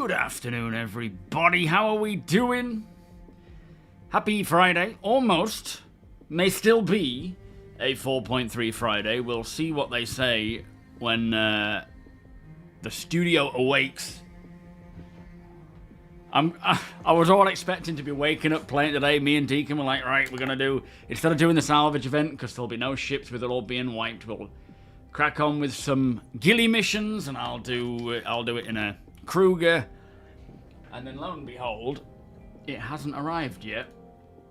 Good afternoon, everybody. How are we doing? Happy Friday. Almost. May still be a 4.3 Friday. We'll see what they say when the studio awakes. I was all expecting to be waking up playing today. Me and Deacon were like, right, we're going to do, instead of doing the salvage event, because there'll be no ships with it all being wiped, we'll crack on with some ghillie missions, and I'll do it in a Kruger. And then lo and behold, it hasn't arrived yet.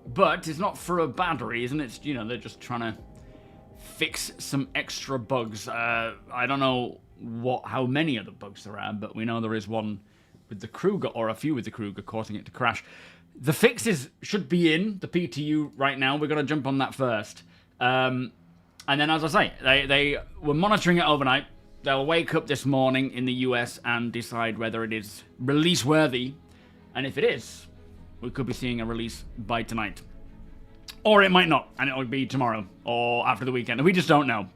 But it's not for a bad reason. It's, you know, they're just trying to fix some extra bugs. I don't know how many of the bugs there are, but we know there is one with the Kruger, or a few with the Kruger, causing it to crash. The fixes should be in the PTU right now. We're going to jump on that first. And then, as I say, they were monitoring it overnight. They'll wake up this morning in the US and decide whether it is release-worthy. And if it is, we could be seeing a release by tonight. Or it might not, and it'll be tomorrow, or after the weekend. We just don't know.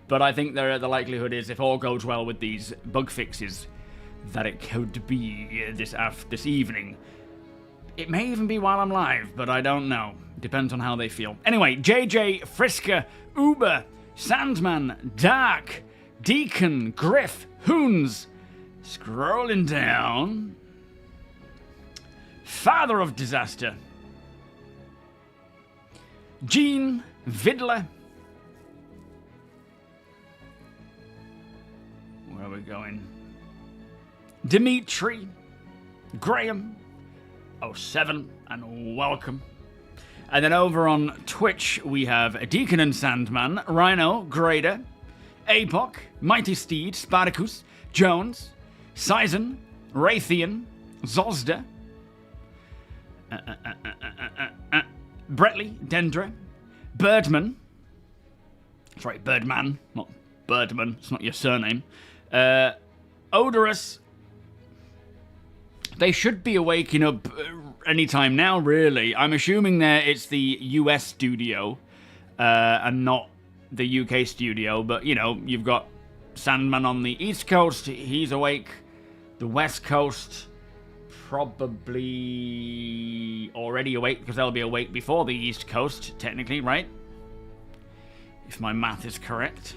But I think the likelihood is, if all goes well with these bug fixes, that it could be this evening. It may even be while I'm live, but I don't know. Depends on how they feel. Anyway, JJ, Frisker, Uber, Sandman, Dark, Deacon, Griff, Hoons. Scrolling down. Father of Disaster. Gene, Vidler. Where are we going? Dimitri, Graham, 07, and welcome. And then over on Twitch, we have Deacon and Sandman, Rhino, Grader, Apoc, Mighty Steed, Spartacus, Jones, Sizen, Raytheon, Zozda, Bretley, Dendra, Birdman. Sorry, Birdman, not Birdman. It's not your surname. Odorous. They should be waking up anytime now, really. I'm assuming it's the US studio and not the UK studio. But, you know, you've got Sandman on the East Coast. He's awake. The West Coast, probably already awake, because they'll be awake before the East Coast, technically, right? If my math is correct.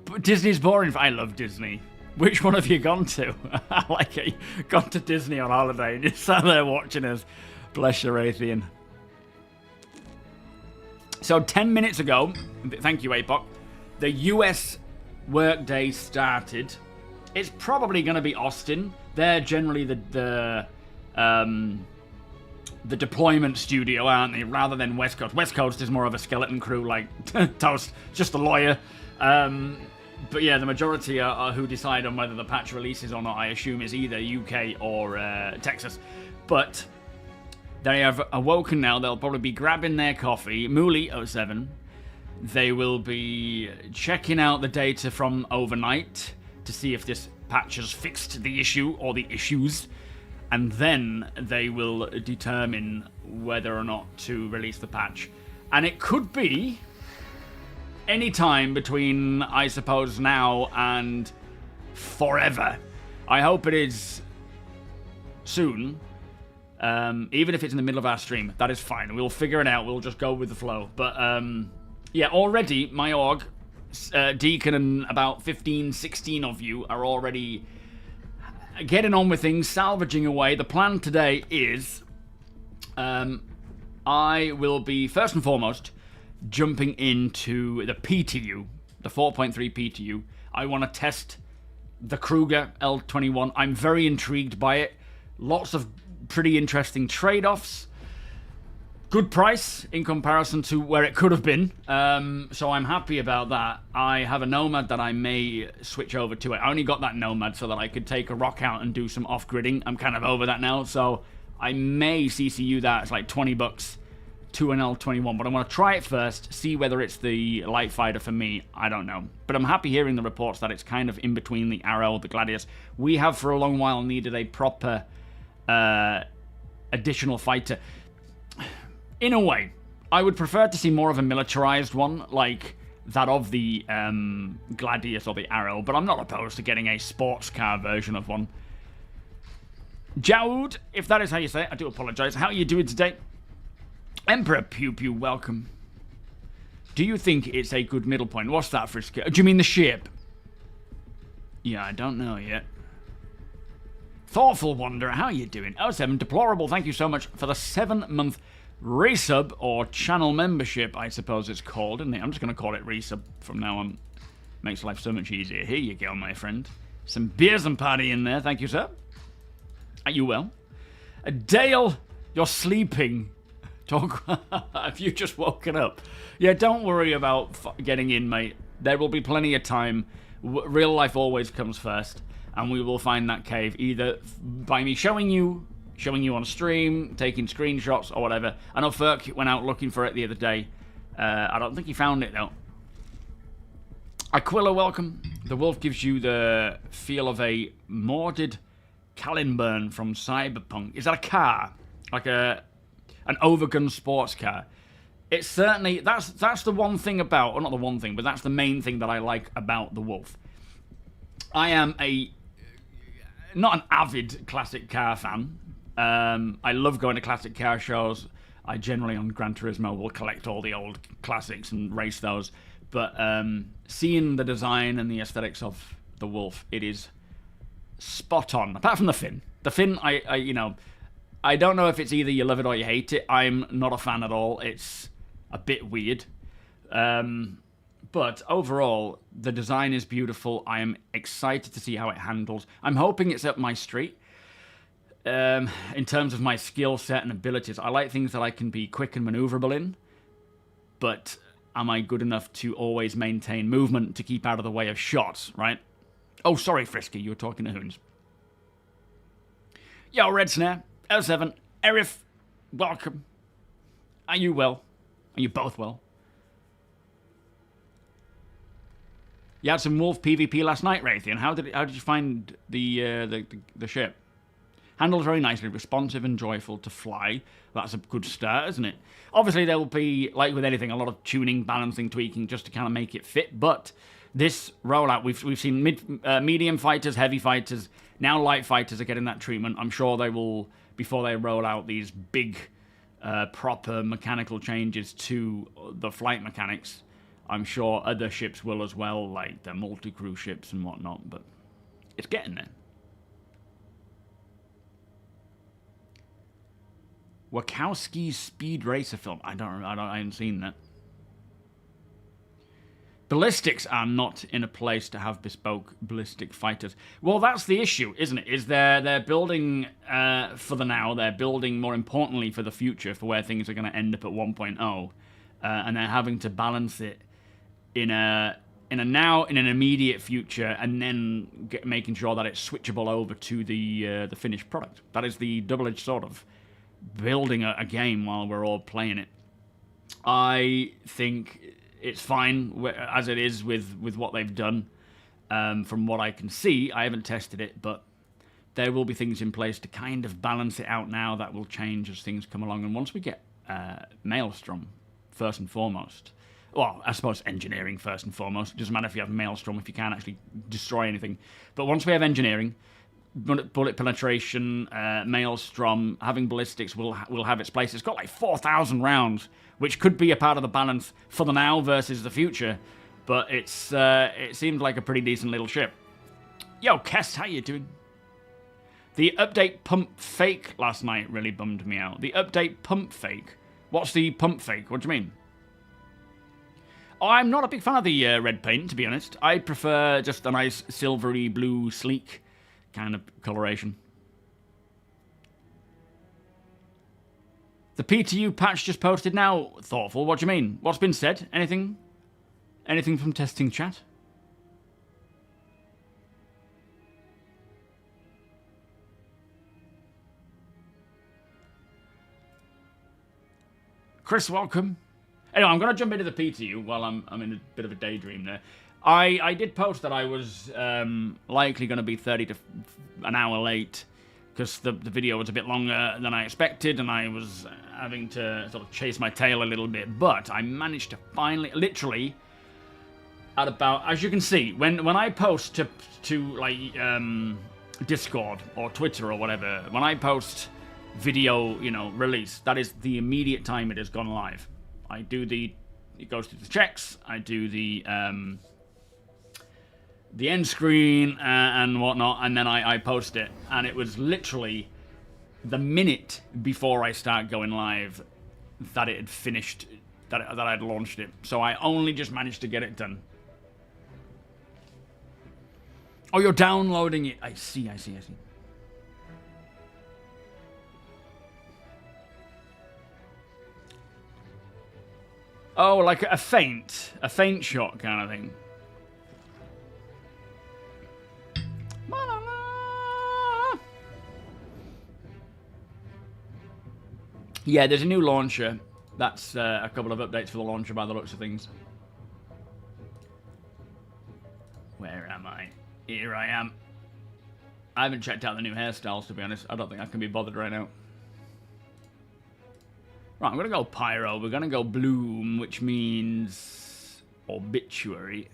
But Disney's boring. I love Disney. Which one have you gone to? I like it. Gone to Disney on holiday and just sat there watching us. Bless your Raytheon. So 10 minutes ago, thank you, APOC, the US workday started. It's probably going to be Austin. They're generally the deployment studio, aren't they? Rather than West Coast. West Coast is more of a skeleton crew, like Toast, just a lawyer. But yeah, the majority are who decide on whether the patch releases or not, I assume, is either UK or Texas. But they have awoken now. They'll probably be grabbing their coffee. Mooley07. They will be checking out the data from overnight to see if this patch has fixed the issue or the issues. And then they will determine whether or not to release the patch. And it could be any time between, I suppose, now and forever. I hope it is soon. Even if it's in the middle of our stream, that is fine. We'll figure it out. We'll just go with the flow. But yeah, already my org, Deacon, and about 15, 16 of you are already getting on with things, salvaging away. The plan today is I will be, first and foremost, jumping into the PTU, the 4.3 PTU. I want to test the Kruger L21. I'm very intrigued by it. Lots of pretty interesting trade-offs. Good price in comparison to where it could have been. So I'm happy about that. I have a Nomad that I may switch over to. I only got that Nomad so that I could take a rock out and do some off-gridding. I'm kind of over that now, so I may CCU that. It's like $20 to an L21, but I want to try it first, see whether it's the light fighter for me. I don't know. But I'm happy hearing the reports that it's kind of in between the Arrow, the Gladius. We have for a long while needed a proper additional fighter. In a way, I would prefer to see more of a militarized one, like that of the Gladius or the Arrow, but I'm not opposed to getting a sports car version of one. Jowd, if that is how you say it, I do apologise. How are you doing today? Emperor Pew Pew, welcome. Do you think it's a good middle point? What's that, Frisky? Do you mean the ship? Yeah, I don't know yet. Thoughtful Wanderer, how are you doing? 07 Deplorable, thank you so much for the 7-month resub, or channel membership, I suppose it's called, isn't it? I'm just going to call it resub from now on. Makes life so much easier. Here you go, my friend. Some beers and party in there, thank you, sir. Are you well? Dale, you're sleeping. Talk. Have you just woken up? Yeah, don't worry about getting in, mate. There will be plenty of time. Real life always comes first, and we will find that cave either by me showing you on stream, taking screenshots or whatever. I know Ferk went out looking for it the other day. I don't think he found it though. Aquila, welcome. The wolf gives you the feel of a modded Callinburn from Cyberpunk. Is that a car? Like an overgun sports car? It's certainly, that's the one thing about, or not the one thing, but that's the main thing that I like about the Wolf. I am not an avid classic car fan. I love going to classic car shows. I generally, on Gran Turismo, will collect all the old classics and race those. But seeing the design and the aesthetics of the Wolf, it is spot on. Apart from the fin. The fin, I don't know if it's either you love it or you hate it. I'm not a fan at all. It's a bit weird. But overall, the design is beautiful. I am excited to see how it handles. I'm hoping it's up my street. In terms of my skill set and abilities, I like things that I can be quick and maneuverable in. But am I good enough to always maintain movement to keep out of the way of shots, right? Oh, sorry, Frisky, you were talking to Hoons. Yo, Red Snare, L7, Erif, welcome. Are you well? Are you both well? You had some Wolf PvP last night, Raytheon. How did you find the ship? Handles very nicely, responsive and joyful to fly. That's a good start, isn't it? Obviously, there will be, like with anything, a lot of tuning, balancing, tweaking, just to kind of make it fit. But this rollout, we've seen medium fighters, heavy fighters, now light fighters are getting that treatment. I'm sure they will, before they roll out these big, proper mechanical changes to the flight mechanics, I'm sure other ships will as well, like the multi-crew ships and whatnot. But it's getting there. Wachowski's Speed Racer film. I haven't seen that. Ballistics are not in a place to have bespoke ballistic fighters. Well, that's the issue, isn't it? Is they're building for the now. They're building more importantly for the future, for where things are going to end up at 1.0, and they're having to balance it in an immediate future, and then making sure that it's switchable over to the finished product. That is the double-edged sword of building a game while we're all playing it. I think it's fine as it is with what they've done. From what I can see, I haven't tested it, but there will be things in place to kind of balance it out now that will change as things come along. And once we get Maelstrom, first and foremost, well, I suppose engineering first and foremost. It doesn't matter if you have Maelstrom if you can't actually destroy anything. But once we have engineering, bullet penetration, Maelstrom, having ballistics will have its place. It's got like 4,000 rounds, which could be a part of the balance for the now versus the future. But it seems like a pretty decent little ship. Yo, Kest, how you doing? The update pump fake last night really bummed me out. The update pump fake? What's the pump fake? What do you mean? I'm not a big fan of the red paint, to be honest. I prefer just a nice silvery blue, sleek kind of coloration. The PTU patch just posted now. Thoughtful. What do you mean? What's been said? Anything? Anything from testing chat? Chris, welcome. Anyway, I'm going to jump into the PTU while I'm in a bit of a daydream there. I did post that I was likely going to be 30 to an hour late because the video was a bit longer than I expected, and I was having to sort of chase my tail a little bit. But I managed to finally, literally, at about, as you can see, when I post to like Discord or Twitter or whatever, when I post video, you know, release, that is the immediate time it has gone live. I do it goes through the checks, I do the end screen and whatnot, and then I post it. And it was literally the minute before I start going live that it had finished, that I'd launched it. So I only just managed to get it done. Oh, you're downloading it. I see. Oh, like a faint shot kind of thing. Yeah, there's a new launcher. That's a couple of updates for the launcher by the looks of things. Where am I? Here I am. I haven't checked out the new hairstyles, to be honest. I don't think I can be bothered right now. Right, I'm going to go Pyro. We're going to go Bloom, which means Obituary.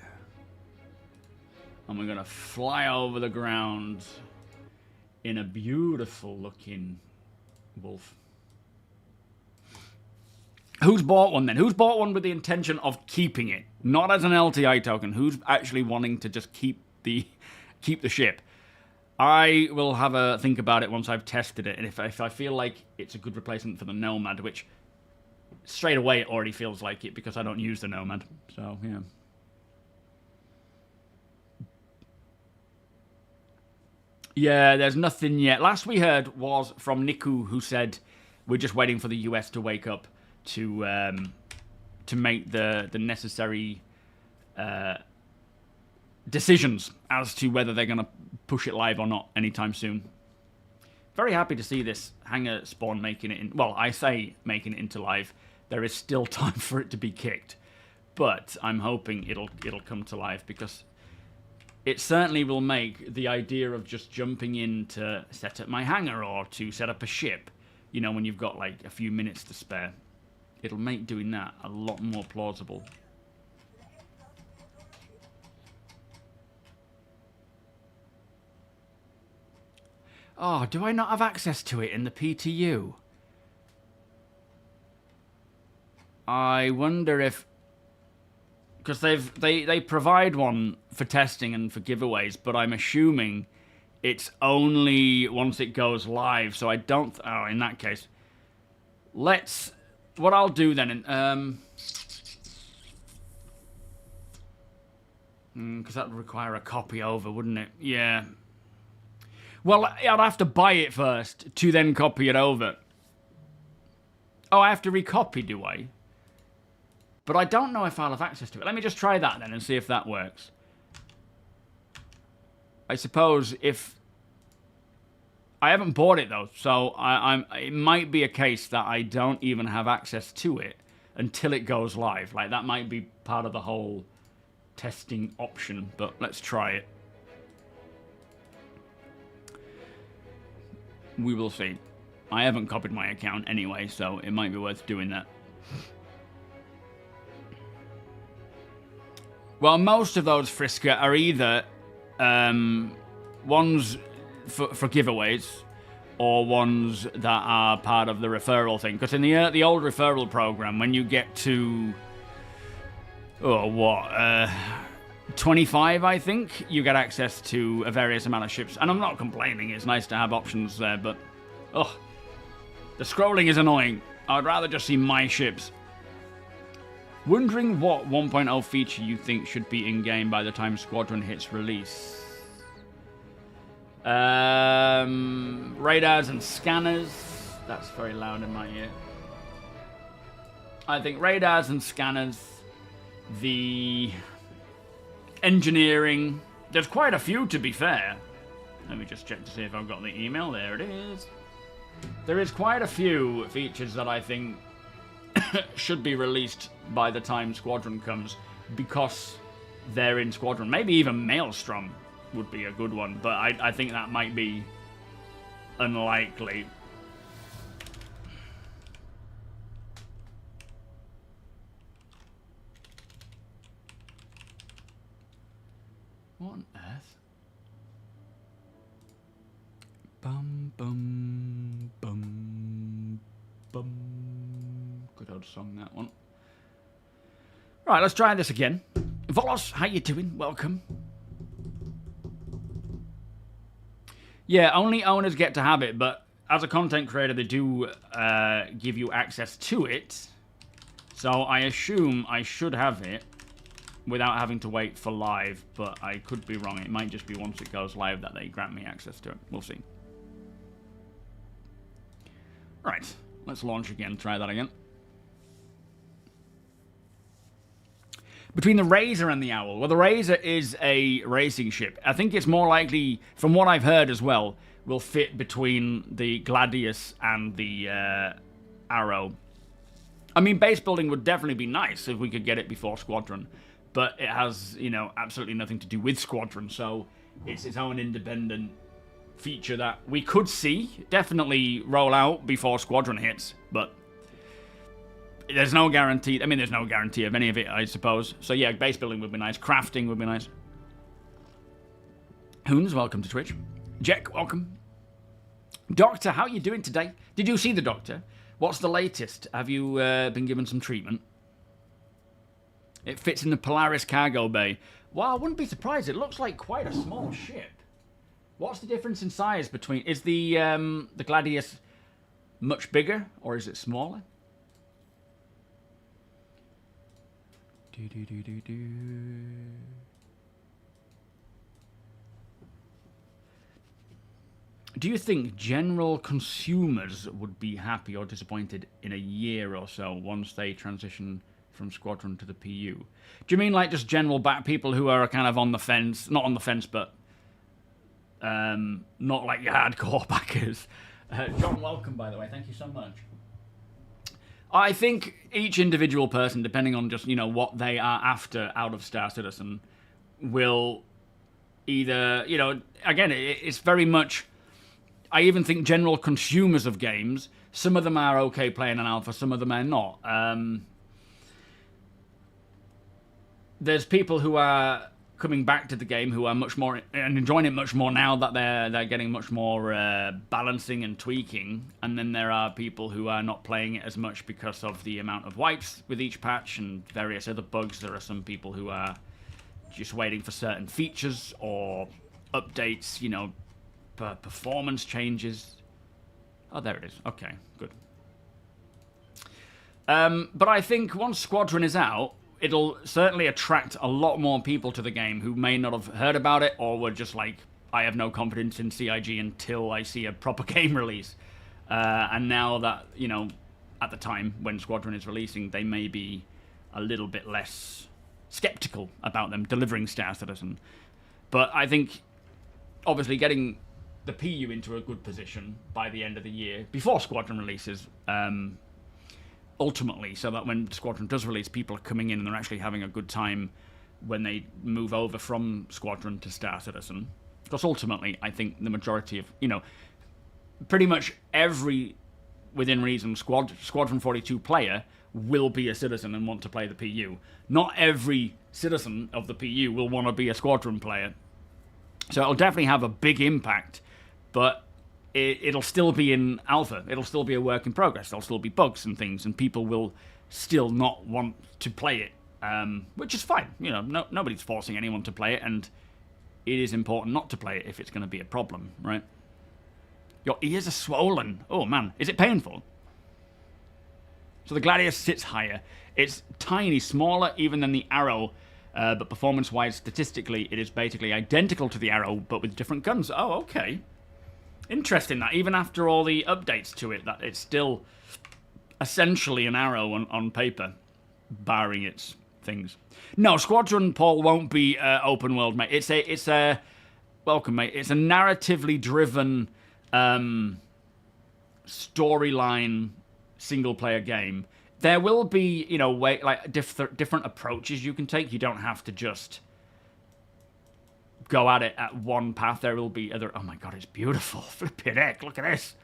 And we're going to fly over the ground in a beautiful looking wolf. Who's bought one then? Who's bought one with the intention of keeping it? Not as an LTI token. Who's actually wanting to just keep the ship? I will have a think about it once I've tested it. And if I feel like it's a good replacement for the Nomad, which straight away it already feels like it because I don't use the Nomad. So, yeah. Yeah, there's nothing yet. Last we heard was from Niku, who said we're just waiting for the US to wake up to make the necessary decisions as to whether they're going to push it live or not anytime soon. Very happy to see this hangar spawn making it in. Well, I say making it into live. There is still time for it to be kicked, but I'm hoping it'll come to life because it certainly will make the idea of just jumping in to set up my hangar or to set up a ship, you know, when you've got like a few minutes to spare. It'll make doing that a lot more plausible. Oh, do I not have access to it in the PTU? I wonder if... Because they provide one for testing and for giveaways, but I'm assuming it's only once it goes live, so I don't... Oh, in that case. Let's... What I'll do then... because that would require a copy over, wouldn't it? Yeah. Well, I'd have to buy it first to then copy it over. Oh, I have to recopy, do I? But I don't know if I'll have access to it. Let me just try that then and see if that works. I suppose if... I haven't bought it though, so it might be a case that I don't even have access to it until it goes live. Like, that might be part of the whole testing option, but let's try it. We will see. I haven't copied my account anyway, so it might be worth doing that. Well, most of those Frisker are either ones for giveaways or ones that are part of the referral thing. Because in the old referral program, when you get to 25, I think, you get access to a various amount of ships. And I'm not complaining, it's nice to have options there, but the scrolling is annoying. I'd rather just see my ships. Wondering what 1.0 feature you think should be in-game by the time Squadron hits release. Radars and scanners. That's very loud in my ear. I think radars and scanners. The engineering. There's quite a few, to be fair. Let me just check to see if I've got the email. There it is. There is quite a few features that I think should be released by the time Squadron comes because they're in Squadron. Maybe even Maelstrom would be a good one, but I think that might be unlikely. What on earth? Bum, bum, bum, bum. Good old song, that one. Right, let's try this again. Volos, how you doing? Welcome. Yeah, only owners get to have it, but as a content creator, they do give you access to it. So I assume I should have it without having to wait for live, but I could be wrong. It might just be once it goes live that they grant me access to it. We'll see. Right, let's launch again. Try that again. Between the Razor and the Owl. Well, the Razor is a racing ship. I think it's more likely, from what I've heard as well, will fit between the Gladius and the Arrow. I mean, base building would definitely be nice if we could get it before Squadron, but it has, you know, absolutely nothing to do with Squadron, so it's its own independent feature that we could see definitely roll out before Squadron hits, but there's no guarantee. I mean, there's no guarantee of any of it, I suppose. So yeah, base building would be nice. Crafting would be nice. Hoons, welcome to Twitch. Jack, welcome. Doctor, how are you doing today? Did you see the Doctor? What's the latest? Have you been given some treatment? It fits in the Polaris cargo bay. Well, I wouldn't be surprised. It looks like quite a small ship. What's the difference in size between... Is the Gladius much bigger, or is it smaller? Do you think general consumers would be happy or disappointed in a year or so once they transition from Squadron to the PU? Do you mean like just general people who are kind of on the fence? Not on the fence, but not like your hardcore backers. John, welcome, by the way. Thank you so much. I think each individual person, depending on just, you know, what they are after out of Star Citizen, will either, you know, again, it's very much, I even think general consumers of games, some of them are okay playing an alpha, some of them are not. There's people who are coming back to the game who are much more and enjoying it much more now that they're getting much more balancing and tweaking, and then there are people who are not playing it as much because of the amount of wipes with each patch and various other bugs. There are some people who are just waiting for certain features or updates, you know, performance changes. Oh, there it is. Okay, good. But I think once Squadron is out, it'll certainly attract a lot more people to the game who may not have heard about it or were just like, I have no confidence in CIG until I see a proper game release. And now that, you know, at the time when Squadron is releasing, they may be a little bit less skeptical about them delivering Star Citizen. But I think, obviously, getting the PU into a good position by the end of the year, before Squadron releases, ultimately, so that when Squadron does release, people are coming in and they're actually having a good time when they move over from Squadron to Star Citizen. Because ultimately, I think the majority of, you know, pretty much every, within reason, Squadron 42 player will be a citizen and want to play the PU. Not every citizen of the PU will want to be a Squadron player. So it'll definitely have a big impact, but it'll still be in alpha. It'll still be a work in progress. There'll still be bugs and things, and people will still not want to play it, which is fine. You know, nobody's forcing anyone to play it, and it is important not to play it if it's going to be a problem, right? Your ears are swollen. Oh, man. Is it painful? So the Gladius sits higher. It's tiny, smaller even than the Arrow, but performance-wise, statistically, it is basically identical to the Arrow, but with different guns. Oh, okay. Interesting that even after all the updates to it, that it's still essentially an Arrow on paper, barring its things. No, Squadron, Paul, won't be open world, mate. It's a welcome, mate. It's a narratively driven storyline single player game. There will be, you know, different approaches you can take. You don't have to just go at it at one path. There will be other... Oh my god, it's beautiful. Flippin' heck, look at this.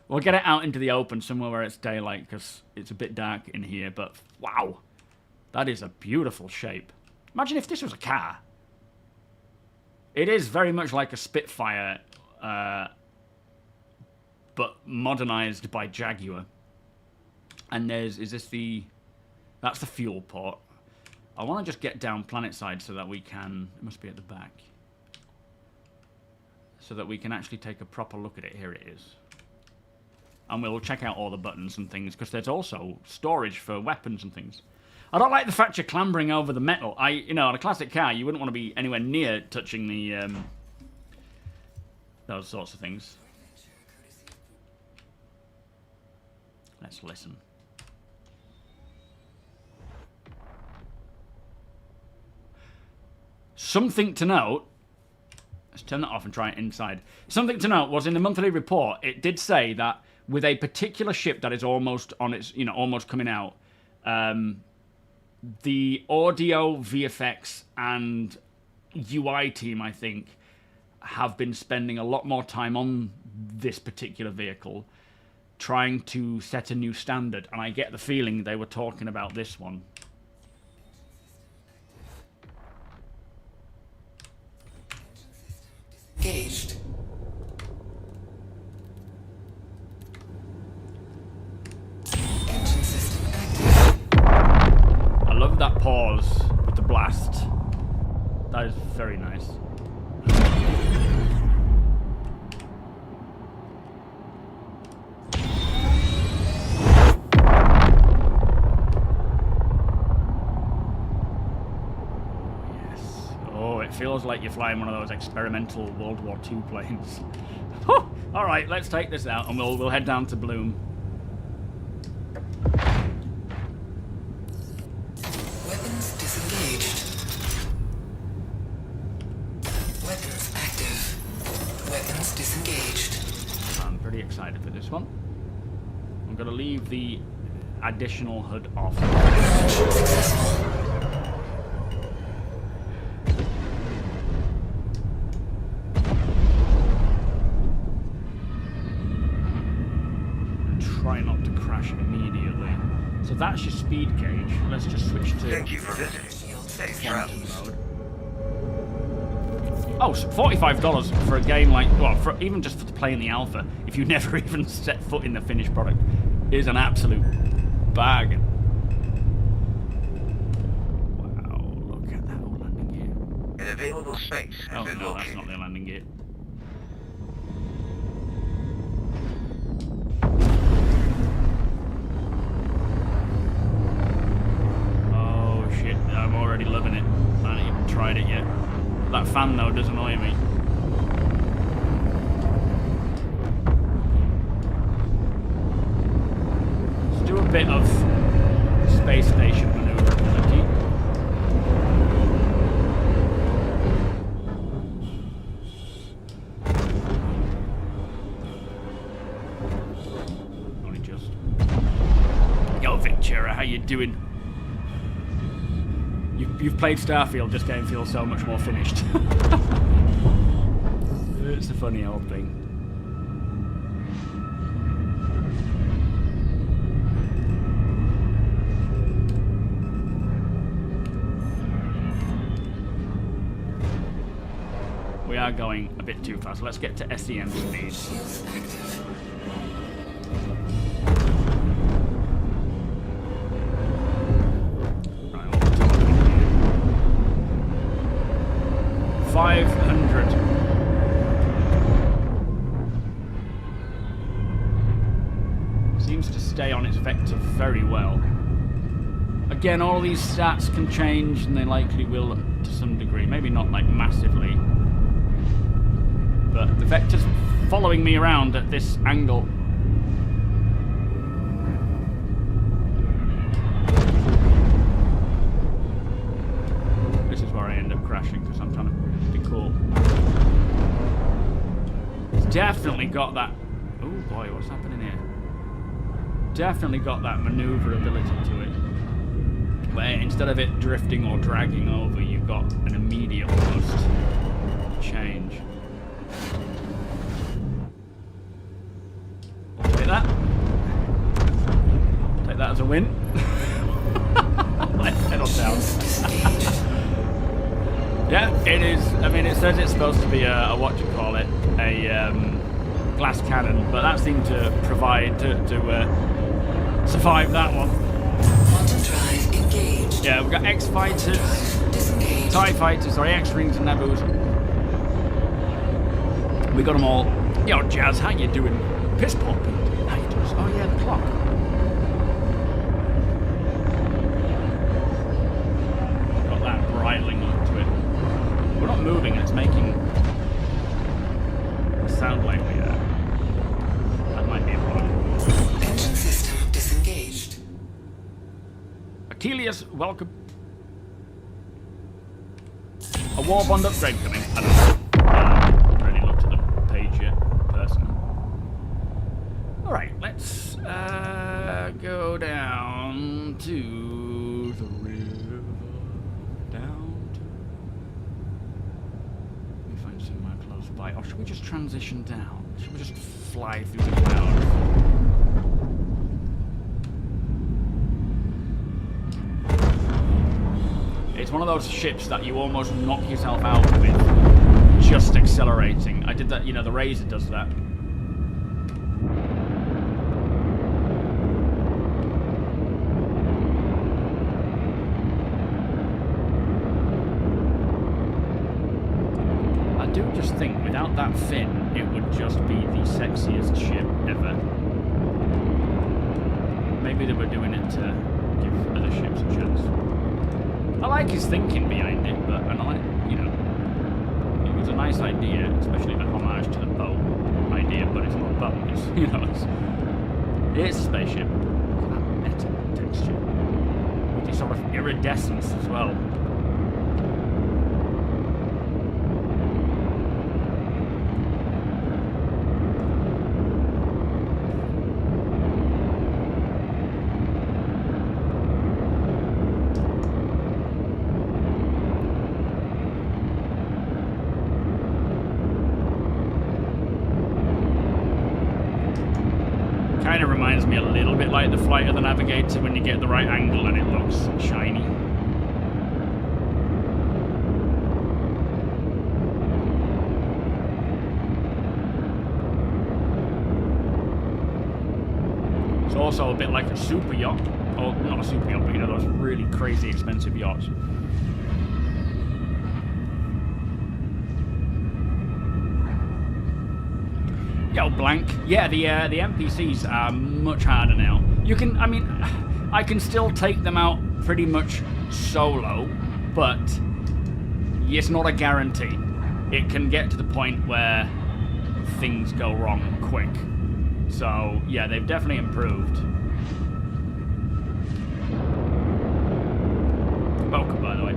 We'll get it out into the open somewhere where it's daylight, because it's a bit dark in here, but wow. That is a beautiful shape. Imagine if this was a car. It is very much like a Spitfire, but modernized by Jaguar. And is this the... That's the fuel port. I want to just get down planet side so that we can... It must be at the back. So that we can actually take a proper look at it. Here it is. And we'll check out all the buttons and things, because there's also storage for weapons and things. I don't like the fact you're clambering over the metal. You know, on a classic car, you wouldn't want to be anywhere near touching the those sorts of things. Let's listen. Something to note. Let's turn that off and try it inside. Something to note was in the monthly report, it did say that with a particular ship that is almost on its, you know, almost coming out, the audio, VFX, and UI team, I think, have been spending a lot more time on this particular vehicle, trying to set a new standard. And I get the feeling they were talking about this one. Engaged. Engine system active. I love that pause with the blast. That is very nice. Feels like you're flying one of those experimental World War II planes. All right, let's take this out and we'll head down to Bloom. Weapons disengaged. Weapons active. Weapons disengaged. I'm pretty excited for this one. I'm going to leave the additional HUD off. Launch successful. Try not to crash immediately. So that's your speed gauge. Let's just switch to Thank you for visiting. Safe travels. mode. Oh, so $45 for a game like, well, for even just for playing the alpha, if you never even set foot in the finished product, is an absolute bargain. Wow, look at that old landing gear. An available space has Oh been no, that's located. not the landing gear. I'm already loving it. I haven't even tried it yet. That fan though does annoy me. Let's do a bit of space station maneuverability. Only just. Yo, Victura, how you doing? You've played Starfield, this game feels so much more finished. It's a funny old thing. We are going a bit too fast. Let's get to SEM speed. Shields active. Right, what we're talking here. 500. Seems to stay on its vector very well. Again, all these stats can change, and they likely will to some degree. Maybe not like massively. But the vector's following me around at this angle. This is where I end up crashing because I'm trying to be cool. It's definitely got that... Oh boy, what's happening here? Definitely got that maneuverability to it. Where instead of it drifting or dragging over, you've got an immediate almost change. I'll take that. Take that as a win. Let's head on down. Shields disengaged. Yeah, it is. I mean, it says it's supposed to be a what do you call it? A glass cannon, but that seemed to provide to survive that one. Quantum drive engaged. Yeah, we've got X fighters, Disengaged. TIE fighters, sorry, X rings and Nabus. We got them all. Yo, Jazz, how you doing? Piss pop. How you doing? Oh yeah, the clock. Got that bridling look to it. We're not moving, and it's making a sound like we are. That might be a problem. Engine system disengaged. Achilles, welcome. A war bond upgrade coming. I don't know. Haven't really looked at the page yet, personally. Alright, let's go down to the river. Down to... Let me find somewhere close by. Or should we just transition down? Should we just fly through the clouds? It's one of those ships that you almost knock yourself out with just accelerating. I did that, you know, the Razor does that. I do just think without that fin, it would just be the sexiest ship ever. Maybe they were doing it to give other ships a chance. I like his thinking behind it, but and I like, you know, it was a nice idea, especially the homage to the boat idea, but it's not a boat, it's, you know, it's a spaceship. Look at that metal texture. With this sort of iridescence as well. Kind of reminds me a little bit like the Flight of the Navigator when you get the right angle and it looks shiny. It's also a bit like a super yacht. Or not a super yacht, but you know those really crazy expensive yachts. Yo, Blank. Yeah, the NPCs are much harder now. You can, I mean, I can still take them out pretty much solo, but it's not a guarantee. It can get to the point where things go wrong quick. So, yeah, they've definitely improved. Welcome, by the way.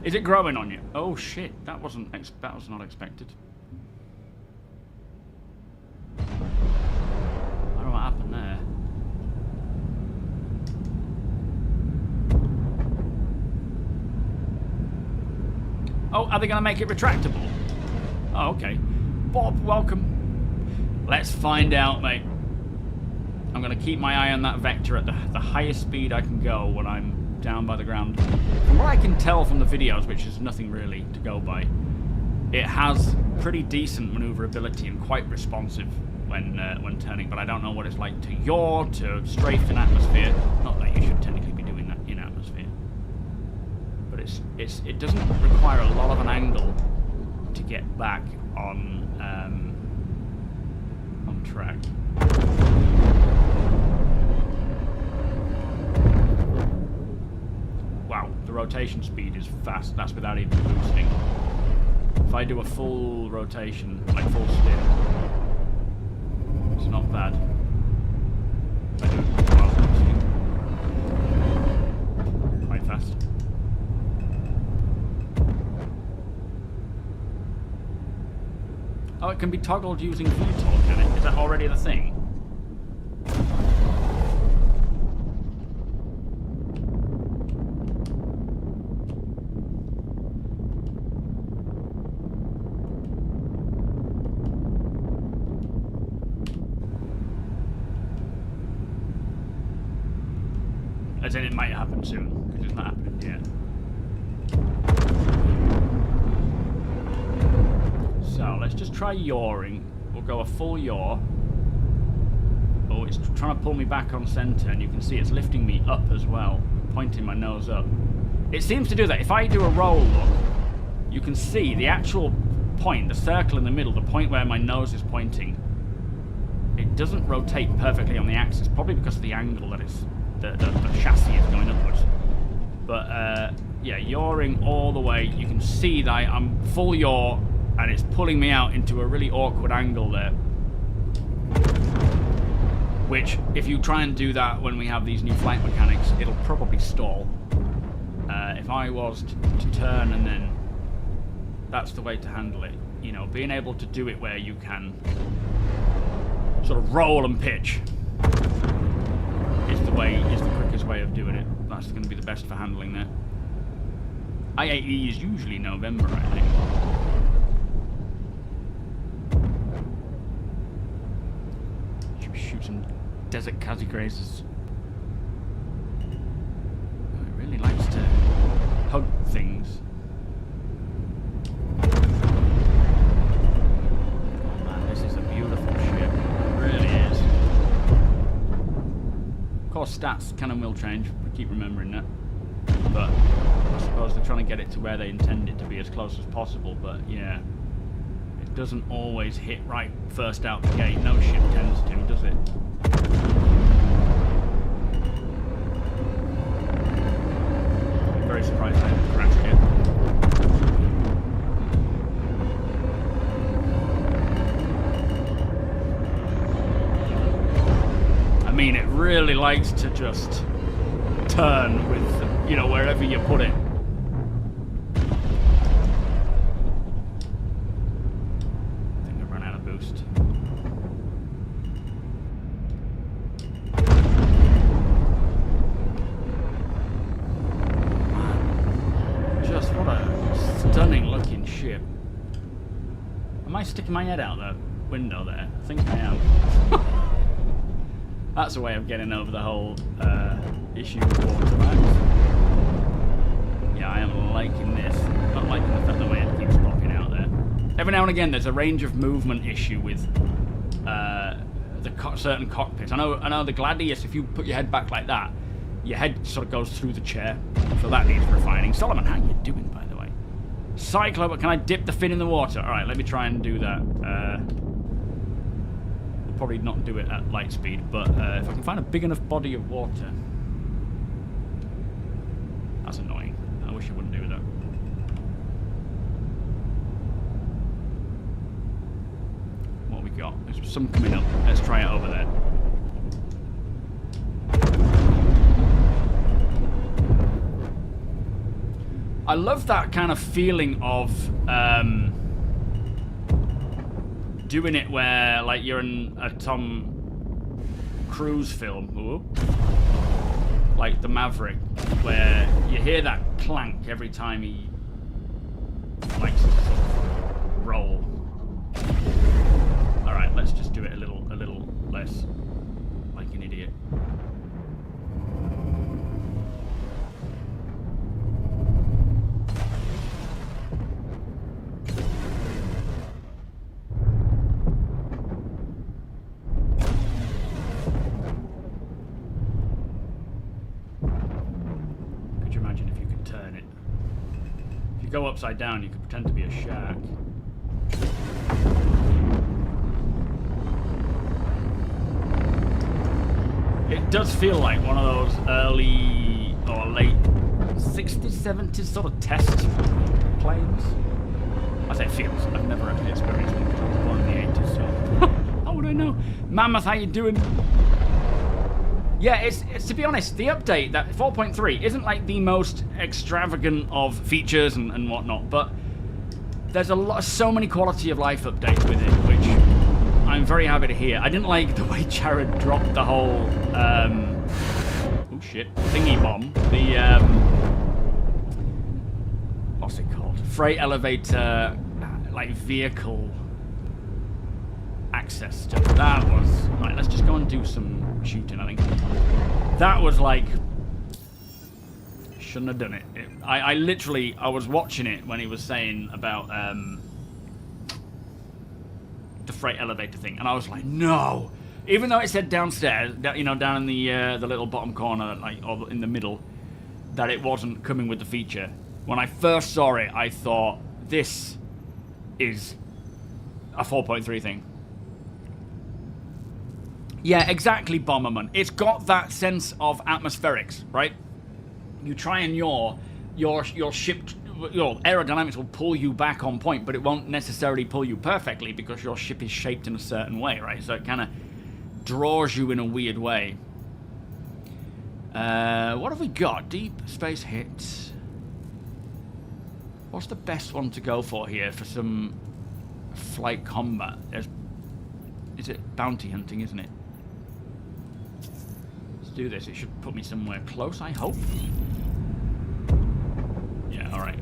Is it growing on you? Oh shit, that was not expected. I don't know what happened there. Oh, are they going to make it retractable? Oh, okay. Bob, welcome. Let's find out, mate. I'm going to keep my eye on that vector at the highest speed I can go when I'm down by the ground. From what I can tell from the videos, which is nothing really to go by, it has pretty decent maneuverability and quite responsive when turning, but I don't know what it's like to yaw, to strafe in atmosphere. Not that you should technically be doing that in atmosphere. But it doesn't require a lot of an angle to get back on track. Wow, the rotation speed is fast. That's without even boosting. If I do a full rotation, like full spin, it's not bad. If I do it while boosting, quite fast. Oh, it can be toggled using VTOL, can it? Is that already the thing? As in, it might happen soon, because it's not happening yet. So, let's just try yawing. We'll go a full yaw. Oh, it's trying to pull me back on center, and you can see it's lifting me up as well, pointing my nose up. It seems to do that. If I do a roll look, you can see the actual point, the circle in the middle, the point where my nose is pointing. It doesn't rotate perfectly on the axis, probably because of the angle that it's, the chassis is going upwards. But, yeah, yawing all the way. You can see that I'm full yaw, and it's pulling me out into a really awkward angle there. Which, if you try and do that when we have these new flight mechanics, it'll probably stall. If I was to turn and then... That's the way to handle it. You know, being able to do it where you can sort of roll and pitch is the quickest way of doing it. That's going to be the best for handling that. IAE is usually November, I think. Should shoot some desert Kazi grazers. Oh, it really likes to hug things. Oh man, this is a beautiful ship. It really is. Of course, stats can and will change. We keep remembering that. But I suppose they're trying to get it to where they intend it to be as close as possible. But yeah, it doesn't always hit right first out the gate. No ship tends to, does it? I'm very surprised I haven't crashed yet. I mean, it really likes to just turn with, you know, wherever you put it. I think I've run out of boost. Man, just what a stunning looking ship. Am I sticking my head out the window there? I think I am. That's a way of getting over the whole issue with water mags. Yeah, I am liking this. Not liking the fact that my head keeps popping out there. Every now and again, there's a range of movement issue with certain cockpits. I know the Gladius. If you put your head back like that, your head sort of goes through the chair. So that needs refining. Solomon, how you doing, by the way? Cyclo, can I dip the fin in the water? All right, let me try and do that. Probably not do it at light speed, but if I can find a big enough body of water. That's annoying. I wish I wouldn't do that. What have we got? There's some coming up. Let's try it over there. I love that kind of feeling of doing it where, like, you're in a Tom Cruise film, like the Maverick, where you hear that clank every time he likes to sort of roll. All right, let's just do it a little less like an idiot. Go upside down, you could pretend to be a shark. It does feel like one of those early or late 60s, 70s sort of test planes. I say it feels. I've never actually experienced one because I was born in the 80s, so how would I know? Mammoth, how you doing? Yeah, it's to be honest, the update, that 4.3, isn't like the most extravagant of features and whatnot, but there's so many quality of life updates with it, which I'm very happy to hear. I didn't like the way Jared dropped the whole, oh shit, thingy bomb, the, what's it called? Freight elevator, like vehicle access stuff. That was, right, let's just go and do some shooting, I think. That was like shouldn't have done it. I literally, I was watching it when he was saying about the freight elevator thing, and I was like, no. Even though it said downstairs, you know, down in the little bottom corner, like, or in the middle, that it wasn't coming with the feature. When I first saw it, I thought, this is a 4.3 thing. Yeah, exactly, Bomberman. It's got that sense of atmospherics, right? You try and your ship, your aerodynamics will pull you back on point, but it won't necessarily pull you perfectly because your ship is shaped in a certain way, right? So it kind of draws you in a weird way. What have we got? Deep space hits. What's the best one to go for here for some flight combat? Is it bounty hunting, isn't it? Let's do this. It should put me somewhere close, I hope. Yeah, alright.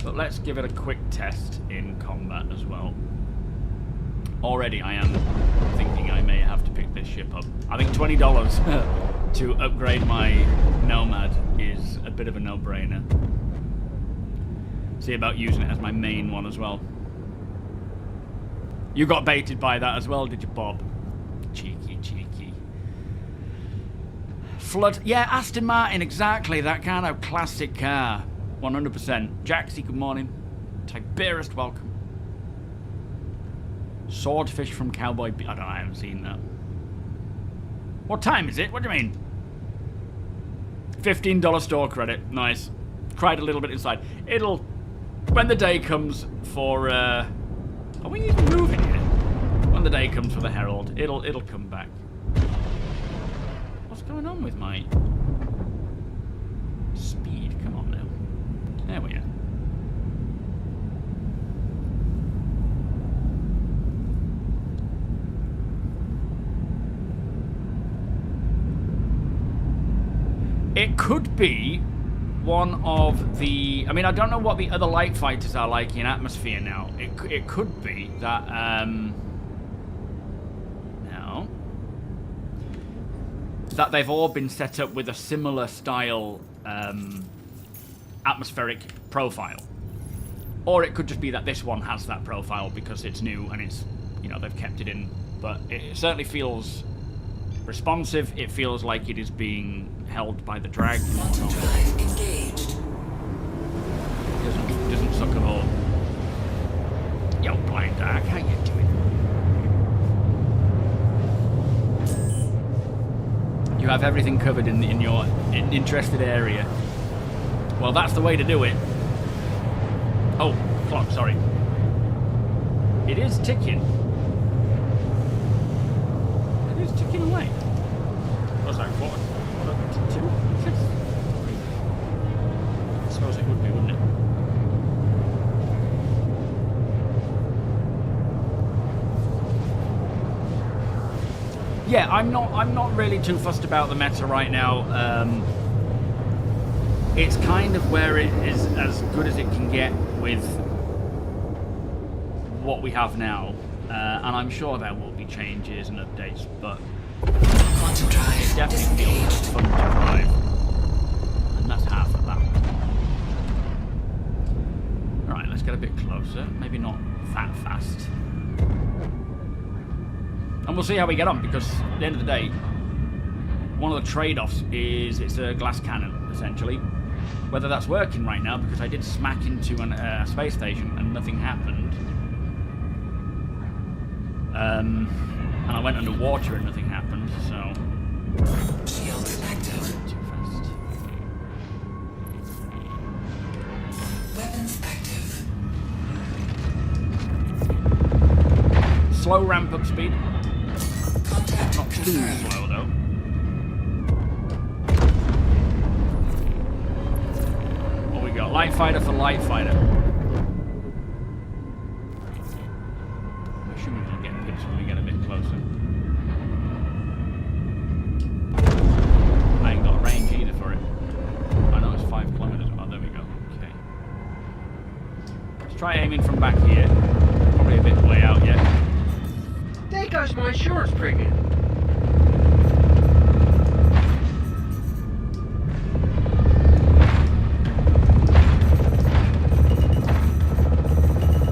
But let's give it a quick test in combat as well. Already I am thinking I may have to pick this ship up. I think $20 to upgrade my Nomad is a bit of a no-brainer. See about using it as my main one as well. You got baited by that as well, did you, Bob? Cheeky, cheeky. Flood. Yeah, Aston Martin, exactly. That kind of classic car. 100%. Jaxie, good morning. Tiberius, welcome. Swordfish from Cowboy I don't know, I haven't seen that. What time is it? What do you mean? $15 store credit. Nice. Cried a little bit inside. It'll... When the day comes for... Are we even moving here? When the day comes for the Herald, it'll come back. What's going on with my... speed? Come on now. There we are. It could be one of the... I mean, I don't know what the other light fighters are like in atmosphere now. It could be that... no. That they've all been set up with a similar style atmospheric profile. Or it could just be that this one has that profile because it's new and it's, you know, they've kept it in. But it certainly feels responsive. It feels like it is being held by the drag. Quantum drive engaged. Doesn't suck at all. Yo, Blind Dark, how you doing? You have everything covered in your interested area. Well, that's the way to do it. Oh, clock, sorry. It is ticking. It is ticking away. What's that, quarter to 2? I suppose it would be, wouldn't it? Yeah, I'm not really too fussed about the meta right now. It's kind of where it is as good as it can get with what we have now, and I'm sure there will be changes and updates, but Quantum drive it definitely feels fun to drive, and that's half of that. Alright, let's get a bit closer, maybe not that fast. And we'll see how we get on, because at the end of the day, one of the trade-offs is it's a glass cannon, essentially. Whether that's working right now, because I did smack into a space station and nothing happened. And I went underwater and nothing happened, so... Shields active. Too fast. Weapons active. Slow ramp-up speed. Contact Not too confirmed. slow, though. What we got? Light fighter for light fighter. I'm assuming we'll get pips when we get a bit closer. I ain't got range either for it. I know it's 5 kilometers. Oh, there we go. Okay. Let's try aiming from back here. probably a bit way out yet. There goes my insurance premium.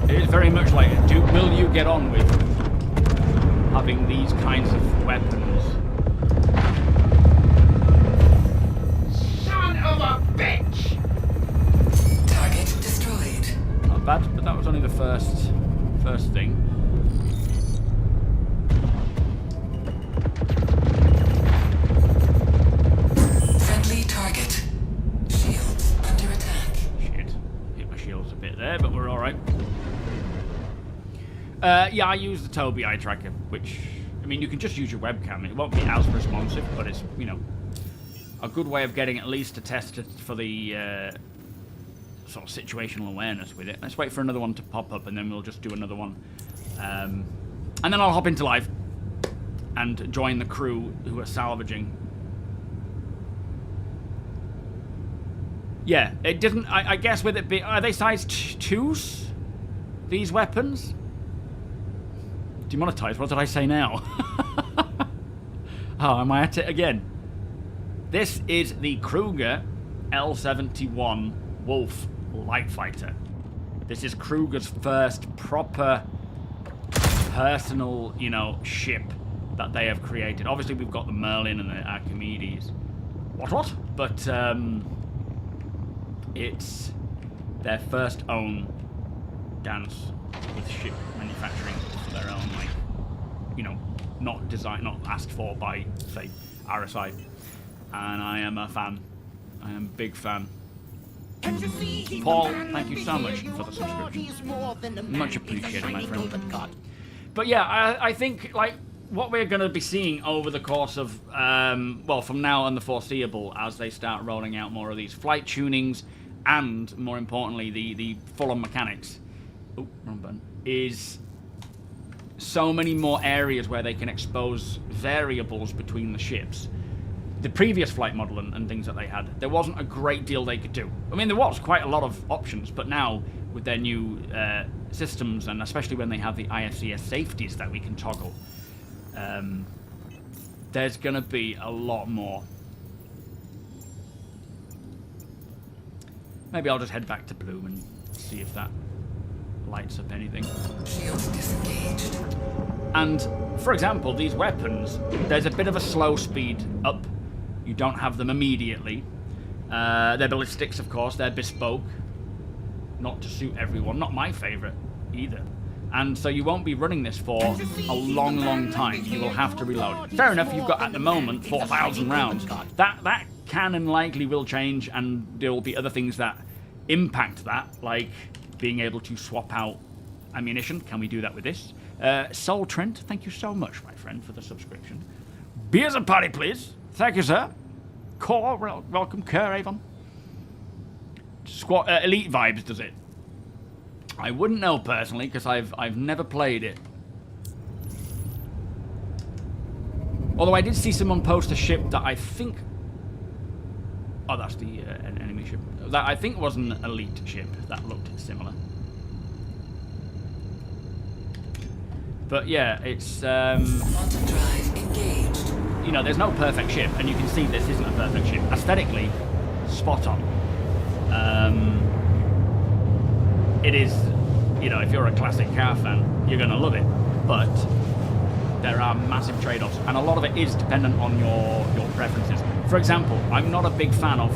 It is very much like, will you get on with having these kinds of weapons? Son of a bitch! Target destroyed. Not bad, but that was only the first thing. Friendly target. Shields under attack. Shit. Hit my shields a bit there, but we're alright. Yeah, I use the TOBII eye tracker, which, I mean, you can just use your webcam. It won't be as responsive, but it's, you know, a good way of getting at least a test for the sort of situational awareness with it. Let's wait for another one to pop up, and then we'll just do another one. And then I'll hop into live and join the crew who are salvaging. Yeah, it didn't... I guess with it be... Are they size 2s? These weapons? Demonetized. What did I say now? Oh, am I at it again? This is the Kruger L21 Wolf Light Fighter. This is Kruger's first proper personal, you know, ship that they have created. Obviously, we've got the Merlin and the Archimedes. What? But it's their first own dance with ship manufacturing for their own, like, you know, not designed, not asked for by, say, RSI. And I am a fan. I am a big fan. Paul, thank you so much for the subscription. Much appreciated, my friend. But yeah, I think, like, what we're going to be seeing over the course of, well, from now and the foreseeable, as they start rolling out more of these flight tunings, and, more importantly, the full-on mechanics, oh, wrong button, is so many more areas where they can expose variables between the ships. The previous flight model and things that they had, there wasn't a great deal they could do. I mean, there was quite a lot of options, but now, with their new systems, and especially when they have the IFCS safeties that we can toggle, there's going to be a lot more. Maybe I'll just head back to blue and see if that lights up anything. Shields disengaged. And, for example, these weapons, there's a bit of a slow speed up. You don't have them immediately. They're ballistics, of course. They're bespoke. Not to suit everyone. Not my favourite, either. And so you won't be running this for a long, long time. You will have to reload. Fair enough, you've got, at the moment, 4,000 rounds. That can and likely will change, and there will be other things that impact that, like being able to swap out ammunition. Can we do that with this? Soul Trent, thank you so much, my friend, for the subscription. Beers and party, please. Thank you, sir. Core, welcome. Kerr, Avon. Elite Vibes does it. I wouldn't know personally, because I've never played it. Although I did see someone post a ship that I think... Oh, that's the enemy ship. That I think was an elite ship that looked similar. But yeah, it's... Quantum drive engaged. You know, there's no perfect ship, and you can see this isn't a perfect ship. Aesthetically, spot on. It is, you know, if you're a classic car fan, you're going to love it. But there are massive trade-offs, and a lot of it is dependent on your preferences. For example, I'm not a big fan of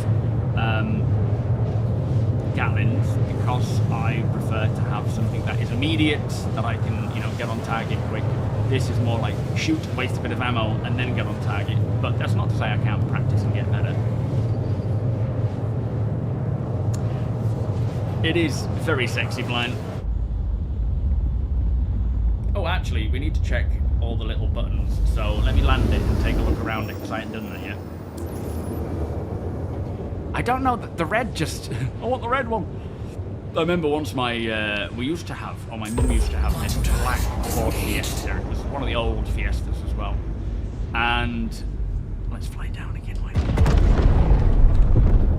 Gatlins, because I prefer to have something that is immediate, that I can, you know, get on target quick. This is more like shoot, waste a bit of ammo, and then get on target. But that's not to say I can't practice and get better. It is very sexy, Blind. Oh, actually, we need to check all the little buttons. So let me land it and take a look around it, because I ain't done that yet. I don't know, the red just... I want the red one. I remember once we used to have, or my mum used to have, this black Ford Fiesta. It was one of the old Fiestas as well. And let's fly down again, like.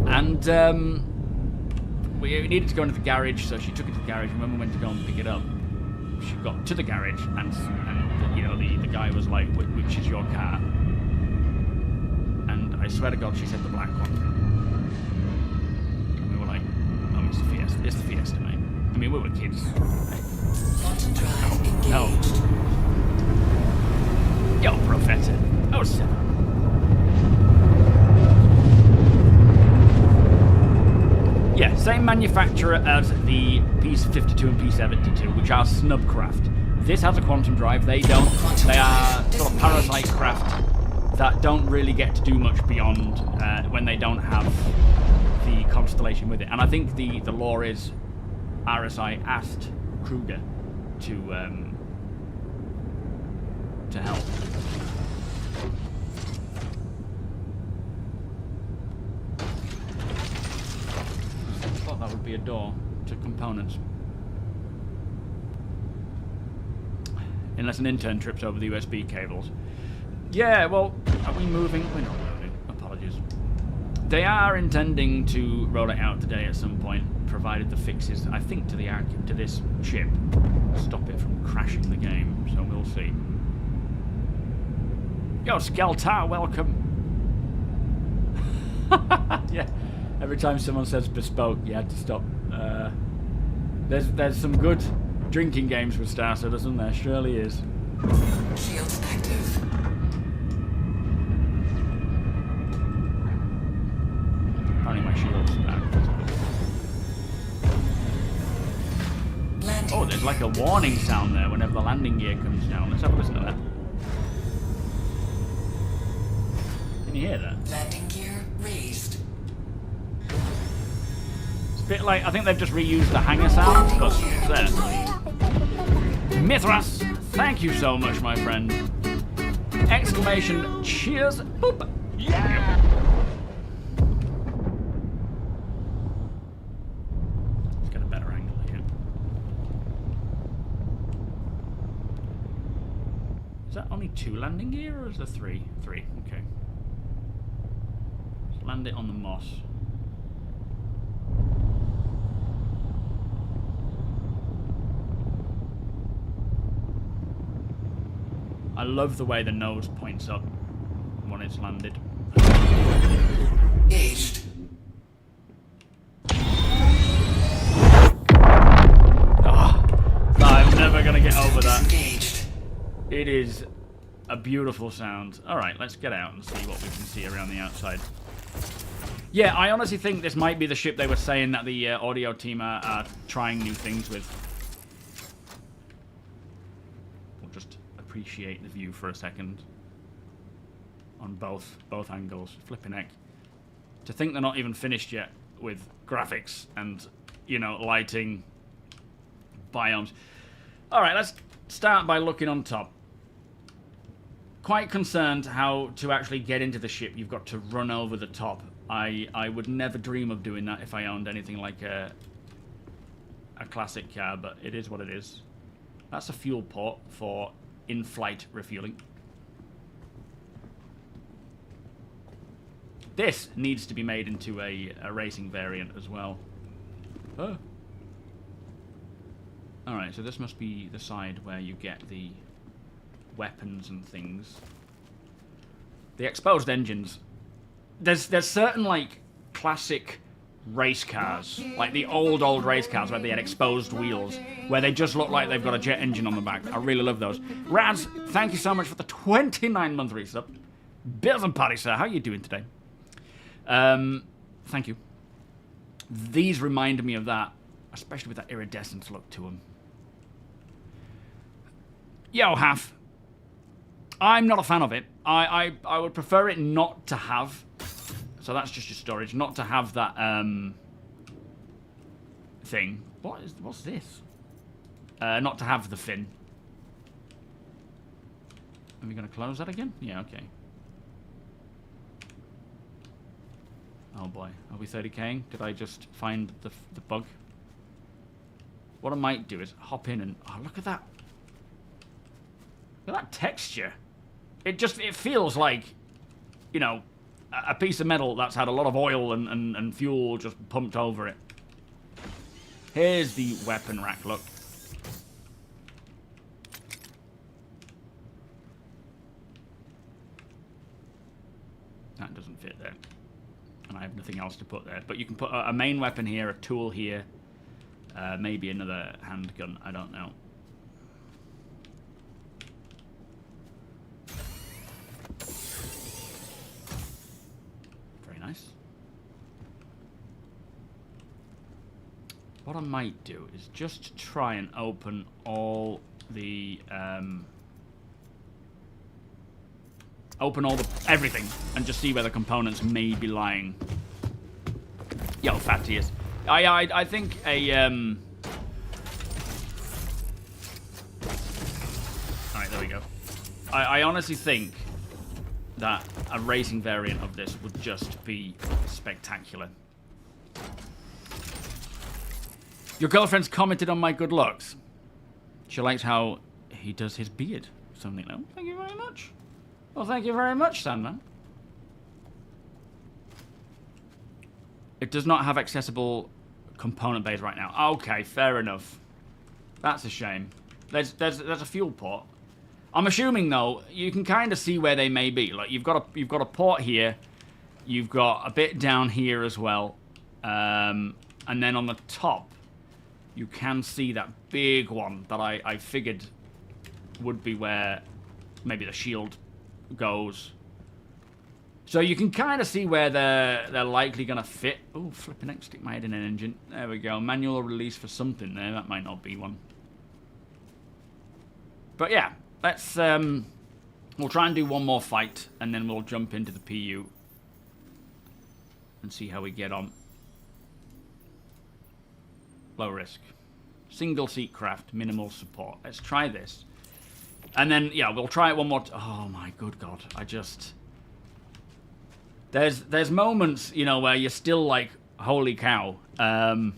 And we needed to go into the garage, so she took it to the garage. And when we went to go and pick it up, she got to the garage, and you know, the guy was like, which is your car? And I swear to God, she said the black one. And we were like, oh, it's the Fiesta. It's the Fiesta, mate. I mean, we were kids. Quantum drive No. engaged. Yo, Professor. Oh, sir. Yeah, same manufacturer as the P-52 and P-72, which are snubcraft. This has a quantum drive, they don't. They are sort of parasite craft that don't really get to do much beyond when they don't have the constellation with it. And I think the law is RSI asked Kruger to help. I thought that would be a door to components. Unless an intern trips over the USB cables. Yeah, well, are we moving? We're not moving. Apologies. They are intending to roll it out today at some point, provided the fixes, I think, to this chip stop it from crashing the game. So we'll see. Yo, Skeltar, welcome. Yeah, every time someone says bespoke, you had to stop. There's some good drinking games with Star Citizen, there surely is. Shields active. Apparently my shield's active. Landing. Oh, there's like a warning sound there whenever the landing gear comes down. Let's have a listen to that. Can you hear that? Landing gear raised. It's a bit like, I think they've just reused the hangar sound, but there. Mithras, thank you so much, my friend. Exclamation, cheers, boop. Yeah! Let's get a better angle here. Is that only 2 landing gear, or is there 3? 3, okay. Let's land it on the moss. I love the way the nose points up when it's landed. Engaged. Oh, I'm never gonna get over that. Disengaged. It is a beautiful sound. Alright, let's get out and see what we can see around the outside. Yeah, I honestly think this might be the ship they were saying that the audio team are trying new things with. We'll just appreciate the view for a second. On both angles. Flipping heck. To think they're not even finished yet with graphics and, you know, lighting, biomes. Alright, let's start by looking on top. Quite concerned how to actually get into the ship. You've got to run over the top. I would never dream of doing that if I owned anything like a classic car, but it is what it is. That's a fuel port for in-flight refueling. This needs to be made into a racing variant as well. Oh. Alright, so this must be the side where you get the weapons and things. The exposed engines. There's certain, like, classic race cars, like the old race cars where they had exposed wheels, where they just look like they've got a jet engine on the back. I really love those. Raz, thank you so much for the 29-month resub. Bills and Paddy, sir, how are you doing today? Thank you. These remind me of that, especially with that iridescent look to them. Yo, Half. I'm not a fan of it. I would prefer it not to have. So that's just your storage, not to have that thing. What's this? Not to have the fin. Are we going to close that again? Yeah, okay. Oh boy, are we 30k'ing? Did I just find the bug? What I might do is hop in and... Oh, look at that. Look at that texture. It feels like, you know, a piece of metal that's had a lot of oil and fuel just pumped over it. Here's the weapon rack, look. I have nothing else to put there. But you can put a main weapon here, a tool here, maybe another handgun. I don't know. Very nice. What I might do is just try and open all the everything and just see where the components may be lying. Yo, Fatius. I think a Alright, there we go. I honestly think that a racing variant of this would just be spectacular. Your girlfriend's commented on my good looks. She likes how he does his beard. Something like, thank you very much. Well, thank you very much, Sandman. It does not have accessible component bays right now. Okay, fair enough. That's a shame. There's a fuel port. I'm assuming though, you can kind of see where they may be. Like you've got a port here, you've got a bit down here as well, and then on the top, you can see that big one that I figured would be where maybe the shield goes. So you can kind of see where they're likely going to fit. Oh, flipping heck, stick my head in an engine. There we go. Manual release for something there. That might not be one. But yeah, let's... we'll try and do one more fight, and then we'll jump into the PU and see how we get on. Low risk. Single seat craft, minimal support. Let's try this. And then, yeah, we'll try it one more oh my good God. I just... There's moments, you know, where you're still like, holy cow. Can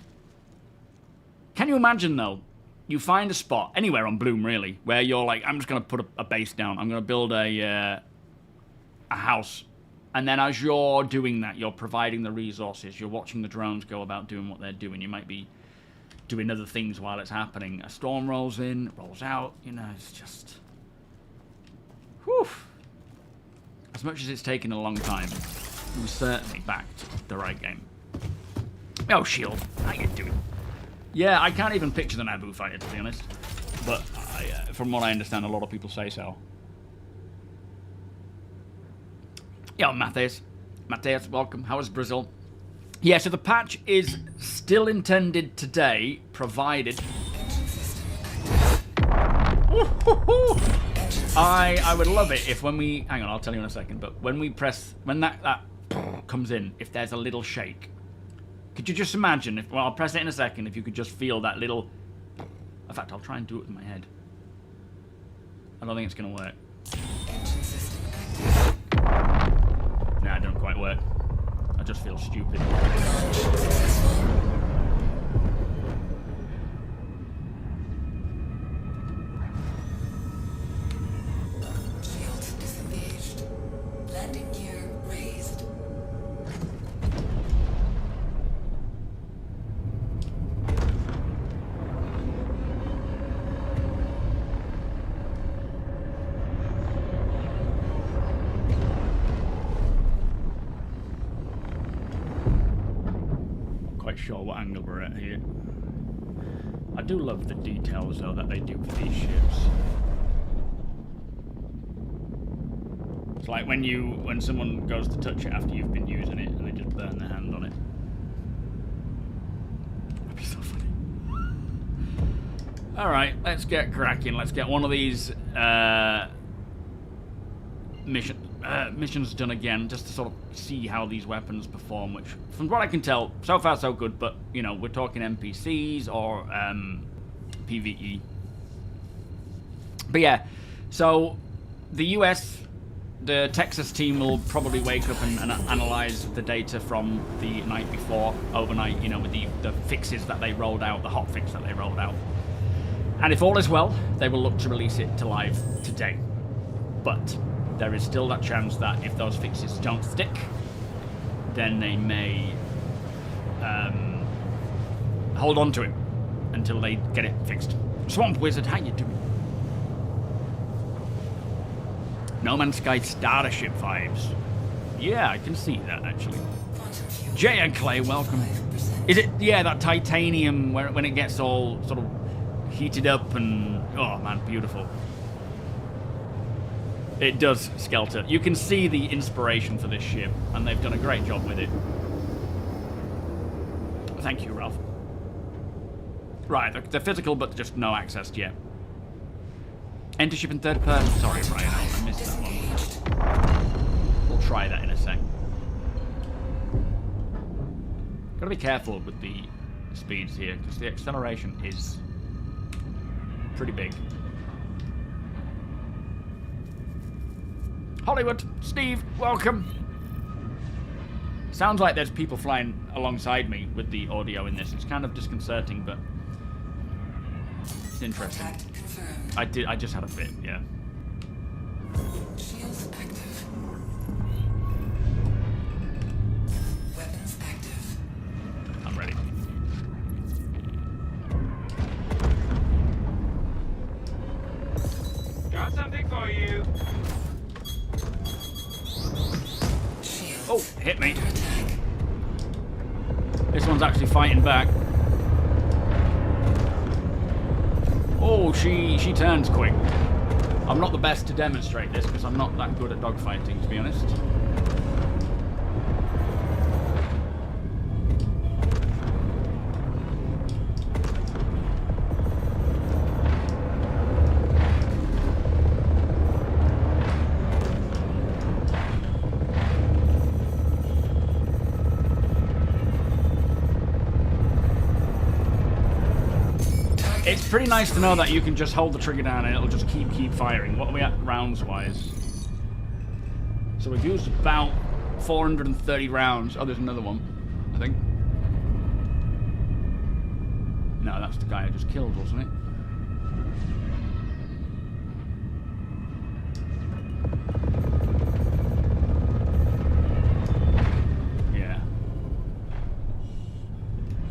you imagine, though, you find a spot, anywhere on Bloom, really, where you're like, I'm just going to put a base down. I'm going to build a house. And then as you're doing that, you're providing the resources. You're watching the drones go about doing what they're doing. You might be doing other things while it's happening. A storm rolls in, rolls out. You know, it's just... Whew. As much as it's taken a long time, we certainly backed the right game. Oh, Shield. How you doing? Yeah, I can't even picture the Naboo fighter, to be honest. But from what I understand, a lot of people say so. Yo, Matthias. Matthias, welcome. How is Brazil? Yeah, so the patch is still intended today, provided... I would love it if when we... Hang on, I'll tell you in a second. But when we press... When that comes in, if there's a little shake... Could you just imagine, if, well, I'll press it in a second, if you could just feel that little... In fact, I'll try and do it with my head. I don't think it's going to work. Nah, it doesn't quite work. I just feel stupid. Shields disengaged. Landing gear raised. Sure what angle we're at here. I do love the details though that they do for these ships. It's like when someone goes to touch it after you've been using it and they just burn their hand on it. That'd be so funny. Alright, let's get cracking. Let's get one of these missions done again, just to sort of see how these weapons perform, which, from what I can tell, so far so good, but, you know, we're talking NPCs or PvE. But yeah, so the US, the Texas team will probably wake up and analyze the data from the night before, overnight, you know, with the fixes that they rolled out, the hot fix that they rolled out. And if all is well, they will look to release it to live today. But there is still that chance that if those fixes don't stick, then they may hold on to him until they get it fixed. Swamp Wizard, how you doing? No Man's Sky Starship vibes. Yeah, I can see that, actually. quantum fuel. Jay and Clay, welcome. 5%. Is it, yeah, that titanium where, when it gets all sort of heated up and, oh man, beautiful. It does skelter. You can see the inspiration for this ship, and they've done a great job with it. Thank you, Ralph. Right, they're physical, but just no access yet. Enter ship in third person. Sorry, Brian, I missed that one. We'll try that in a sec. Gotta be careful with the speeds here, because the acceleration is pretty big. Hollywood, Steve, welcome. Sounds like there's people flying alongside me with the audio in this. It's kind of disconcerting, but it's interesting. Contact confirmed. I just had a fit, yeah. Shields active. Weapons active. I'm ready. Got something for you. Shields. Oh, hit me. Under attack. This one's actually fighting back. Oh, she turns quick. I'm not the best to demonstrate this because I'm not that good at dogfighting, to be honest. It's pretty nice to know that you can just hold the trigger down and it'll just keep firing. What are we at rounds-wise? So we've used about 430 rounds. Oh, there's another one, I think. No, that's the guy I just killed, wasn't it? Yeah.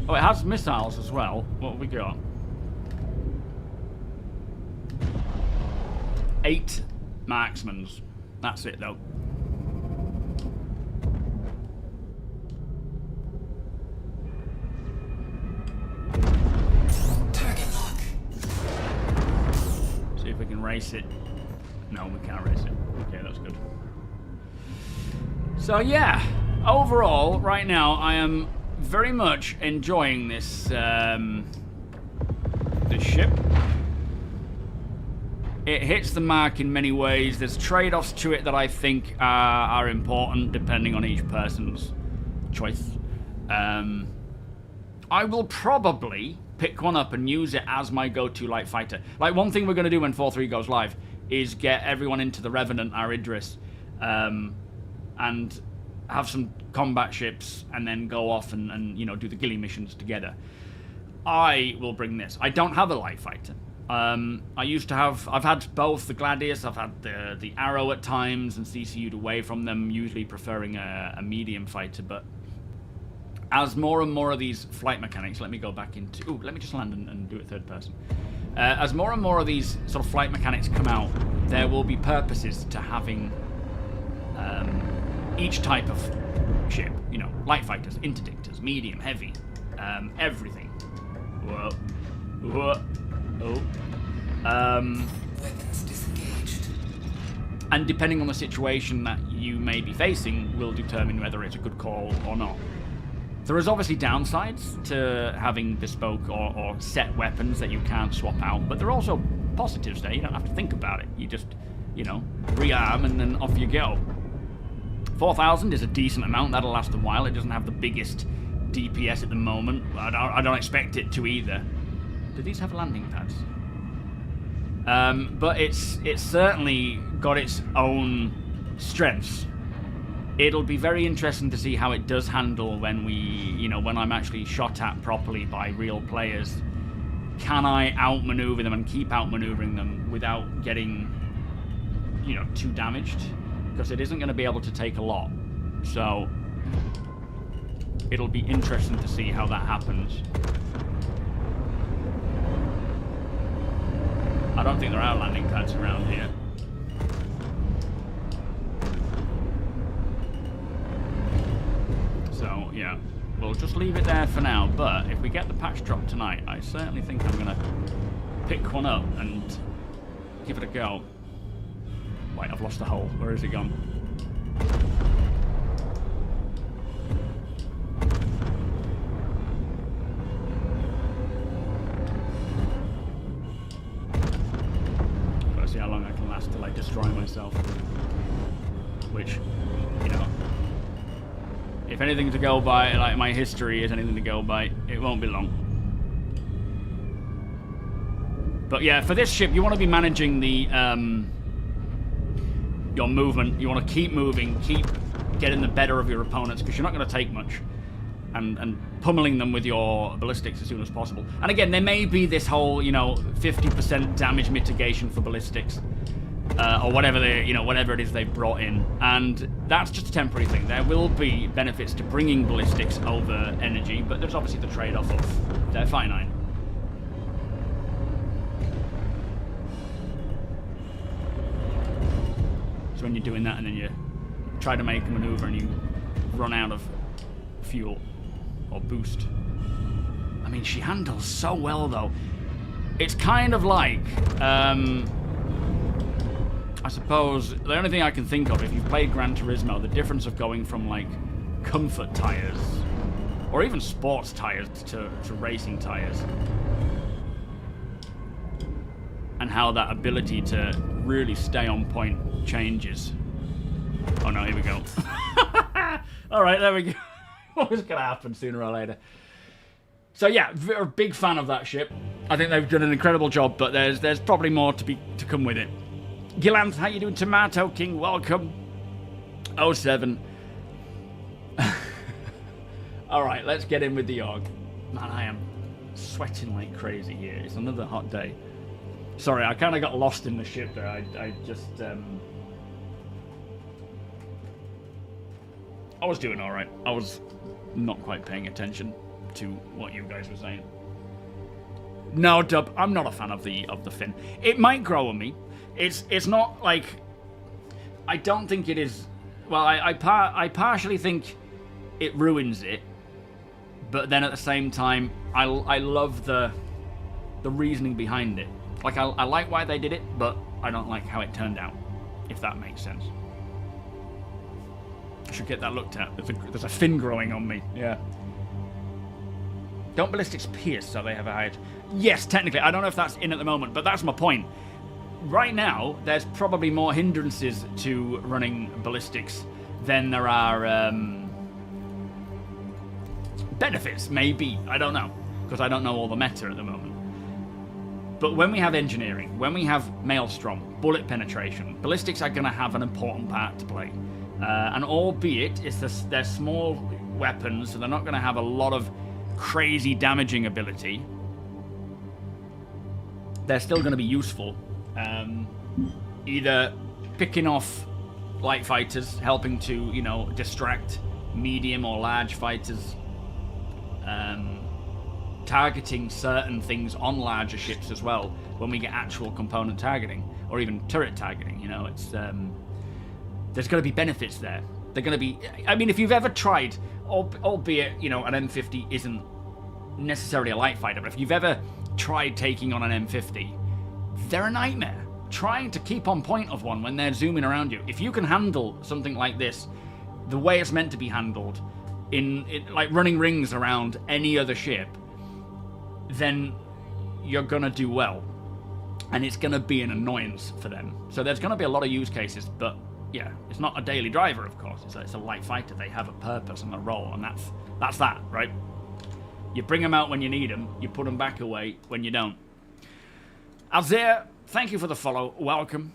Oh, it has missiles as well. What have we got? 8 marksmans. That's it, though. Target lock. See if we can race it. No, we can't race it. Okay, that's good. So, yeah. Overall, right now, I am very much enjoying this, this ship. It hits the mark in many ways. There's trade-offs to it that I think are important depending on each person's choice. I will probably pick one up and use it as my go-to light fighter. Like, one thing we're going to do when 4.3 goes live is get everyone into the Revenant, our Idris, and have some combat ships and then go off and you know, do the ghillie missions together. I will bring this. I don't have a light fighter. I used to have, I've had both the Gladius, I've had the Arrow at times and CCU'd away from them, usually preferring a medium fighter, but as more and more of these flight mechanics, let me go back into, ooh, let me just land and do it third person. As more and more of these sort of flight mechanics come out, there will be purposes to having each type of ship, you know, light fighters, interdictors, medium, heavy, everything. Whoa. Whoa. Oh. Weapons disengaged. And depending on the situation that you may be facing will determine whether it's a good call or not. There is obviously downsides to having bespoke or set weapons that you can't swap out, but there are also positives there. You don't have to think about it. You just, you know, rearm and then off you go. 4,000 is a decent amount. That'll last a while. It doesn't have the biggest DPS at the moment. I don't expect it to either. Do these have landing pads? But it's certainly got its own strengths. It'll be very interesting to see how it does handle when we, you know, when I'm actually shot at properly by real players. Can I outmaneuver them and keep outmaneuvering them without getting, you know, too damaged? Because it isn't going to be able to take a lot. So it'll be interesting to see how that happens. I don't think there are landing pads around here. So we'll just leave it there for now. But if we get the patch drop tonight, I certainly think I'm going to pick one up and give it a go. Wait, I've lost the hole. Where is it gone? Gotta see how long I can last till I destroy myself. Which, you know, if anything to go by, like my history is anything to go by, it won't be long. But yeah, for this ship, you want to be managing the your movement. You want to keep moving, keep getting the better of your opponents, because you're not going to take much, and pummeling them with your ballistics as soon as possible. And again, there may be this whole, you know, 50% damage mitigation for ballistics, or whatever they, you know, whatever it is they brought in, and that's just a temporary thing. There will be benefits to bringing ballistics over energy, but there's obviously the trade-off of they're finite. So when you're doing that and then you try to make a maneuver and you run out of fuel or boost. I mean, she handles so well though. It's kind of like, I suppose, the only thing I can think of, if you've played Gran Turismo, the difference of going from like comfort tires or even sports tires to racing tires, and how that ability to really stay on point changes. Oh no, here we go. Alright, there we go. What was going to happen sooner or later? So yeah, a big fan of that ship. I think they've done an incredible job, but there's probably more to come with it. Gillanth, how you doing? Tomato King, welcome. 07. Alright, let's get in with the York. Man, I am sweating like crazy here. It's another hot day. Sorry, I kind of got lost in the ship there. I just... I was doing alright. I was not quite paying attention to what you guys were saying. No, Dub, I'm not a fan of the fin. It might grow on me. It's not like... I don't think it is... Well, I partially think it ruins it, but then at the same time, I love the reasoning behind it. Like, I like why they did it, but I don't like how it turned out, if that makes sense. I should get that looked at. There's a fin growing on me. Yeah. Don't ballistics pierce so they have a height? Yes, technically. I don't know if that's in at the moment, but that's my point. Right now, there's probably more hindrances to running ballistics than there are benefits, maybe. I don't know, because I don't know all the meta at the moment. But when we have engineering, when we have maelstrom, bullet penetration, ballistics are going to have an important part to play. And albeit they're small weapons, so they're not going to have a lot of crazy damaging ability, they're still going to be useful. Either picking off light fighters, helping to, you know, distract medium or large fighters, targeting certain things on larger ships as well when we get actual component targeting or even turret targeting. You know, it's there's going to be benefits there. They're going to be... I mean, if you've ever tried, albeit, you know, an M50 isn't necessarily a light fighter, but if you've ever tried taking on an M50, they're a nightmare. Trying to keep on point of one when they're zooming around you. If you can handle something like this the way it's meant to be handled, in like running rings around any other ship, then you're going to do well. And it's going to be an annoyance for them. So there's going to be a lot of use cases, but yeah, it's not a daily driver, of course. It's a light fighter. They have a purpose and a role, and that's that, right? You bring them out when you need them. You put them back away when you don't. Alzir, thank you for the follow. Welcome.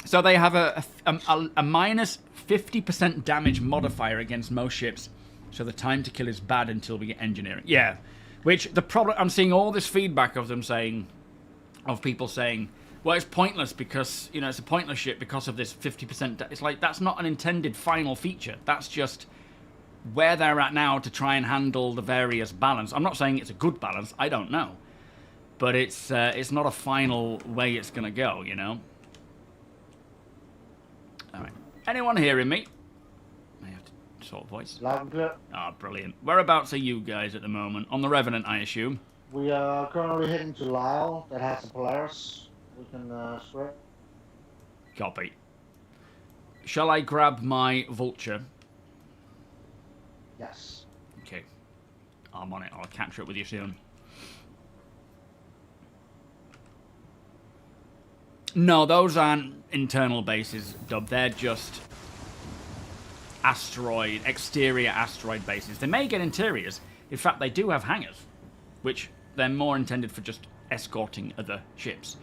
So they have a minus 50% damage modifier against most ships. So the time to kill is bad until we get engineering. Yeah, which the problem... I'm seeing all this feedback of them saying... Of people saying, well, it's pointless because, you know, it's a pointless ship because of this 50%. It's like, that's not an intended final feature. That's just where they're at now to try and handle the various balance. I'm not saying it's a good balance. I don't know. But it's not a final way it's going to go, you know? All right. Anyone hearing me? I have to sort of voice. Loud and clear. Ah, brilliant. Whereabouts are you guys at the moment? On the Revenant, I assume. We are currently heading to Lyle, that has a Polaris. We can spread. Copy. Shall I grab my Vulture? Yes. Okay. I'm on it. I'll catch up with you soon. No, those aren't internal bases, Dub. They're just exterior asteroid bases. They may get interiors. In fact, they do have hangars, which they're more intended for just escorting other ships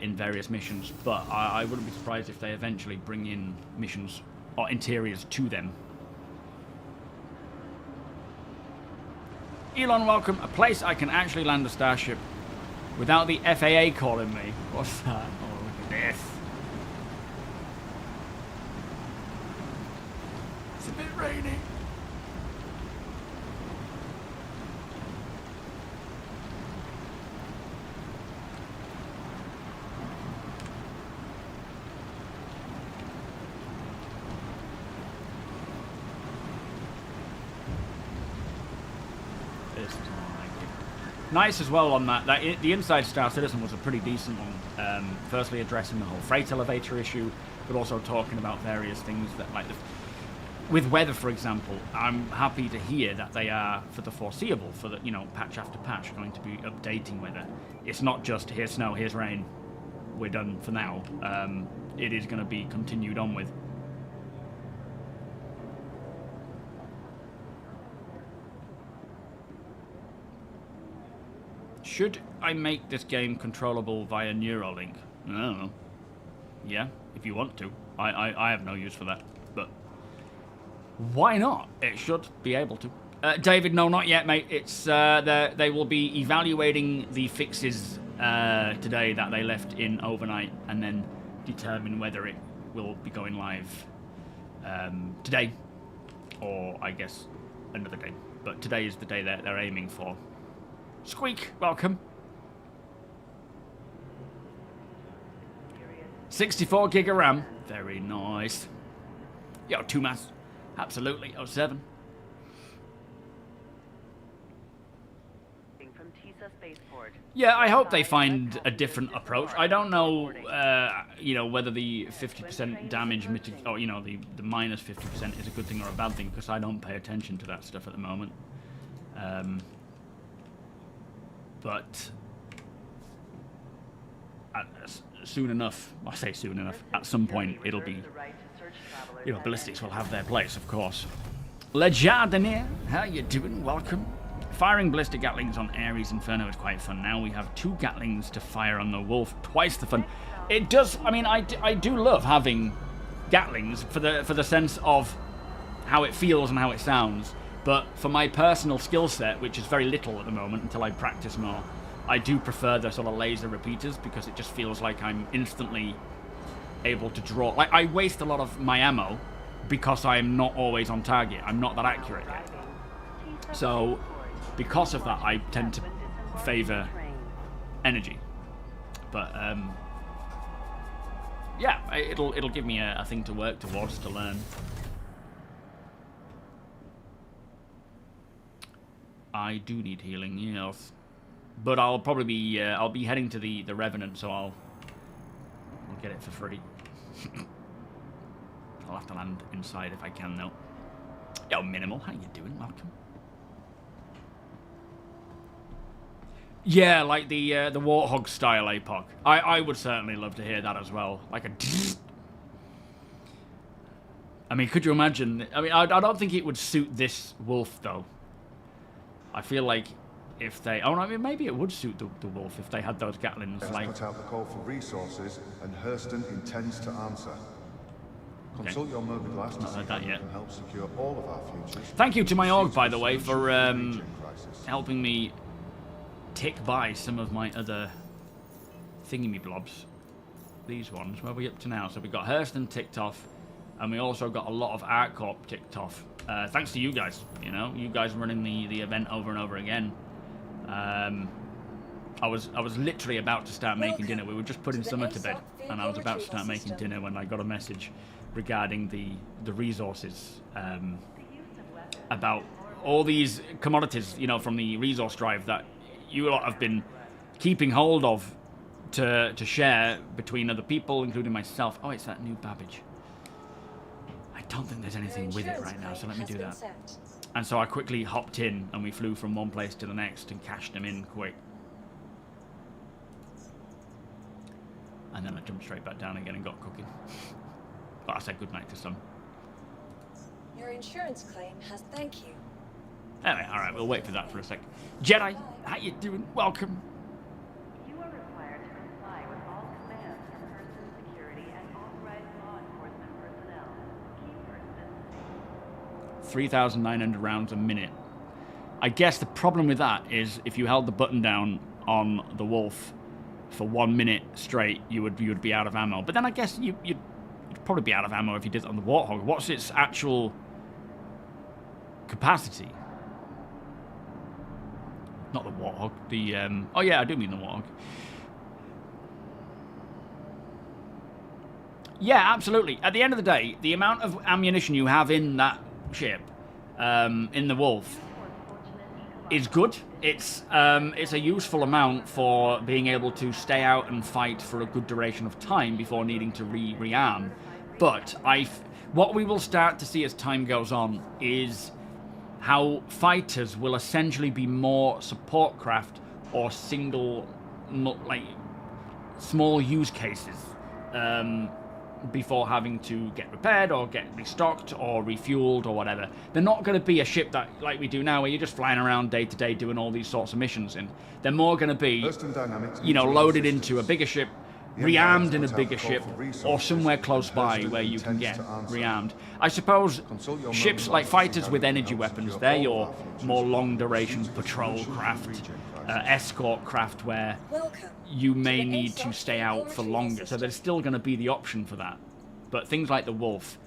in various missions. But I wouldn't be surprised if they eventually bring in missions or interiors to them. Elon, welcome. A place I can actually land a starship without the FAA calling me. What's that? Oh, look at this. It's a bit rainy. Nice as well on that. The inside Star Citizen was a pretty decent one. Firstly, addressing the whole freight elevator issue, but also talking about various things that, like with weather, for example. I'm happy to hear that they are, for the foreseeable, for the patch after patch, going to be updating weather. It's not just here's snow, here's rain, we're done for now. It is going to be continued on with. Should I make this game controllable via Neuralink? I don't know. Yeah, if you want to. I have no use for that, but why not? It should be able to. David, no, not yet, mate. It's they will be evaluating the fixes today that they left in overnight, and then determine whether it will be going live today, or I guess another day. But today is the day that they're aiming for. Squeak, welcome. 64 gig of RAM. Very nice. Yo, 2 mass. Absolutely. 07. Yeah, I hope they find a different approach. I don't know, whether the 50% damage or the minus 50% is a good thing or a bad thing, because I don't pay attention to that stuff at the moment. But soon enough, I say soon enough, at some point it'll be, ballistics will have their place, of course. Le Jardinier, how you doing? Welcome. Firing ballistic Gatlings on Ares Inferno is quite fun. Now we have 2 Gatlings to fire on the Wolf, twice the fun. It does, I do love having Gatlings for the sense of how it feels and how it sounds. But for my personal skill set, which is very little at the moment until I practice more, I do prefer the sort of laser repeaters, because it just feels like I'm instantly able to draw. Like, I waste a lot of my ammo because I'm not always on target. I'm not that accurate yet. So, because of that, I tend to favor energy. But, yeah, it'll give me a thing to work towards, to learn. I do need healing, yes. But I'll probably be I'll be heading to the Revenant, so I'll get it for free. I'll have to land inside if I can, though. Yo, Minimal, how you doing? Welcome. Yeah, like the Warthog style APOC. I would certainly love to hear that as well. Like a. I mean, could you imagine? I mean, I don't think it would suit this Wolf though. I feel like if they... Oh, I mean, maybe it would suit the Wolf if they had those Gatlings, like... Put out the call for resources, and Hurston intends to answer. Consult your MOBIGlass to see how you can help secure all of our futures. Thank you to my org, by the way, for helping me tick by some of my other thingy-me-blobs. These ones, where are we up to now? So we got Hurston ticked off, and we also got a lot of ArtCorp ticked off. Thanks to you guys, you guys running the event over and over again. I was literally about to start making dinner. We were just putting Summer to bed, and I was about to start making dinner when I got a message regarding the resources, about all these commodities, you know, from the resource drive that you lot have been keeping hold of to share between other people, including myself. Oh, it's that new Babbage. I don't think there's anything with it right now, so let me do that. And so I quickly hopped in, and we flew from one place to the next and cashed them in quick. And then I jumped straight back down again and got cooking. But I said goodnight to some. Your insurance claim has thank you. Anyway, alright, we'll wait for that for a sec. Jedi, how you doing? Welcome. You are required to comply with all commands from person security and authorized law enforcement personnel. Keep personnel safe. 3,900 rounds a minute. I guess the problem with that is if you held the button down on the Wolf for 1 minute straight, you would be out of ammo. But then I guess you'd probably be out of ammo if you did it on the Warthog. What's its actual capacity? Not the Warthog. The oh yeah, I do mean the Warthog. Yeah, absolutely. At the end of the day, the amount of ammunition you have in that ship, in the Wolf, is good. It's a useful amount for being able to stay out and fight for a good duration of time before needing to rearm. But what we will start to see as time goes on is how fighters will essentially be more support craft or single, like, small use cases before having to get repaired or get restocked or refueled or whatever. They're not going to be a ship that, like we do now, where you're just flying around day to day doing all these sorts of missions. And they're more going to be, you know, loaded into a bigger ship, rearmed in a bigger ship, or somewhere close by where you can get rearmed. I suppose ships like fighters with energy weapons, they're your more long-duration patrol craft, escort craft, where you may need to stay out for longer. So there's still going to be the option for that. But things like the Wolf,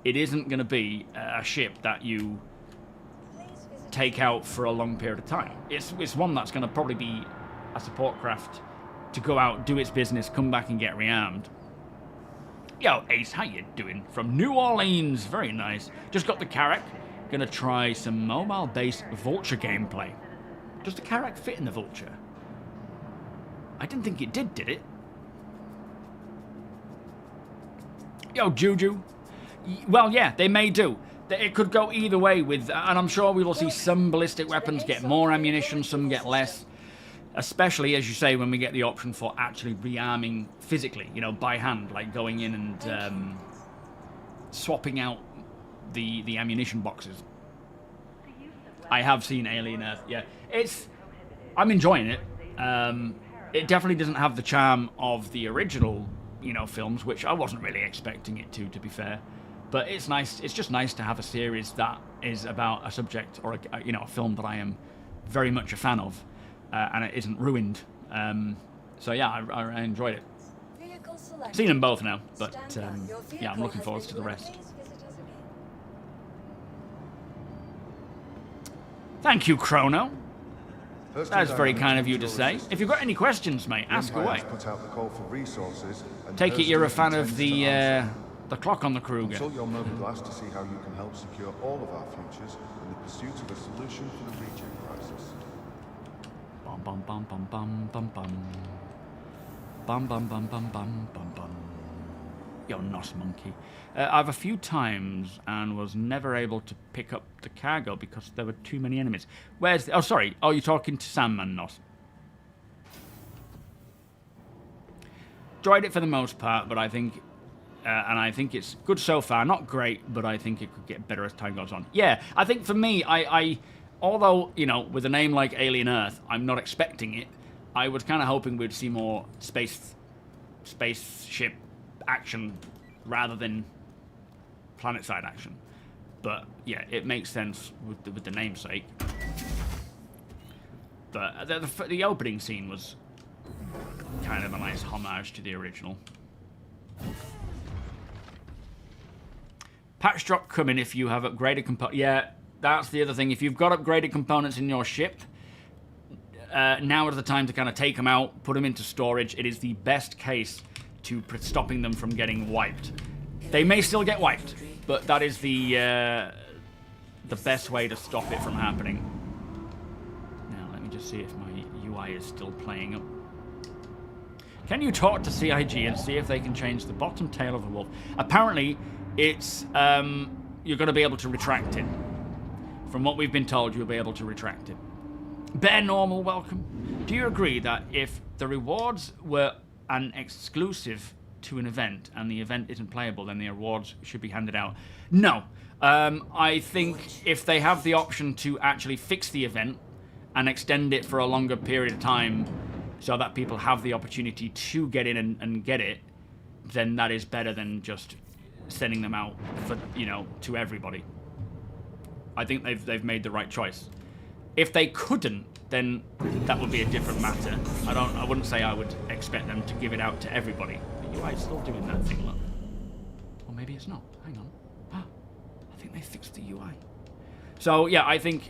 it isn't going to be a ship that you take out for a long period of time. It's one that's going to probably be a support craft to go out, do its business, come back and get rearmed. Yo, Ace, how you doing? From New Orleans, very nice. Just got the Carrack. Gonna try some mobile-based Vulture gameplay. Does the Carrack fit in the Vulture? I didn't think it did it? Yo, Juju. Well, yeah, they may do. It could go either way with, and I'm sure we will see some ballistic weapons get more ammunition, some get less. Especially, as you say, when we get the option for actually rearming physically, you know, by hand, like going in and swapping out the ammunition boxes. I have seen Alien Earth, yeah. I'm enjoying it. It definitely doesn't have the charm of the original, you know, films, which I wasn't really expecting it to be fair. But it's nice. It's just nice to have a series that is about a subject or a film that I am very much a fan of. And it isn't ruined. So yeah, I enjoyed it. Seen them both now, but yeah, I'm looking forward to the rest. Thank you, Chrono. That's very kind of you to say. If you've got any questions, mate, ask away. Take it you're a fan of the clock on the Kruger. Consult your MONSTERTECH to see how you can help secure all of our futures in the pursuit of a solution for the regen crisis. Bum bum bum bum bum bum. Bum bum bum bum bum bum bum. Yo, Nos Monkey. I've a few times and was never able to pick up the cargo because there were too many enemies. Where's the... Oh, sorry. Oh, you're talking to Sandman, Nos. Enjoyed it for the most part, but I think... and I think it's good so far. Not great, but I think it could get better as time goes on. Yeah, I think for me, although, you know, with a name like Alien Earth, I'm not expecting it. I was kind of hoping we'd see more spaceship action rather than planet-side action. But, yeah, it makes sense with the namesake. But the opening scene was kind of a nice homage to the original. Patch drop coming if you have upgraded components. Yeah, that's the other thing. If you've got upgraded components in your ship, now is the time to kind of take them out, put them into storage. It is the best case to stopping them from getting wiped. They may still get wiped, but that is the best way to stop it from happening. Now, let me just see if my UI is still playing up. Can you talk to CIG and see if they can change the bottom tail of the wolf? Apparently, it's you're going to be able to retract it. From what we've been told, you'll be able to retract it. Bear Normal, welcome. Do you agree that if the rewards were an exclusive to an event and the event isn't playable, then the rewards should be handed out? No. I think if they have the option to actually fix the event and extend it for a longer period of time so that people have the opportunity to get in and get it, then that is better than just sending them out for, you know, to everybody. I think they've made the right choice. If they couldn't, then that would be a different matter. I wouldn't say I would expect them to give it out to everybody. The UI is still doing that thing, look. Or maybe it's not. Hang on. I think they fixed the UI. So yeah, I think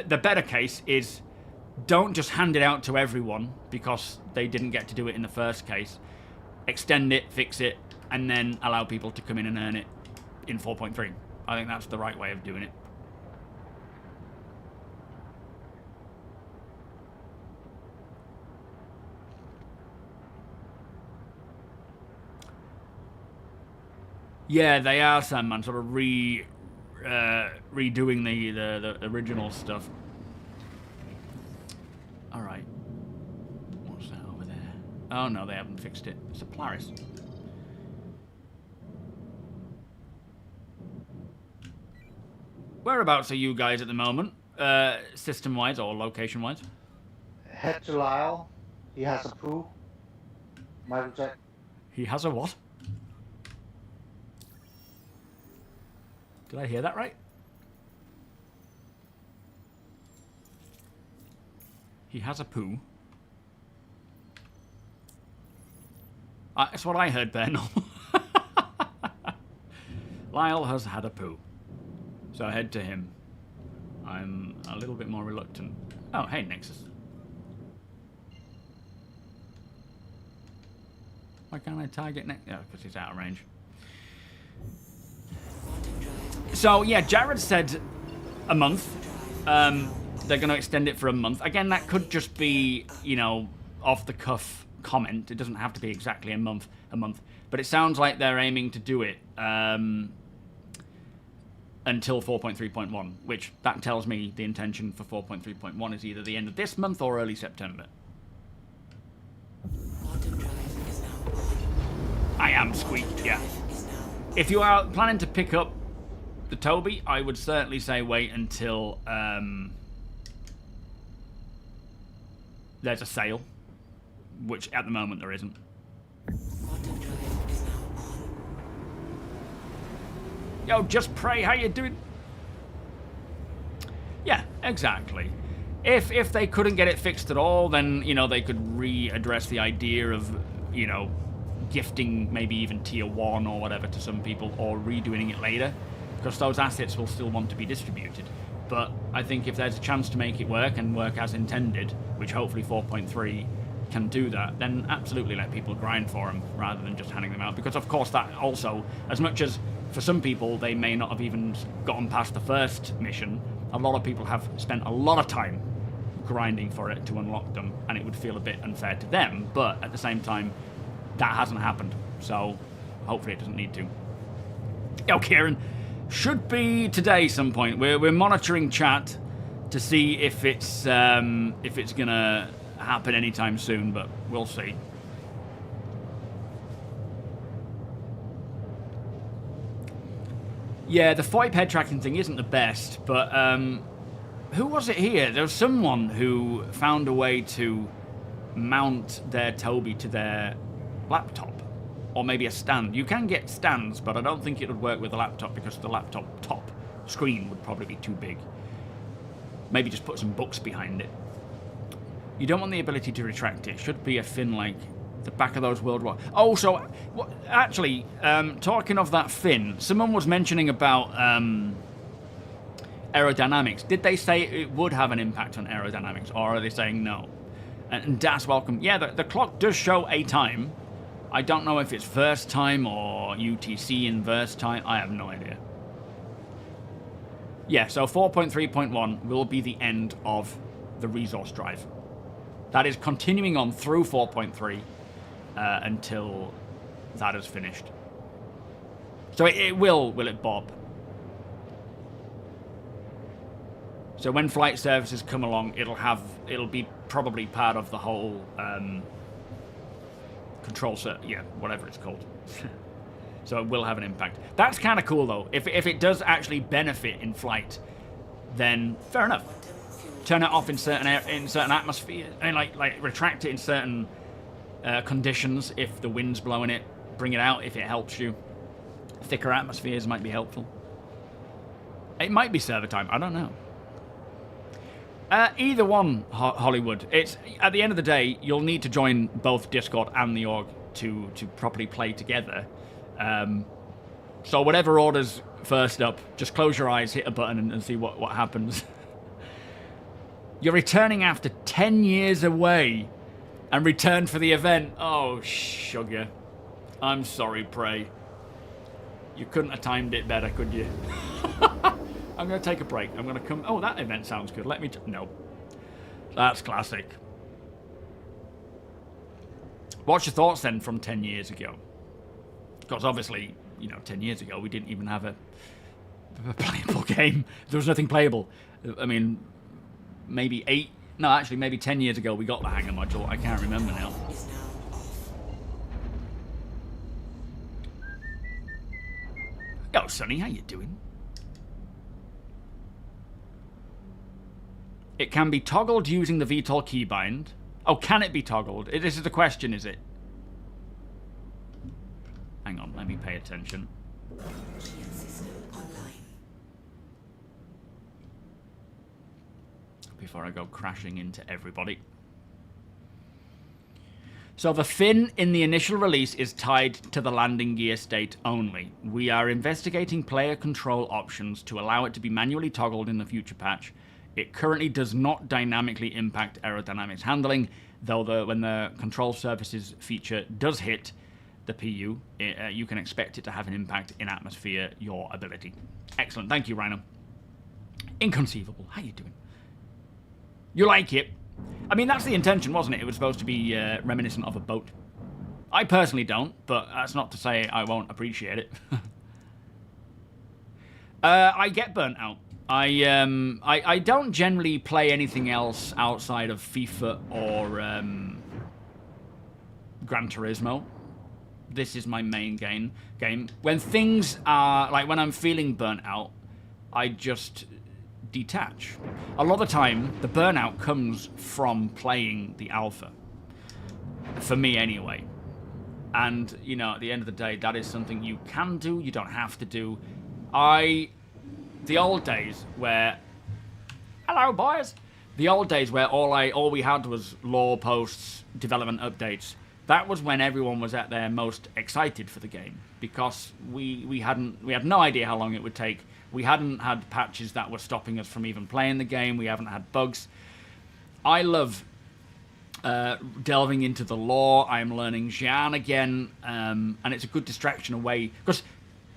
the better case is don't just hand it out to everyone because they didn't get to do it in the first case. Extend it, fix it, and then allow people to come in and earn it in 4.3. I think that's the right way of doing it. Yeah, they are, Sandman, sort of redoing the original stuff. All right. What's that over there? Oh no, they haven't fixed it. It's a Polaris. Whereabouts are you guys at the moment? System-wise or location-wise? Head to Lyle. He has a poo. Michael Jack. He has a what? Did I hear that right? He has a poo. That's what I heard, Ben. Lyle has had a poo. So head to him. I'm a little bit more reluctant. Oh, hey, Nexus. Why can't I target Nexus? Oh, because he's out of range. So, yeah, Jared said a month. They're going to extend it for a month. Again, that could just be, you know, off-the-cuff comment. It doesn't have to be exactly a month. But it sounds like they're aiming to do it until 4.3.1, which that tells me the intention for 4.3.1 is either the end of this month or early September. I am Squeak, yeah. If you are planning to pick up the TOBII, I would certainly say wait until there's a sale, which at the moment there isn't. Yo, Just Pray, how you doing? Yeah, exactly. If they couldn't get it fixed at all, then, you know, they could readdress the idea of, you know, gifting maybe even tier 1 or whatever to some people, or redoing it later, because those assets will still want to be distributed. But I think if there's a chance to make it work and work as intended, which hopefully 4.3 can do that, then absolutely let people grind for them rather than just handing them out. Because of course that also, as much as for some people they may not have even gotten past the first mission, a lot of people have spent a lot of time grinding for it to unlock them, and it would feel a bit unfair to them, but at the same time that hasn't happened, so hopefully it doesn't need to. Yo, Kieran, should be today some point. We're monitoring chat to see if it's gonna happen anytime soon, but we'll see. Yeah, the FOIP head tracking thing isn't the best, but who was it here? There was someone who found a way to mount their TOBII to their laptop, or maybe a stand. You can get stands, but I don't think it would work with a laptop because the laptop top screen would probably be too big. Maybe just put some books behind it. You don't want the ability to retract it. It should be a fin like the back of those World War. Oh, so actually, talking of that fin, someone was mentioning about aerodynamics. Did they say it would have an impact on aerodynamics, or are they saying no? And Das, welcome. Yeah, the clock does show a time, I don't know if it's verse time or UTC in verse time. I have no idea. Yeah, so 4.3.1 will be the end of the resource drive. That is continuing on through 4.3 until that is finished. So it will it bob? So when flight services come along, it'll be probably part of the whole control set, yeah, whatever it's called. So it will have an impact. That's kind of cool though. If it does actually benefit in flight, then fair enough. Turn it off in certain atmospheres, and like retract it in certain conditions. If the wind's blowing it, bring it out if it helps you. Thicker atmospheres might be helpful. It might be server time. I don't know. Either one, Hollywood. It's at the end of the day, you'll need to join both Discord and the org to properly play together. So whatever order's first up, just close your eyes, hit a button, and see what happens. You're returning after 10 years away, and returned for the event. Oh, sugar. I'm sorry, Prey. You couldn't have timed it better, could you? I'm going to take a break. I'm going to come... Oh, that event sounds good. Let me... No. That's classic. What's your thoughts, then, from 10 years ago? Because, obviously, 10 years ago, we didn't even have a playable game. There was nothing playable. I mean, maybe 8... No, actually, maybe 10 years ago, we got the hangar module. I can't remember now. Yo, Sonny, how you doing? It can be toggled using the VTOL keybind. Oh, can it be toggled? This is the question, is it? Hang on, let me pay attention. Before I go crashing into everybody. So the fin in the initial release is tied to the landing gear state only. We are investigating player control options to allow it to be manually toggled in the future patch. It currently does not dynamically impact aerodynamics handling, though when the control surfaces feature does hit the PU, you can expect it to have an impact in atmosphere, your ability. Excellent, thank you, Rhino. Inconceivable, how you doing? You like it? I mean, that's the intention, wasn't it? It was supposed to be reminiscent of a boat. I personally don't, but that's not to say I won't appreciate it. I get burnt out. I don't generally play anything else outside of FIFA or Gran Turismo. This is my main game. When things are, like when I'm feeling burnt out, I just detach. A lot of the time, the burnout comes from playing the alpha. For me, anyway. And, at the end of the day, that is something you can do, you don't have to do. The old days where... Hello, boys! The old days where all we had was lore posts, development updates. That was when everyone was at their most excited for the game. Because we had no idea how long it would take. We hadn't had patches that were stopping us from even playing the game. We haven't had bugs. I love delving into the lore. I'm learning Xi'an again. And it's a good distraction away. Because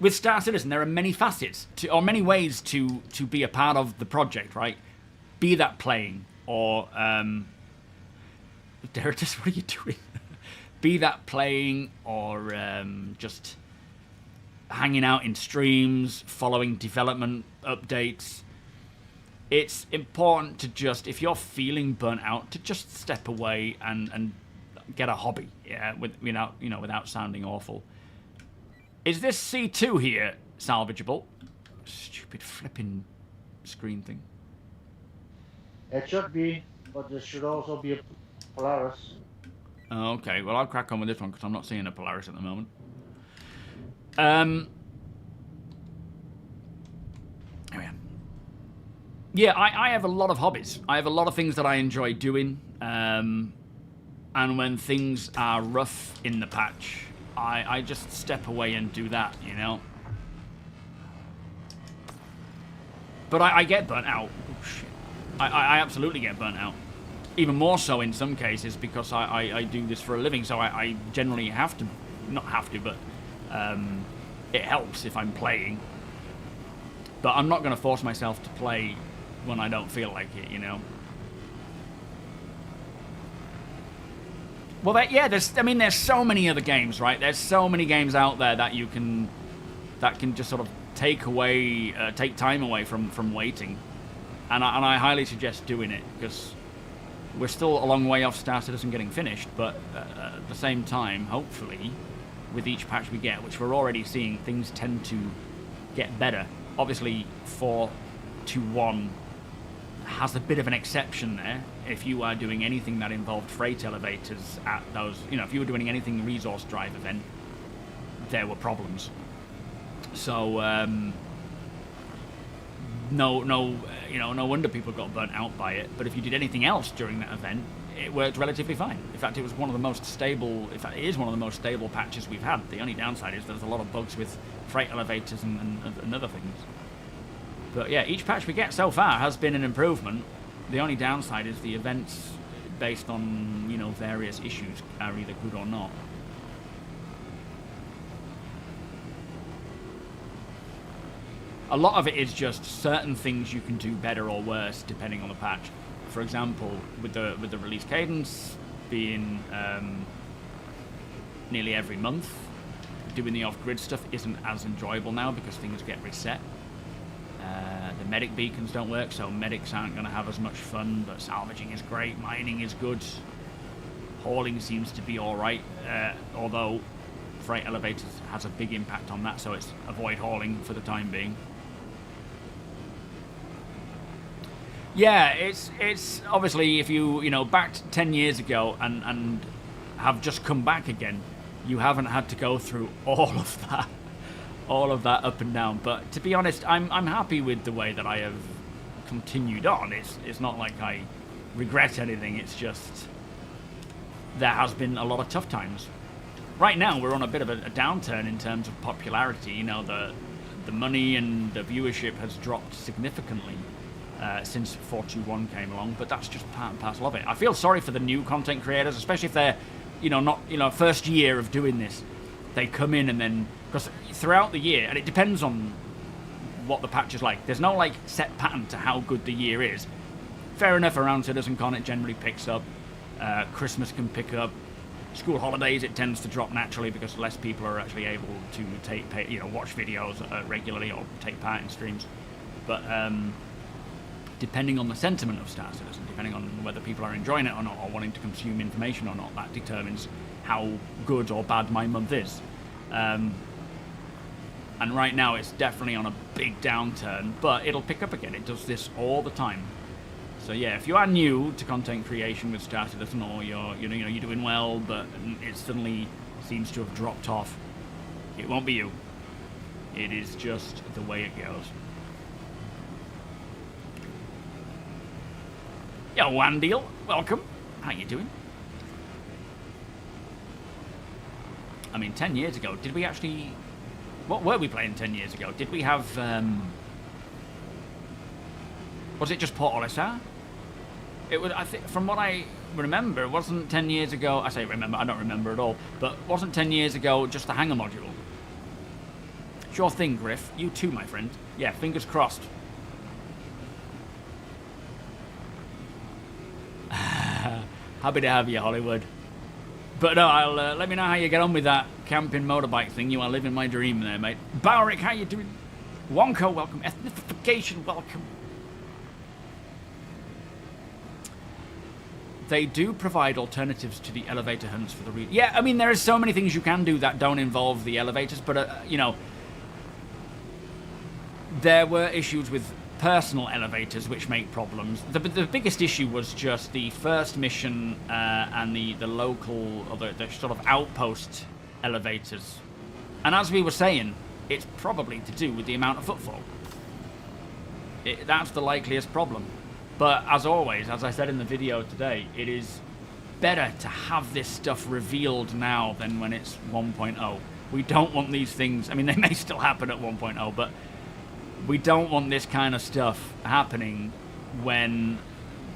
with Star Citizen, there are many facets, or many ways to be a part of the project, right? Be that playing, or... Deritus, what are you doing? Be that playing, or just... hanging out in streams, following development updates. It's important to just, if you're feeling burnt out, to just step away and get a hobby, without sounding awful. Is this C2 here salvageable? Stupid flipping screen thing. It should be, but there should also be a Polaris. Oh, okay, well I'll crack on with this one because I'm not seeing a Polaris at the moment. There we are. Yeah, I have a lot of hobbies. I have a lot of things that I enjoy doing. And when things are rough in the patch, I just step away and do that, But I get burnt out. Oh, shit. I absolutely get burnt out. Even more so in some cases because I do this for a living, so I generally have to not have to, but it helps if I'm playing. But I'm not going to force myself to play when I don't feel like it, you know. Well, there's so many other games, right? There's so many games out there that you can, just sort of take time away from waiting, and I highly suggest doing it, because we're still a long way off Star Citizen getting finished. But at the same time, hopefully, with each patch we get, which we're already seeing, things tend to get better. Obviously, 4.2.1 has a bit of an exception there. If you are doing anything that involved freight elevators at those, you know, if you were doing anything resource drive event, there were problems. So no wonder people got burnt out by it. But if you did anything else during that event, it worked relatively fine. In fact, it was one of the most stable. In fact, it is one of the most stable patches we've had. The only downside is there's a lot of bugs with freight elevators and other things. But yeah, each patch we get so far has been an improvement. The only downside is the events, based on, you know, various issues, are either good or not. A lot of it is just certain things you can do better or worse depending on the patch. For example, with the release cadence being nearly every month, doing the off-grid stuff isn't as enjoyable now because things get reset. The medic beacons don't work, so medics aren't going to have as much fun, but salvaging is great, mining is good, hauling seems to be alright, although freight elevators has a big impact on that, so it's avoid hauling for the time being. Yeah, it's obviously, if you know, backed 10 years ago and have just come back again, you haven't had to go through all of that up and down. But to be honest, I'm happy with the way that I have continued on. It's not like I regret anything. It's just there has been a lot of tough times. Right now, we're on a bit of a downturn in terms of popularity. You know, the money and the viewership has dropped significantly since 4.2.1 came along. But that's just part and parcel of it. I feel sorry for the new content creators, especially if they're, you know, not, you know, first year of doing this. They come in and then, because throughout the year, and it depends on what the patch is like. There's no like set pattern to how good the year is. Fair enough, around CitizenCon it generally picks up. Christmas can pick up. School holidays it tends to drop naturally because less people are actually able to watch videos regularly or take part in streams. But depending on the sentiment of Star Citizen, depending on whether people are enjoying it or not, or wanting to consume information or not, that determines how good or bad my month is. And right now it's definitely on a big downturn, but it'll pick up again. It does this all the time. So yeah, if you are new to content creation with Star Citizen, or you're doing well, but it suddenly seems to have dropped off, it won't be you. It is just the way it goes. Yo, Vanduul, welcome. How you doing? I mean, 10 years ago, did we actually... What were we playing 10 years ago? Did we have... Was it just Port Olisar? It was, I think, from what I remember, it wasn't 10 years ago... I say remember, I don't remember at all. But wasn't 10 years ago just the hangar module? Sure thing, Griff. You too, my friend. Yeah, fingers crossed. Happy to have you, Hollywood. But no, I'll let me know how you get on with that camping motorbike thing. You are living my dream there, mate. Bowrick, how you doing? Wonko, welcome. Ethnification, welcome. They do provide alternatives to the elevator hunts for the yeah, I mean, there are so many things you can do that don't involve the elevators, but, you know, there were issues with personal elevators which make problems. The biggest issue was just the first mission and the local, or the sort of outpost elevators. And as we were saying, it's probably to do with the amount of footfall. That's the likeliest problem. But as always, as I said in the video today, it is better to have this stuff revealed now than when it's 1.0. We don't want these things, I mean, they may still happen at 1.0, but we don't want this kind of stuff happening when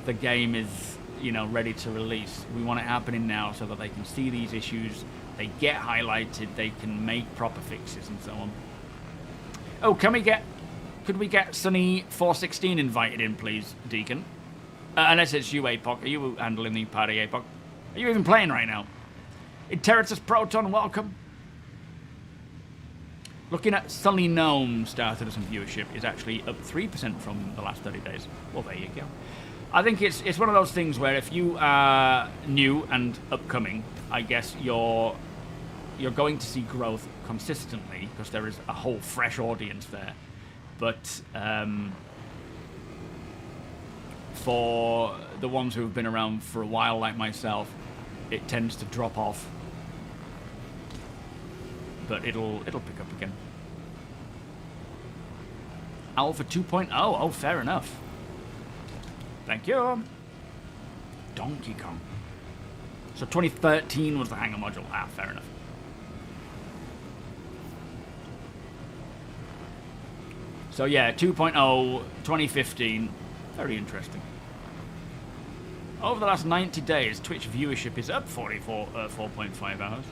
the game is, you know, ready to release. We want it happening now so that they can see these issues, They get highlighted. They can make proper fixes and so on. Oh, could we get Sunny 416 invited in, please, Deacon? Unless it's you, APOC. Are you handling the party, APOC? Are you even playing right now? Interitus Proton, welcome. Looking at Sully Gnome Star Citizen viewership is actually up 3% from the last 30 days. Well, there you go. I think it's one of those things where if you are new and upcoming, I guess you're going to see growth consistently because there is a whole fresh audience there. But for the ones who have been around for a while, like myself, it tends to drop off. But it'll pick up again. Alpha 2.0. Oh, fair enough. Thank you. Donkey Kong. So 2013 was the hangar module. Ah, fair enough. So yeah, 2.0, 2015. Very interesting. Over the last 90 days, Twitch viewership is up 4.5 hours.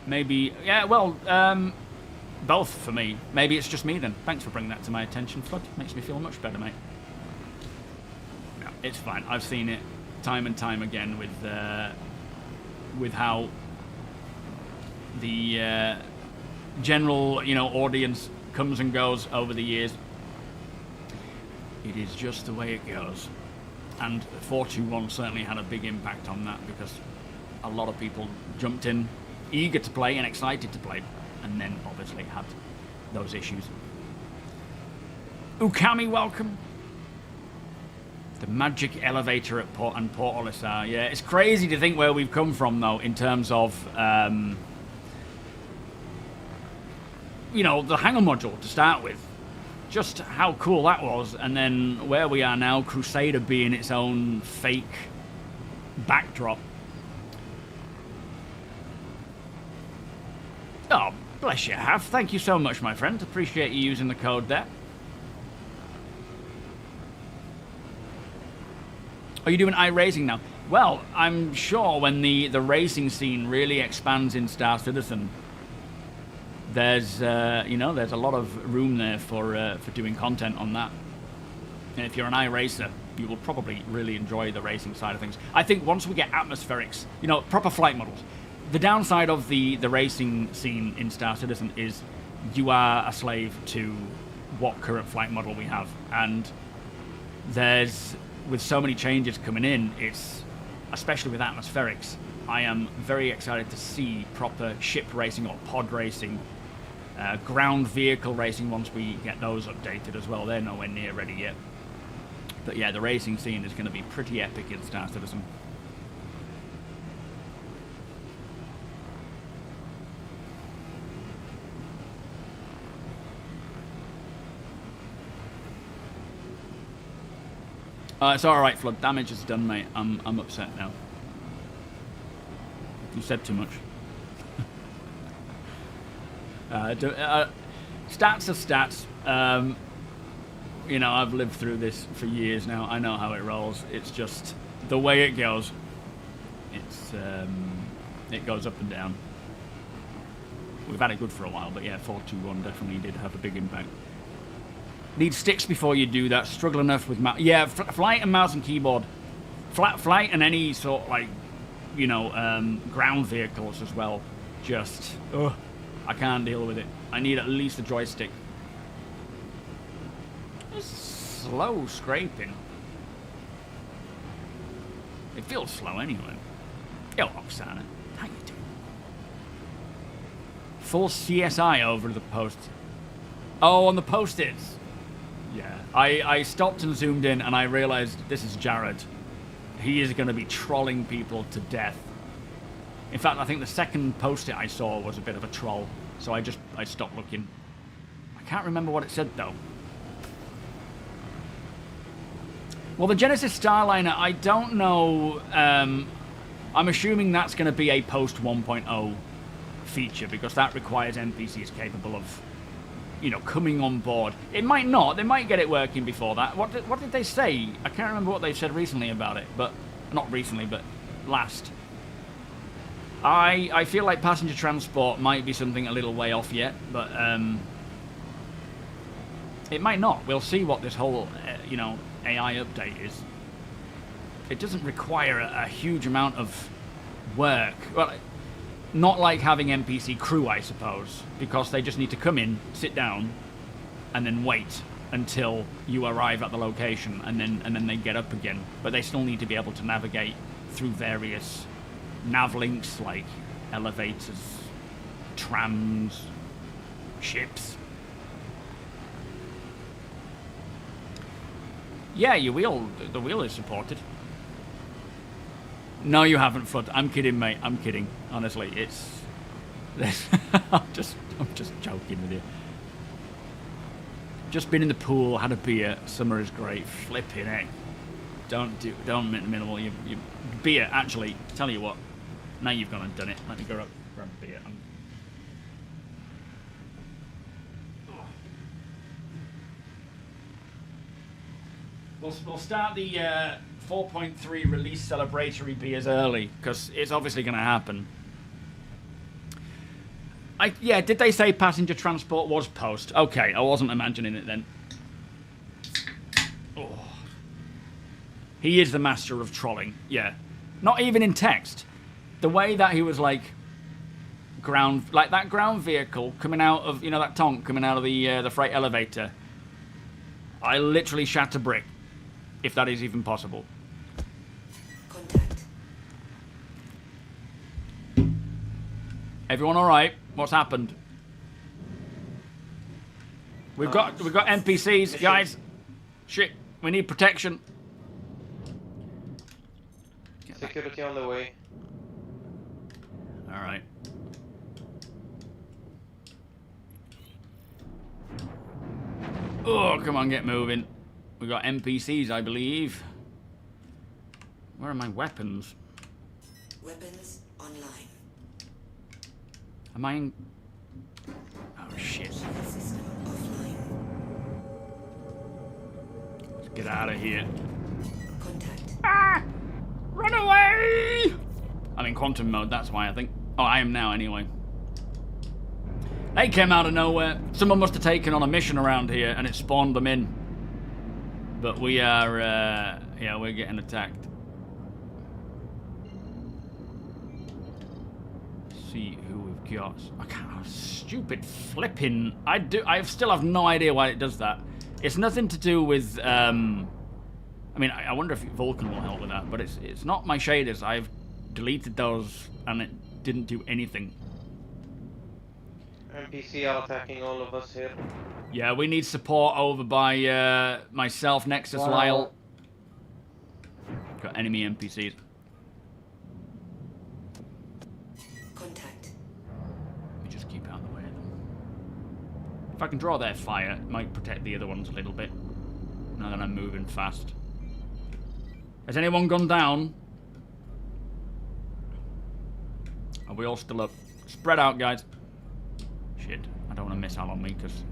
Maybe, yeah, well, both for me. Maybe it's just me then. Thanks for bringing that to my attention, Flood. Makes me feel much better, mate. No, it's fine. I've seen it time and time again with how the general, audience comes and goes over the years. It is just the way it goes. And 421 certainly had a big impact on that because a lot of people jumped in eager to play and excited to play, and then obviously had those issues. Ukami, welcome. The magic elevator at Port Olisar. Yeah, it's crazy to think where we've come from, though, in terms of, the hangar module to start with. Just how cool that was, and then where we are now, Crusader being its own fake backdrop. Oh, bless you, Half. Thank you so much, my friend. Appreciate you using the code there. Are you doing iRacing now? Well, I'm sure when the racing scene really expands in Star Citizen, there's there's a lot of room there for doing content on that. And if you're an iRacer, you will probably really enjoy the racing side of things. I think once we get atmospherics, proper flight models. The downside of the racing scene in Star Citizen is you are a slave to what current flight model we have. And with so many changes coming in, it's, especially with atmospherics, I am very excited to see proper ship racing or pod racing, ground vehicle racing once we get those updated as well. They're nowhere near ready yet. But yeah, the racing scene is going to be pretty epic in Star Citizen. It's alright, Flood. Damage is done, mate. I'm upset now. You said too much. Stats are stats. I've lived through this for years now. I know how it rolls. It's just the way it goes. It goes up and down. We've had it good for a while, but yeah, 421 definitely did have a big impact. Need sticks before you do that. Struggle enough with mouse. Yeah, flight and mouse and keyboard. Flight and any sort ground vehicles as well. Just, I can't deal with it. I need at least a joystick. It's slow scraping. It feels slow anyway. Yo, Oksana, how you doing? Full CSI over the post. Oh, on the post-its. Yeah, I stopped and zoomed in and I realized this is Jared. He is going to be trolling people to death. In fact, I think the second post-it I saw was a bit of a troll, so I stopped looking. I can't remember what it said though. Well, the Genesis Starliner, I don't know. I'm assuming that's going to be a post 1.0 feature because that requires NPCs capable of, coming on board. It might not. They might get it working before that. What did they say? I can't remember what they said recently about it, but not recently, but last. I feel like passenger transport might be something a little way off yet, but it might not. We'll see what this whole, you know, AI update is. It doesn't require a huge amount of work. Well, not like having NPC crew, I suppose, because they just need to come in, sit down, and then wait until you arrive at the location, and then they get up again. But they still need to be able to navigate through various nav links like elevators, trams, ships. Yeah, the wheel is supported. No, you haven't, Flood. I'm kidding, mate. I'm kidding. Honestly, it's... I'm just joking with you. Just been in the pool, had a beer. Summer is great. Flipping heck. Don't minimal. You beer, actually, tell you what. Now you've gone and done it. Let me go up, grab a beer. We'll start the 4.3 release celebratory beers early, because it's obviously going to happen. Yeah, did they say passenger transport was post? Okay, I wasn't imagining it then. Oh. He is the master of trolling, yeah. Not even in text. The way that he was like that ground vehicle coming out of, you know, that tonk coming out of the freight elevator. I literally shat a brick, if that is even possible. Contact. Everyone all right? What's happened? We've got NPCs, guys. Shit, we need protection. Security on the way. All right. Oh, come on, get moving. We got NPCs, I believe. Where are my weapons? Weapons online. Am I in... Oh, shit. System offline. Let's get out of here. Contact. Ah! Run away! I'm in quantum mode, that's why I think. Oh, I am now anyway. They came out of nowhere. Someone must have taken on a mission around here and it spawned them in. But we are, yeah, we're getting attacked. Let's see who we've got. I can't, stupid flipping. I still have no idea why it does that. It's nothing to do with, I mean, I wonder if Vulcan will help with that, but it's not my shaders. I've deleted those and it didn't do anything. NPC are attacking all of us here. Yeah, we need support over by myself, Nexus, Wow. Lyle. Got enemy NPCs. Contact. Let me just keep out of the way of them. If I can draw their fire, it might protect the other ones a little bit. Now that I'm moving fast. Has anyone gone down? Are we all still up? Spread out, guys. Shit, I don't want to miss out on me because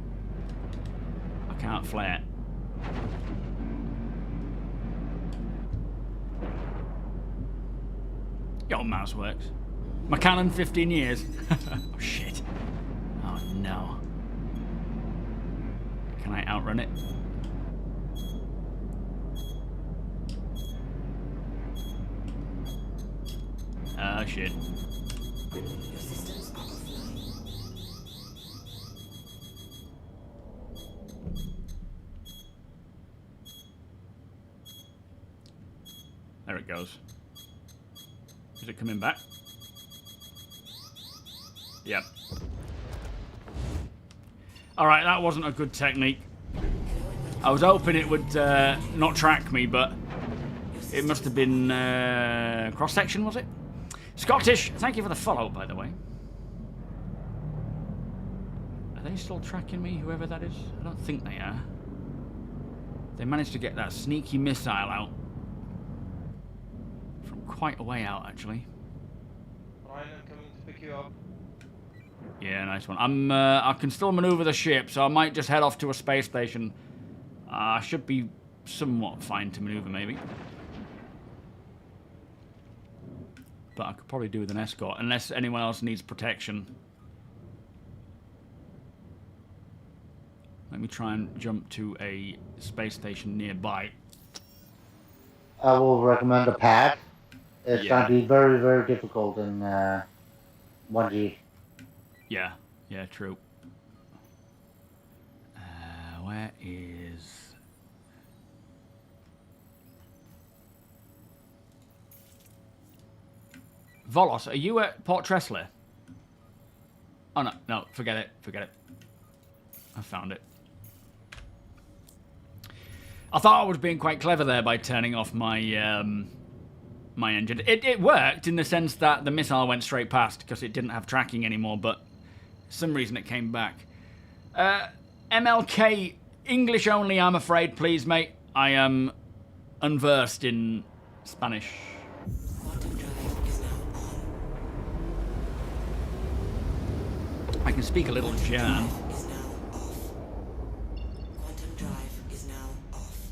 I can't flare. Your mouse works. My cannon, 15 years. Oh shit. Oh no. Can I outrun it? Oh shit. Your systems are offline. There it goes. Is it coming back? Yep. Alright, that wasn't a good technique. I was hoping it would not track me, but it must have been cross-section, was it? Scottish, thank you for the follow, by the way. Are they still tracking me, whoever that is? I don't think they are. They managed to get that sneaky missile out. From quite a way out, actually. Ryan, I'm coming to pick you up. Yeah, nice one. I can still maneuver the ship, so I might just head off to a space station. I should be somewhat fine to maneuver, maybe. But I could probably do with an escort, unless anyone else needs protection. Let me try and jump to a space station nearby. I will recommend a pad. It's Yeah. gonna be very, very difficult in 1G. Yeah, yeah, true. Where is... Volos, are you at Port Tressler? Oh, no, no, forget it, forget it. I found it. I thought I was being quite clever there by turning off my my engine. It worked in the sense that the missile went straight past because it didn't have tracking anymore, but for some reason it came back. MLK, English only, I'm afraid, please, mate. I am unversed in Spanish. Quantum drive is now on. I can speak a little German. Is now off. Quantum drive is now off.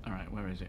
Alright, where is it?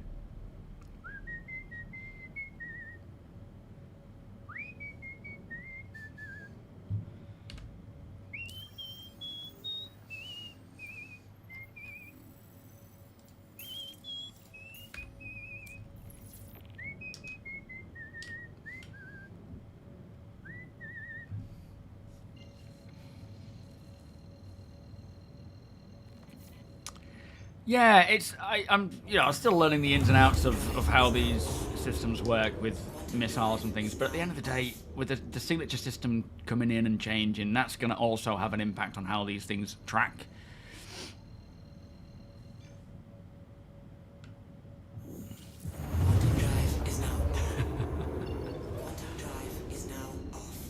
Yeah, I'm still learning the ins and outs of how these systems work with missiles and things, but at the end of the day, with the signature system coming in and changing, that's going to also have an impact on how these things track. Quantum drive is now on. Quantum drive is now off.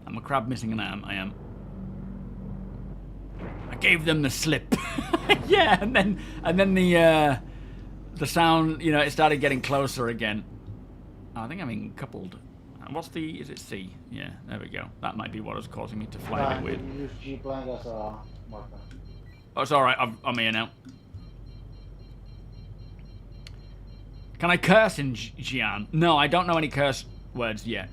I'm a crab missing an arm, I am. I gave them the slip. Yeah, and then the sound, it started getting closer again. Oh, I think I'm being coupled. Is it C? Yeah, there we go. That might be what was causing me to fly a bit weird. Use G blank as a marker. Oh, it's alright, I'm here now. Can I curse in Xi'an? No, I don't know any curse words yet.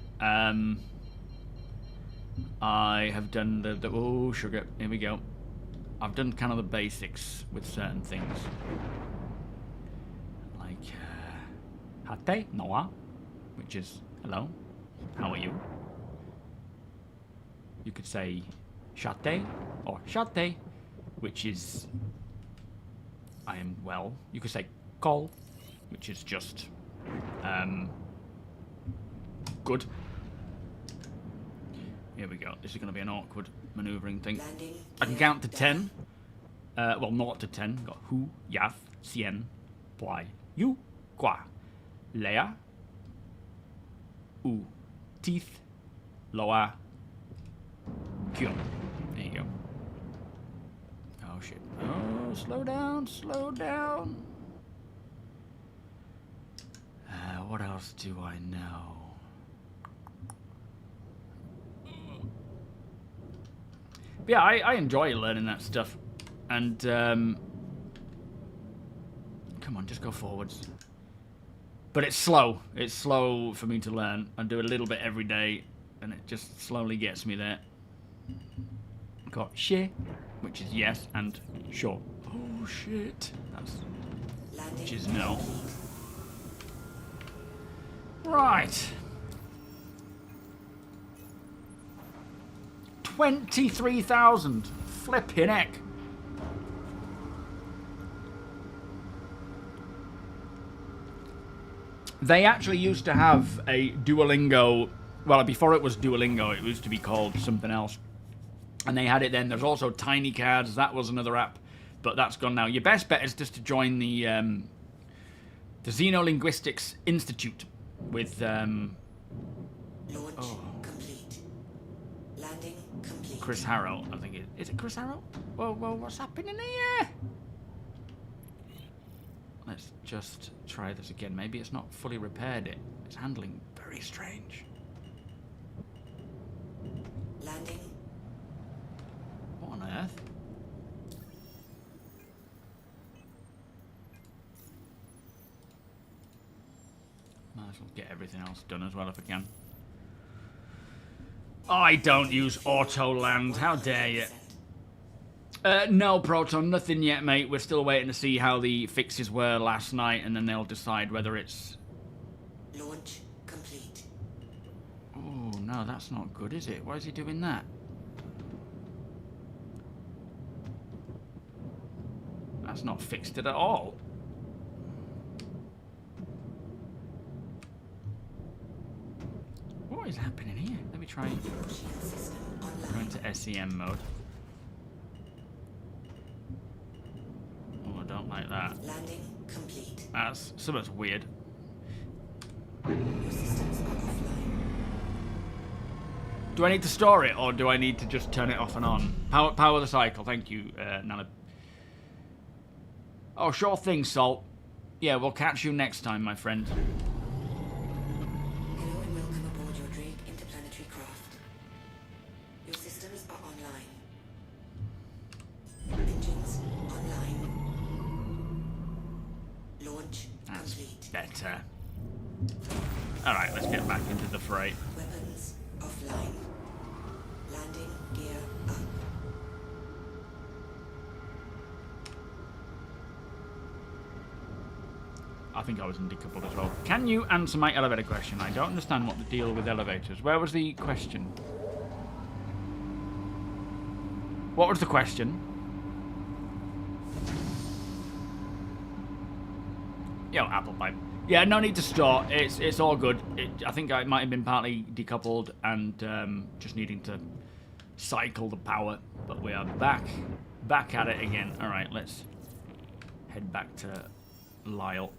I have done the oh, sugar, here we go. I've done kind of the basics with certain things. Like, Hate, Noah, which is, hello, how are you? You could say, Shate, or Shate, which is, I am well. You could say, Kol, which is just, good. Here we go. This is going to be an awkward maneuvering thing. I can count to 10. Well, not to 10. Got hu, yaf, cien, poi, yu, qua, lea, u, teeth, loa, kyo. There you go. Oh, shit. Oh, slow down, slow down. What else do I know? Yeah, I enjoy learning that stuff. And, come on, just go forwards. But it's slow. It's slow for me to learn. I do a little bit every day, and it just slowly gets me there. Got she, which is yes, and sure. Oh, shit. Which is no. Right. 23,000. Flipping heck. They actually used to have a Duolingo. Well, before it was Duolingo, it used to be called something else. And they had it then. There's also Tiny Cards. That was another app. But that's gone now. Your best bet is just to join the Xenolinguistics Institute with... Launch complete. Landing complete. Chris Harrow, I think it is. It Chris Harrow? Whoa, what's happening here? Let's just try this again. Maybe it's not fully repaired it. It's handling very strange. Landing. What on earth? as well get everything else done as well if I can. I don't use auto land. How dare you? No, Proton, nothing yet, mate. We're still waiting to see how the fixes were last night, and then they'll decide whether it's... Launch complete. Oh, no, that's not good, is it? Why is he doing that? That's not fixed it at all. What is happening here? Let me try go into SEM mode. Oh, I don't like that. Landing complete. That's something's weird. Your systems are offline. Do I need to store it, or do I need to just turn it off and on? Power the cycle. Thank you, Nana. Oh, sure thing, Salt. Yeah, we'll catch you next time, my friend. Hello and welcome aboard your Drake interplanetary craft. Your systems are online. Engines online. Launch That's complete. better. Alright, let's get back into the fray. Weapons offline. Landing gear up. I think I was in decoupled as well. Can you answer my elevator question? I don't understand what the deal with elevators. Where was the question? What was the question? Yo, apple pipe. Yeah, no need to store. It's all good. I think it might have been partly decoupled and just needing to cycle the power. But we are back at it again. All right, let's head back to Lyle.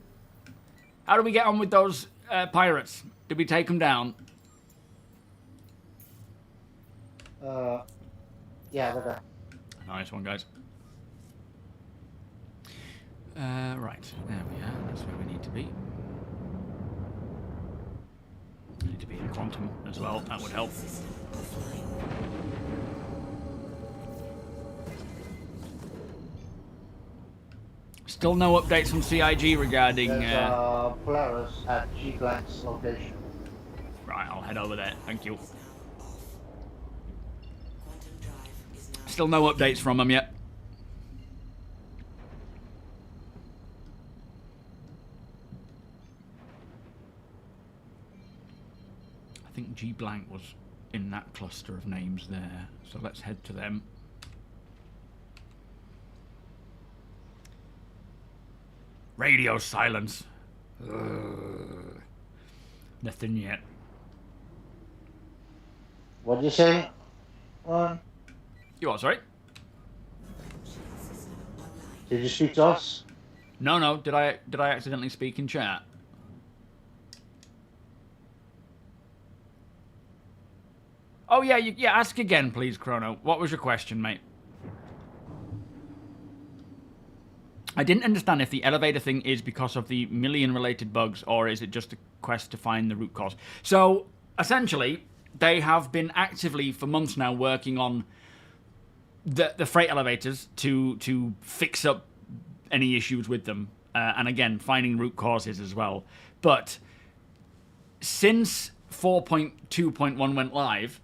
How do we get on with those pirates? Did we take them down? Yeah, they're there. Nice one, guys. Right, there we are. That's where we need to be. We need to be in quantum as well. That would help. System offline. Still no updates from CIG regarding... There's Polaris at G-Blank's location. Right, I'll head over there. Thank you. Now off. Quantum drive is now Still no updates from them yet. I think G-Blank was in that cluster of names there. So let's head to them. Radio silence. Nothing yet. What'd you say, Ron? You are, sorry? Did you speak to us? No. Did I accidentally speak in chat? Oh yeah, yeah. Ask again, please, Chrono. What was your question, mate? I didn't understand if the elevator thing is because of the million-related bugs, or is it just a quest to find the root cause. So essentially, they have been actively for months now working on the freight elevators to fix up any issues with them, and again finding root causes as well. But since 4.2.1 went live,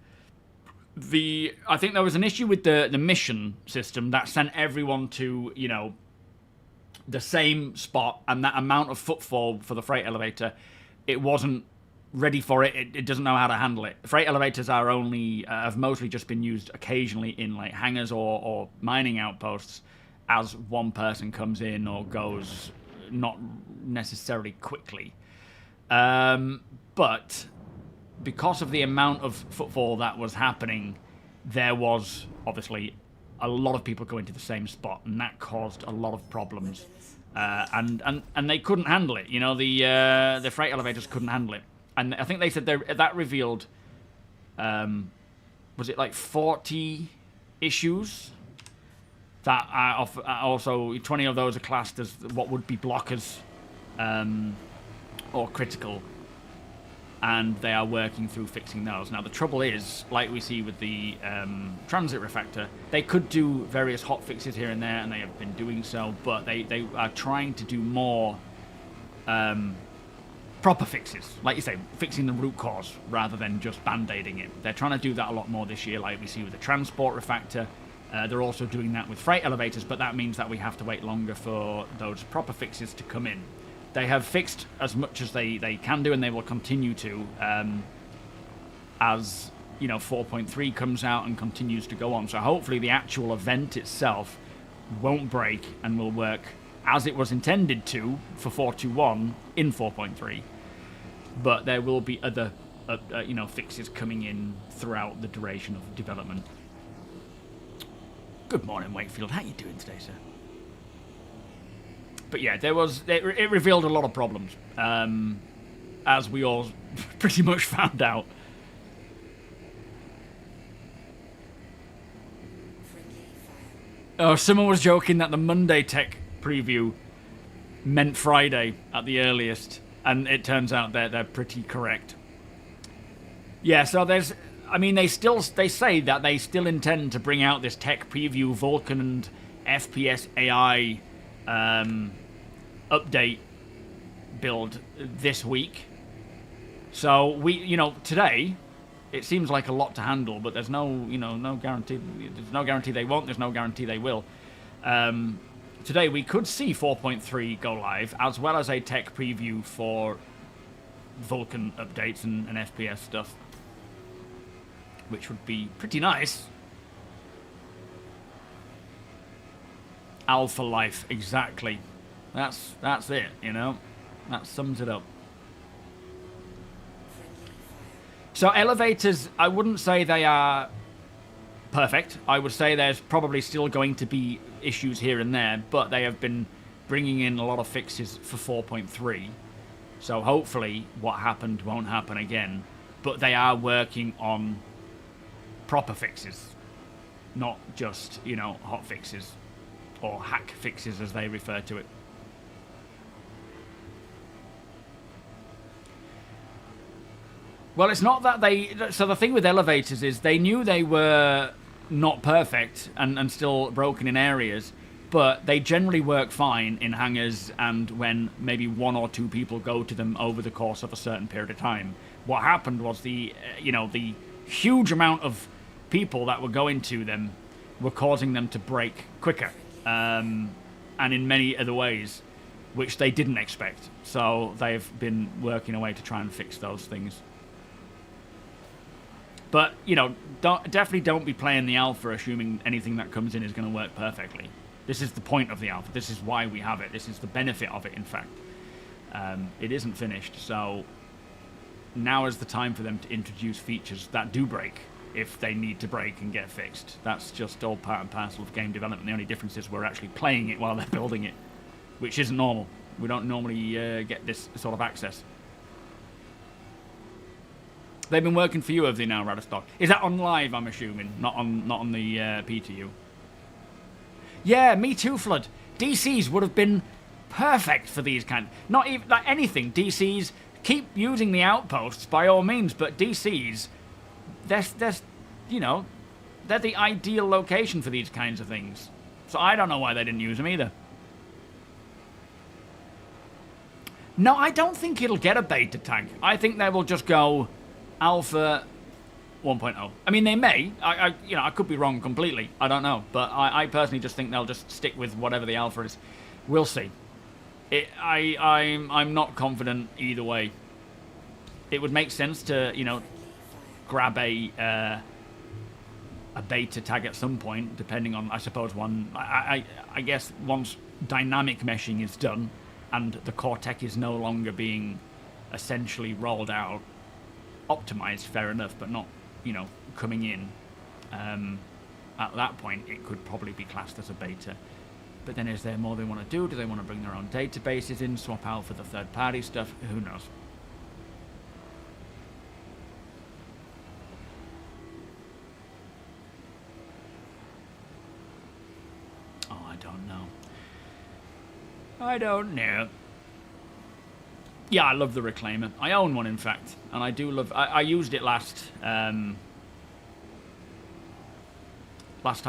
I think there was an issue with the mission system that sent everyone to, you know, the same spot, and that amount of footfall for the freight elevator, it wasn't ready for it. It doesn't know how to handle it. Freight elevators are only have mostly just been used occasionally in like hangars or mining outposts as one person comes in or goes, not necessarily quickly. But because of the amount of footfall that was happening, there was obviously a lot of people going to the same spot, and that caused a lot of problems. And they couldn't handle it. You know, the freight elevators couldn't handle it. And I think they said that revealed, was it like 40 issues? That are also 20 of those are classed as what would be blockers or critical. And they are working through fixing those. Now, the trouble is, like we see with the transit refactor, they could do various hot fixes here and there, and they have been doing so, but they are trying to do more proper fixes. Like you say, fixing the root cause rather than just band-aiding it. They're trying to do that a lot more this year, like we see with the transport refactor. They're also doing that with freight elevators, but that means that we have to wait longer for those proper fixes to come in. They have fixed as much as they can do, and they will continue to as, you know, 4.3 comes out and continues to go on. So hopefully the actual event itself won't break and will work as it was intended to for 4.2.1 in 4.3. But there will be other, you know, fixes coming in throughout the duration of development. Good morning, Wakefield. How you doing today, sir? But yeah, it revealed a lot of problems, as we all pretty much found out. Oh, someone was joking that the Monday tech preview meant Friday at the earliest, and it turns out they're pretty correct. Yeah, so there's, I mean, they say that they still intend to bring out this tech preview Vulcan and FPS AI update build this week. So we, you know, today it seems like a lot to handle, but there's no, you know, no guarantee. There's no guarantee they won't. There's no guarantee they will. Today we could see 4.3 go live, as well as a tech preview for Vulcan updates and FPS stuff, which would be pretty nice. Alpha life, exactly. That's it, you know. That sums it up. So elevators, I wouldn't say they are perfect. I would say there's probably still going to be issues here and there, but they have been bringing in a lot of fixes for 4.3. So hopefully what happened won't happen again. But they are working on proper fixes, not just, you know, hot fixes or hack fixes as they refer to it. Well, it's not that they... So the thing with elevators is they knew they were not perfect and still broken in areas, but they generally work fine in hangars and when maybe one or two people go to them over the course of a certain period of time. What happened was the huge amount of people that were going to them were causing them to break quicker, and in many other ways, which they didn't expect. So they've been working away to try and fix those things. But, you know, definitely don't be playing the alpha assuming anything that comes in is going to work perfectly. This is the point of the alpha. This is why we have it. This is the benefit of it, in fact. It isn't finished, so now is the time for them to introduce features that do break if they need to break and get fixed. That's just all part and parcel of game development. The only difference is we're actually playing it while they're building it, which isn't normal. We don't normally get this sort of access. They've been working for you, have they now, Radastock? Is that on live, I'm assuming, not on the PTU? Yeah, me too, Flood. DCs would have been perfect for these kind. Not even like anything. DCs, keep using the outposts by all means, but DCs, they're you know, they're the ideal location for these kinds of things. So I don't know why they didn't use them either. No, I don't think it'll get a beta tag. I think they will just go Alpha 1.0. I mean, they may. I could be wrong completely. I don't know. But I personally just think they'll just stick with whatever the alpha is. We'll see. I'm not confident either way. It would make sense to, you know, grab a beta tag at some point, depending on, I suppose, one. I guess once dynamic meshing is done and the core tech is no longer being essentially rolled out, optimized, fair enough, but not, you know, coming in. At that point, it could probably be classed as a beta. But then is there more they want to do? Do they want to bring their own databases in, swap out for the third-party stuff? Who knows? Oh, I don't know. I don't know. Yeah, I love the Reclaimer. I own one, in fact, and I do love... I used it last time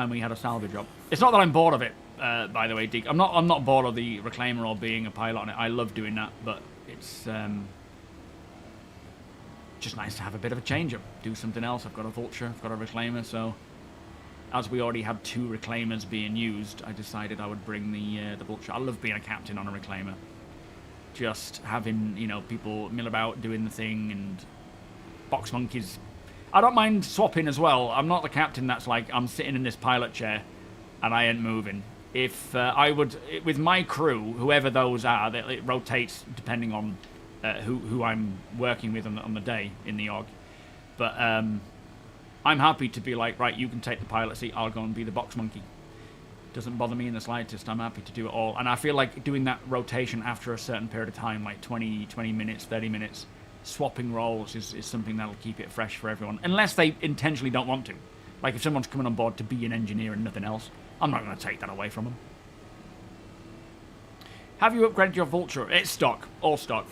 we had a salvage job. It's not that I'm bored of it, by the way, Deke. I'm not bored of the Reclaimer or being a pilot on it. I love doing that, but it's just nice to have a bit of a change-up. Do something else. I've got a Vulture, I've got a Reclaimer, so... As we already had 2 Reclaimers being used, I decided I would bring the Vulture. I love being a captain on a Reclaimer. Just having, you know, people mill about doing the thing, and... Box monkeys. I don't mind swapping as well. I'm not the captain that's like, I'm sitting in this pilot chair, and I ain't moving. If I would... With my crew, whoever those are, it rotates depending on... who I'm working with on the day in the org. But I'm happy to be like, right, you can take the pilot seat, I'll go and be the box monkey. Doesn't bother me in the slightest. I'm happy to do it all. And I feel like doing that rotation after a certain period of time, like 20 minutes, 30 minutes, swapping roles is something that'll keep it fresh for everyone. Unless they intentionally don't want to. Like if someone's coming on board to be an engineer and nothing else, I'm not going to take that away from them. Have you upgraded your Vulture? It's stock. All stock.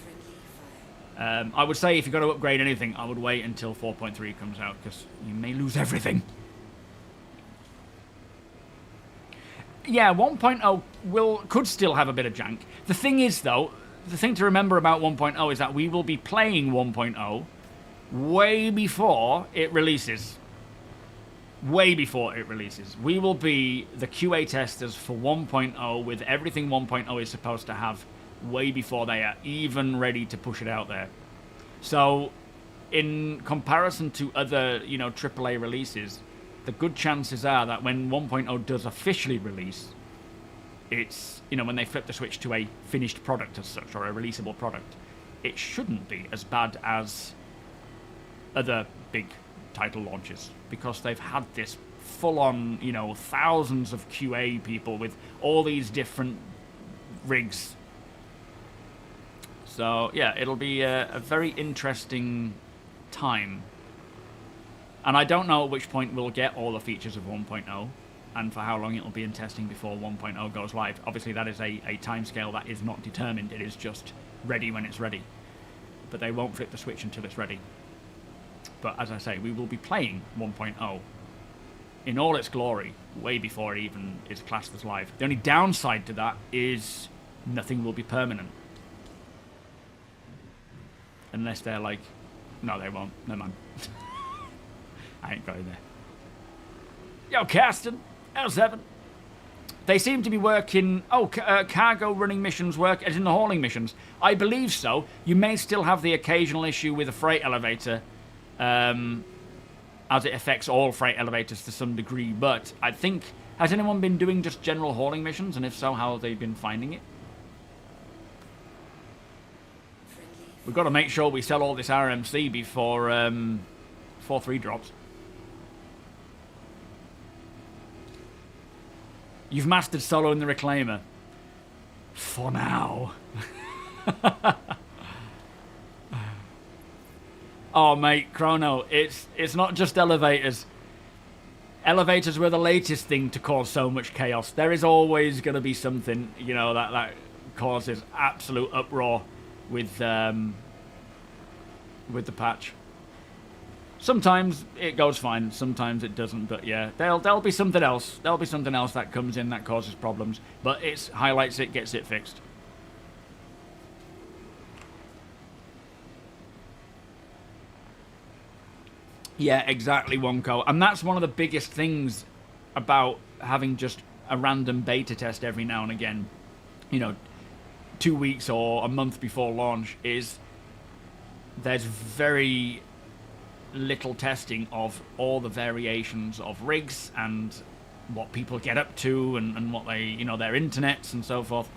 I would say if you're going to upgrade anything, I would wait until 4.3 comes out, because you may lose everything. Yeah, 1.0 could still have a bit of jank. The thing is, though, the thing to remember about 1.0 is that we will be playing 1.0 way before it releases. Way before it releases. We will be the QA testers for 1.0 with everything 1.0 is supposed to have way before they are even ready to push it out there. So, in comparison to other, you know, AAA releases, the good chances are that when 1.0 does officially release, it's, you know, when they flip the switch to a finished product as such, or a releasable product, it shouldn't be as bad as other big title launches, because they've had this full-on, you know, thousands of QA people with all these different rigs. So, yeah, it'll be a very interesting time. And I don't know at which point we'll get all the features of 1.0 and for how long it'll be in testing before 1.0 goes live. Obviously, that is a timescale that is not determined. It is just ready when it's ready. But they won't flip the switch until it's ready. But as I say, we will be playing 1.0 in all its glory way before it even is classed as live. The only downside to that is nothing will be permanent. Unless they're like, no, they won't. No, man. I ain't going there. Yo, Caston. L7. They seem to be working... Oh, cargo running missions work as in the hauling missions. I believe so. You may still have the occasional issue with a freight elevator, as it affects all freight elevators to some degree. But I think... Has anyone been doing just general hauling missions? And if so, how have they been finding it? We've got to make sure we sell all this RMC before 4.3 drops. You've mastered solo in the Reclaimer. For now. Oh, mate, Chrono, it's not just elevators. Elevators were the latest thing to cause so much chaos. There is always going to be something, you know, that causes absolute uproar with the patch. Sometimes it goes fine, sometimes it doesn't, but yeah, there'll be something else. There'll be something else that comes in that causes problems, but it highlights it, gets it fixed. Yeah, exactly, Wonko. And that's one of the biggest things about having just a random beta test every now and again, you know, 2 weeks or a month before launch, is there's very little testing of all the variations of rigs and what people get up to and what they, you know, their internets and so forth,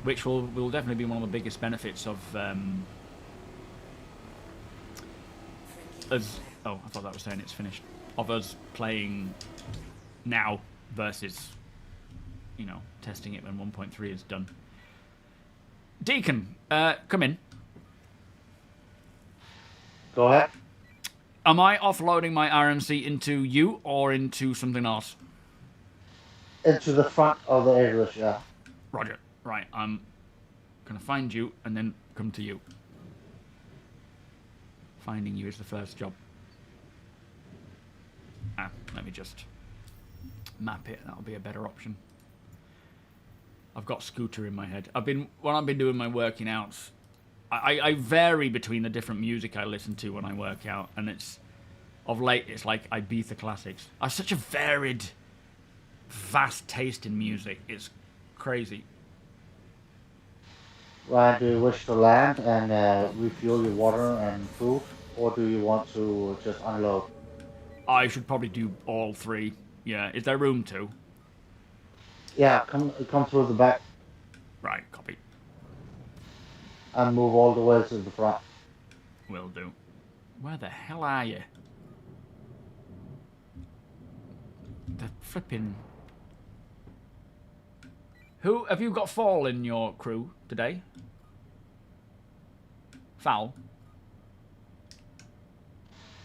which will definitely be one of the biggest benefits of us. Oh, I thought that was saying it's finished. Of us playing now versus, you know, testing it when 1.3 is done. Deacon, come in. Go ahead. Am I offloading my RMC into you or into something else? Into the front of the Icarus, yeah. Roger. Right, I'm going to find you and then come to you. Finding you is the first job. Let me just map it. That'll be a better option. I've got Scooter in my head. When I've been doing my working outs, I vary between the different music I listen to when I work out, and it's of late it's like Ibiza classics. I have such a varied, vast taste in music. It's crazy. Ryan, do you wish to land and refuel your water and food, or do you want to just unload? I should probably do all three. Yeah, is there room to? Yeah, come through the back Right, copy. and move all the way to the front. Will do. Where the hell are you? The flipping... Who... Have you got Fall in your crew today? Foul?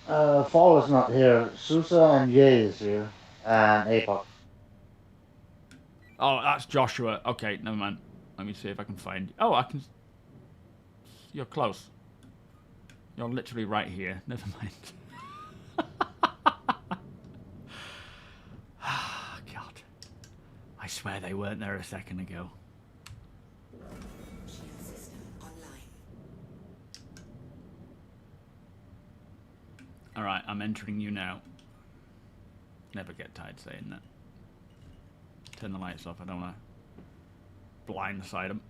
Fall is not here. Sousa and Ye is here. And Apoc. Oh, that's Joshua. Okay, never mind. Let me see if I can find... Oh, I can... You're close. You're literally right here. Never mind. God. I swear they weren't there a second ago. Shield system online. Alright, I'm entering you now. Never get tired saying that. Turn the lights off. I don't want to blindside them.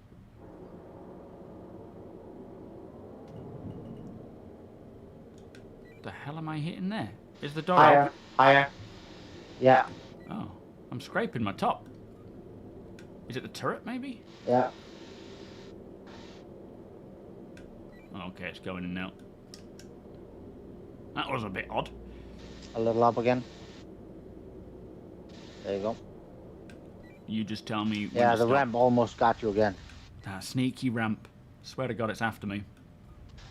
The hell am I hitting there? Is the door Higher, open? higher. Yeah, Oh, I'm scraping my top. Is it the turret, maybe? yeah. Oh, okay, it's going in now. That was a bit odd. A little up again. There you go. You just tell me when Yeah, to the stop. ramp almost got you again. That sneaky ramp. Swear to God, it's after me.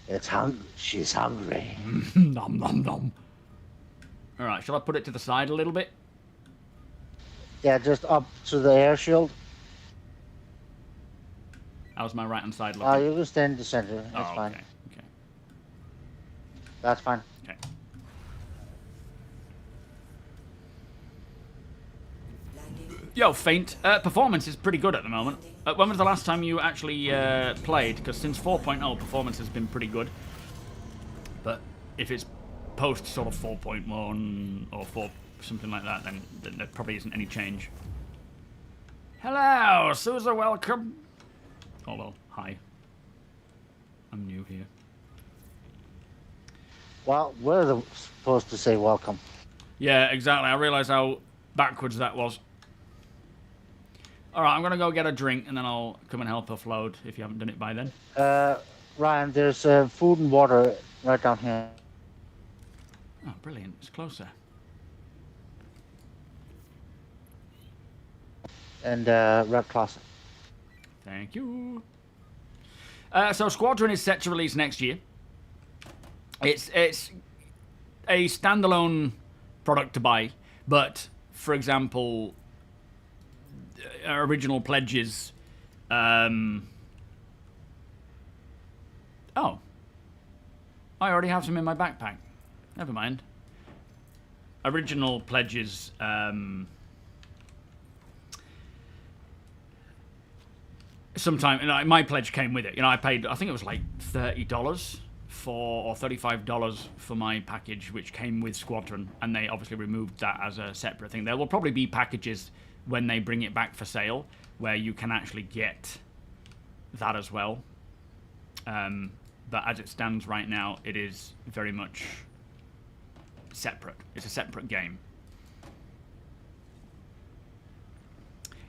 It's hungry. She's hungry. Nom nom nom. Alright, shall I put it to the side a little bit? Yeah, just up to the air shield. How's my right hand side looking? You can stay in the center. That's oh, fine. okay. Okay. That's fine. Okay. Yo, Faint. Performance is pretty good at the moment. When was the last time you actually played? Because since 4.0, performance has been pretty good. But if it's post sort of 4.1 or 4 something like that, then there probably isn't any change. Hello, Sousa, welcome. Oh well, hi. I'm new here. Well, we're supposed to say welcome. Yeah, exactly. I realised how backwards that was. Alright, I'm going to go get a drink and then I'll come and help offload if you haven't done it by then. Ryan, there's food and water right down here. Oh, brilliant. It's closer. And red closet. Thank you. So Squadron is set to release next year. It's a standalone product to buy, but for example, original pledges. Oh, I already have some in my backpack. Never mind. Original pledges. Sometime, my pledge came with it. I paid. I think it was like $30 or $35 for my package, which came with Squadron, and they obviously removed that as a separate thing. There will probably be packages when they bring it back for sale where you can actually get that as well. But as it stands right now, it is very much separate. It's a separate game.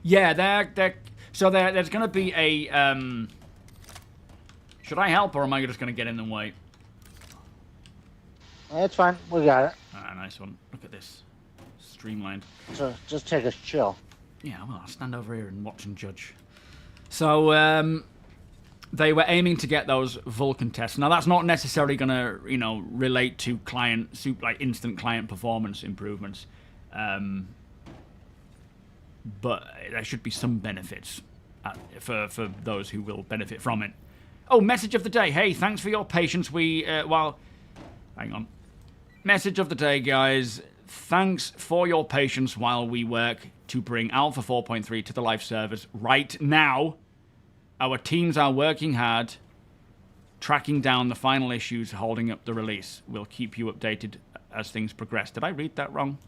Yeah, there's going to be a... should I help, or am I just going to get in and wait? It's fine. We got it. Ah, nice one. Look at this. Streamlined. So just take a chill. Yeah, well, I'll stand over here and watch and judge. So, they were aiming to get those Vulcan tests. Now, that's not necessarily going to, relate to instant client performance improvements. But there should be some benefits for those who will benefit from it. Oh, message of the day. Hey, thanks for your patience. Hang on. Message of the day, guys. Thanks for your patience while we work to bring Alpha 4.3 to the live servers right now. Our teams are working hard tracking down the final issues holding up the release. We'll keep you updated as things progress. Did I read that wrong?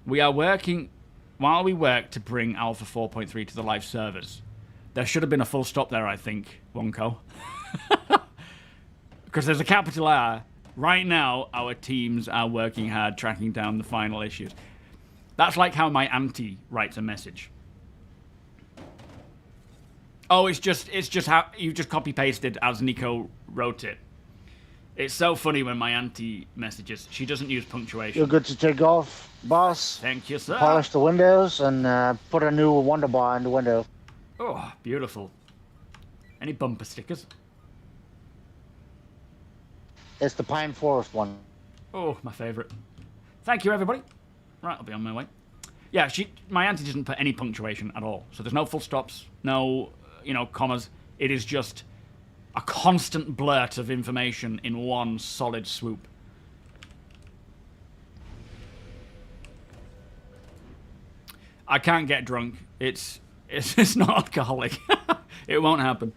We are working... While we work to bring Alpha 4.3 to the live servers. There should have been a full stop there, I think, Wonko. Because there's a capital R. Right now, our teams are working hard tracking down the final issues. That's like how my auntie writes a message. Oh, it's just how you just copy pasted as Nico wrote it. It's so funny when my auntie messages. She doesn't use punctuation. You're good to take off, boss. Thank you, sir. Polish the windows and put a new Wonder Bar in the window. Oh, beautiful. Any bumper stickers? It's the Pine Forest one. Oh, my favourite. Thank you, everybody. Right, I'll be on my way. Yeah, my auntie doesn't put any punctuation at all. So there's no full stops, no, commas. It is just a constant blurt of information in one solid swoop. I can't get drunk. It's not alcoholic. It won't happen.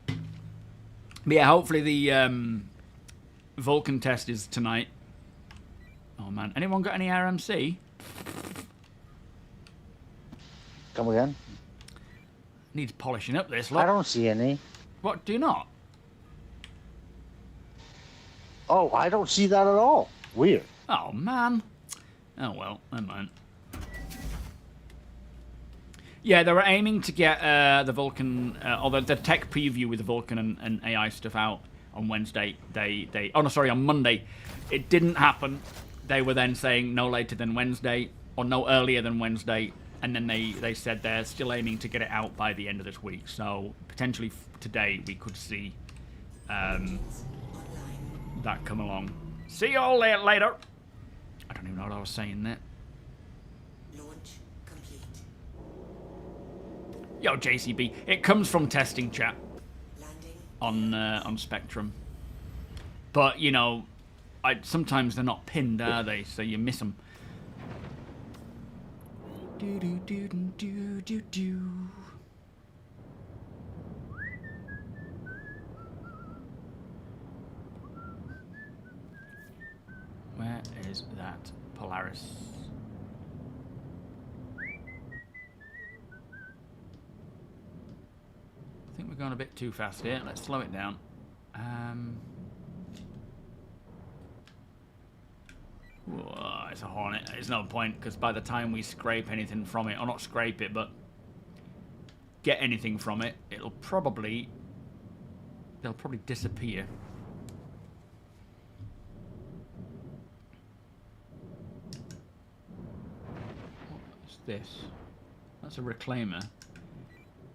But yeah, hopefully the Vulcan test is tonight. Oh man, anyone got any RMC? Come again? Needs polishing up this, look. I don't see any. What, do you not? Oh, I don't see that at all. Weird. Oh man. Oh well, never mind. Yeah, they were aiming to get the Vulcan, or the tech preview with the Vulcan and AI stuff out on Wednesday. On Monday. It didn't happen. They were then saying no later than Wednesday, or no earlier than Wednesday, and then they said they're still aiming to get it out by the end of this week. So potentially today we could see that come along. See you all later. I don't even know what I was saying there. Launch complete. Yo, JCB. It comes from testing chat Landing. on Spectrum. But, sometimes they're not pinned, are they? So you miss them. Do do do do do do. Where is that Polaris? I think we're going a bit too fast here. Let's slow it down. Whoa, it's a Hornet. There's no point, because by the time we scrape anything from it, or not scrape it, but get anything from it, they'll probably disappear. What's this? That's a reclaimer.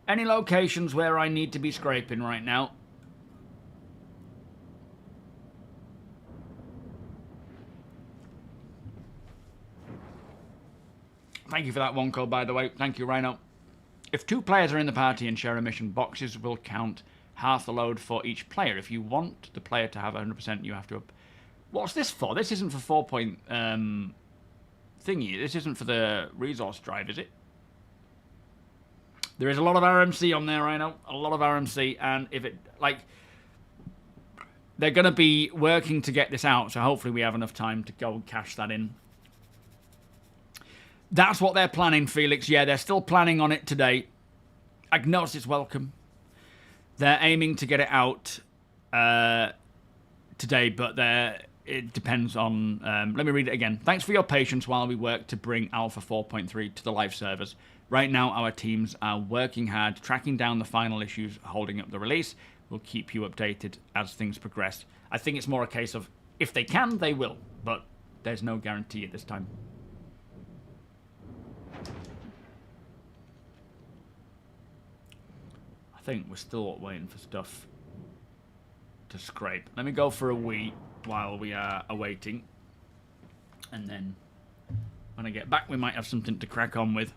Any locations where I need to be scraping right now? Thank you for that one code, by the way. Thank you, Rhino. If 2 players are in the party and share a mission, boxes will count half the load for each player. If you want the player to have 100%, you have to... What's this for? This isn't for 4-point thingy. This isn't for the resource drive, is it? There is a lot of RMC on there, Rhino. A lot of RMC, and if it... they're going to be working to get this out, so hopefully we have enough time to go and cash that in. That's what they're planning, Felix. Yeah, they're still planning on it today. Agnos is welcome. They're aiming to get it out today, but it depends on... let me read it again. Thanks for your patience while we work to bring Alpha 4.3 to the live servers. Right now, our teams are working hard, tracking down the final issues holding up the release. We'll keep you updated as things progress. I think it's more a case of, if they can, they will. But there's no guarantee at this time. I think we're still waiting for stuff to scrape. Let me go for a wee while we are awaiting. And then when I get back, we might have something to crack on with.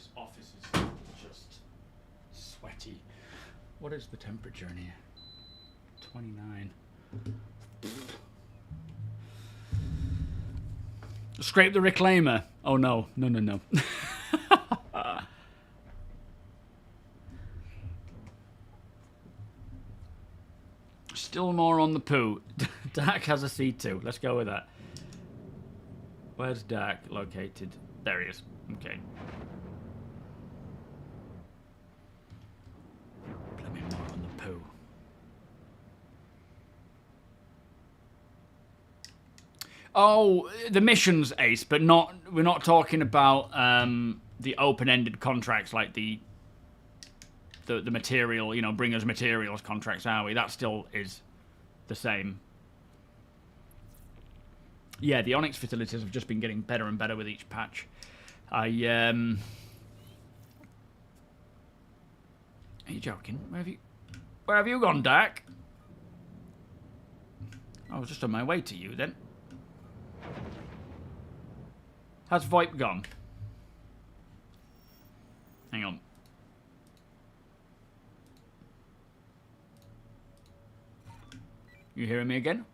This office is just sweaty. What is the temperature in here? 29. Scrape the reclaimer. Oh no, no, no, no. Still more on the poo. Dark has a C2. Let's go with that. Where's Dark located? There he is. Okay. Let me more on the poo. Oh, the missions, Ace, but not. We're not talking about the open-ended contracts like the material, you know, bring us materials contracts, are we? That still is the same. Yeah, the Onyx facilities have just been getting better and better with each patch. Are you joking? Where have you gone, Dak? I was just on my way to you then. How's VoIP gone? Hang on. You hearing me again?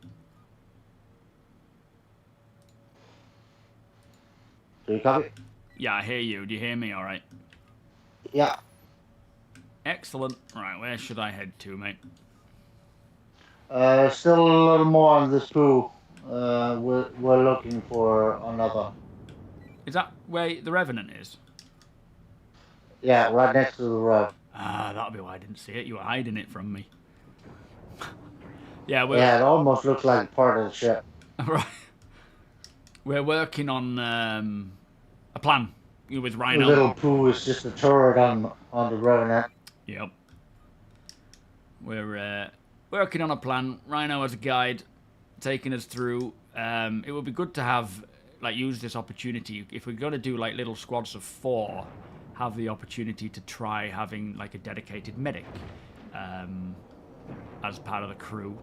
Do you copy? Yeah, I hear you. Do you hear me all right? Yeah. Excellent. Right, where should I head to, mate? Still a little more on this poo. We're looking for another. Is that where the Revenant is? Yeah, right next to the road. Ah, that'll be why I didn't see it. You were hiding it from me. Yeah, it almost looks like part of the ship. Right. We're working on a plan with Rhino. The little poo is just a turret on the Revenant. Yep. We're working on a plan. Rhino as a guide, taking us through. It would be good to have, like, use this opportunity. If we're going to do, like, little squads of 4, have the opportunity to try having, like, a dedicated medic as part of the crew.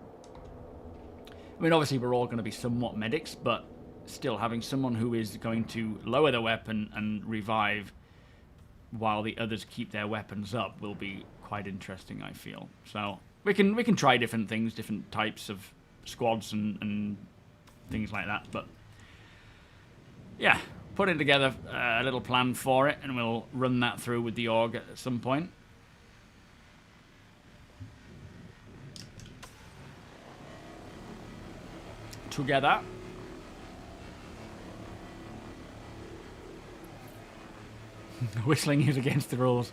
I mean, obviously, we're all going to be somewhat medics, but still having someone who is going to lower the weapon and revive while the others keep their weapons up will be quite interesting, I feel. So we can try different things, different types of squads and things like that. But yeah, putting together a little plan for it, and we'll run that through with the org at some point. Together. Whistling is against the rules.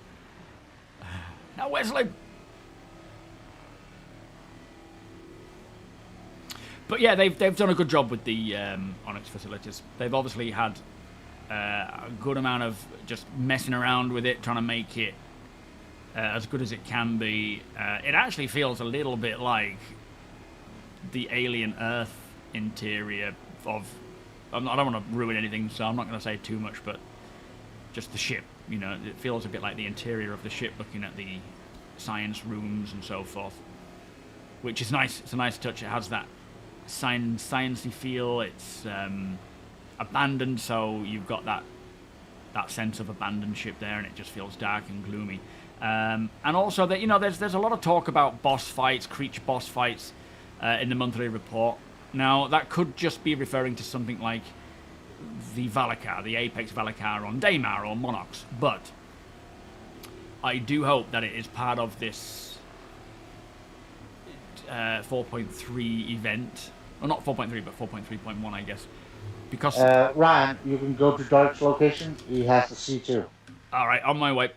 No whistling! But yeah, they've done a good job with the Onyx facilities. They've obviously had a good amount of just messing around with it, trying to make it as good as it can be. It actually feels a little bit like the alien Earth interior of... I don't want to ruin anything, so I'm not going to say too much, but just the ship, you know, it feels a bit like the interior of the ship, looking at the science rooms and so forth, which is nice. It's a nice touch. It has that sciencey feel. It's abandoned, so you've got that sense of abandoned ship there, and it just feels dark and gloomy. And also that, you know, there's a lot of talk about boss fights, creature boss fights in the monthly report. Now that could just be referring to something like the Valakar, the Apex Valakar on Daymar or Monox, but I do hope that it is part of this 4.3 event. Well, not 4.3, but 4.3.1, I guess. Because Ryan, you can go to Dark's location. He has the C2. All right, on my way.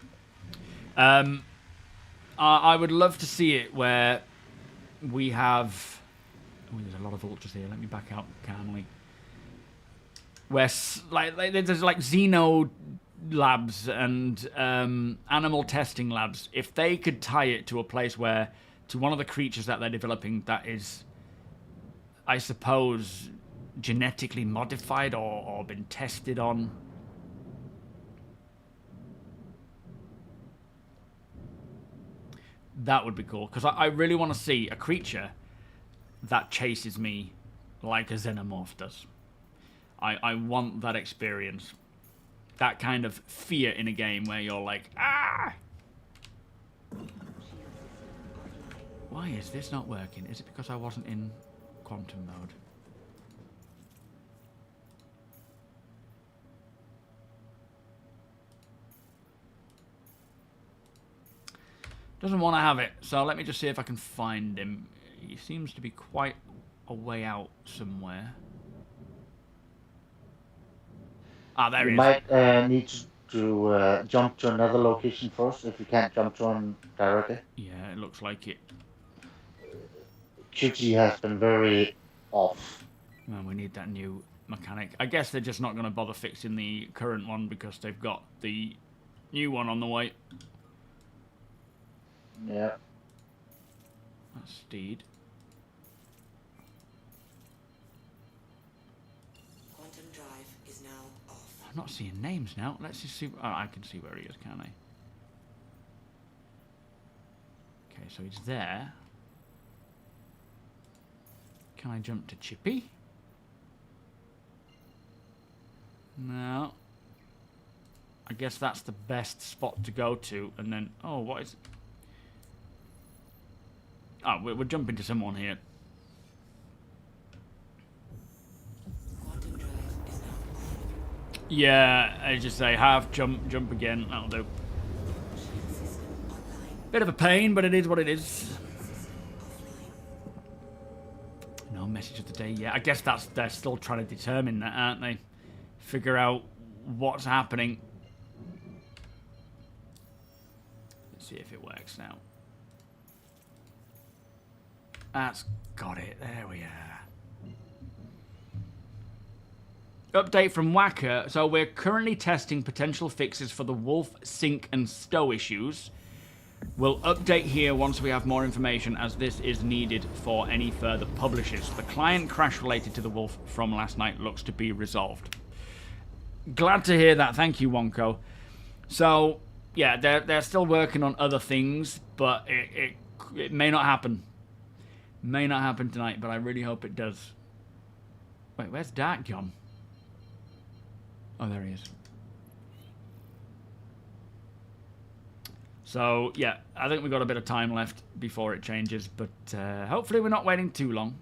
I would love to see it where we have... Oh, there's a lot of vultures here. Let me back out calmly. Where there's like Xeno labs and animal testing labs. If they could tie it to a place where, to one of the creatures that they're developing that is, I suppose, genetically modified or been tested on. That would be cool, because I really want to see a creature that chases me like a xenomorph does. I want that experience. that kind of fear in a game where you're like, ah! Why is this not working? Is it because I wasn't in quantum mode? Doesn't want to have it, so let me just see if I can find him. He seems to be quite a way out somewhere. Ah, there he is. You might need to jump to another location first if you can't jump to him directly. Yeah, it looks like it. QT has been very off. Well, we need that new mechanic. I guess they're just not going to bother fixing the current one because they've got the new one on the way. Yeah. That's Steed. Quantum drive is now off. I'm not seeing names now. Let's just see. Oh, I can see where he is, can't I? Okay, so he's there. Can I jump to Chippy? No. I guess that's the best spot to go to. And then, oh, what is... Oh, we're jumping to someone here. Quantum drive is now off. Yeah, as you say, half jump again. That'll do. Shield system online. Bit of a pain, but it is what it is. System offline. No message of the day yet. I guess they're still trying to determine that, aren't they? Figure out what's happening. Let's see if it works now. That's got it. There we are. Update from Wacker. So we're currently testing potential fixes for the Wolf, Sink, and Stow issues. We'll update here once we have more information, as this is needed for any further publishes. The client crash related to the Wolf from last night looks to be resolved. Glad to hear that. Thank you, Wonko. So, yeah, they're still working on other things, but it may not happen. May not happen tonight, but I really hope it does. Wait, where's Dark gone? Oh, there he is. So, yeah, I think we've got a bit of time left before it changes, but hopefully we're not waiting too long.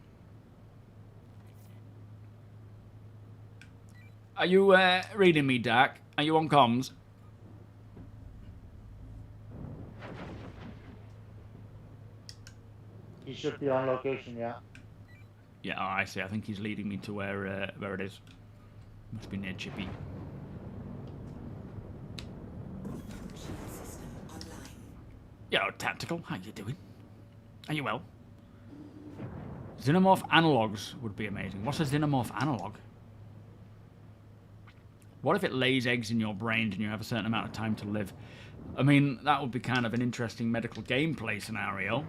Are you reading me, Dark? Are you on comms? He should be on location, yeah. Yeah, oh, I see. I think he's leading me to where it is. Must be near Chippy. Shield system online. Yo, Tactical, how you doing? Are you well? Xenomorph analogs would be amazing. What's a xenomorph analog? What if it lays eggs in your brain and you have a certain amount of time to live? I mean, that would be kind of an interesting medical gameplay scenario.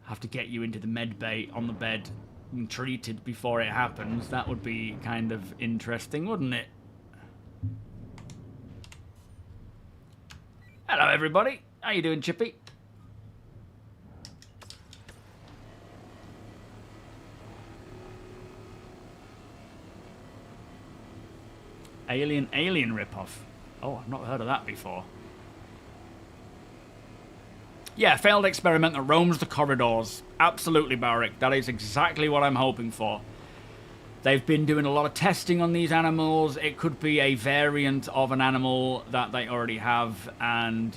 Have to get you into the med bay on the bed and treated before it happens. That would be kind of interesting, wouldn't it? Hello, everybody. How you doing, Chippy? Alien ripoff. Oh, I've not heard of that before. Yeah, failed experiment that roams the corridors. Absolutely, Barik. That is exactly what I'm hoping for. They've been doing a lot of testing on these animals. It could be a variant of an animal that they already have, and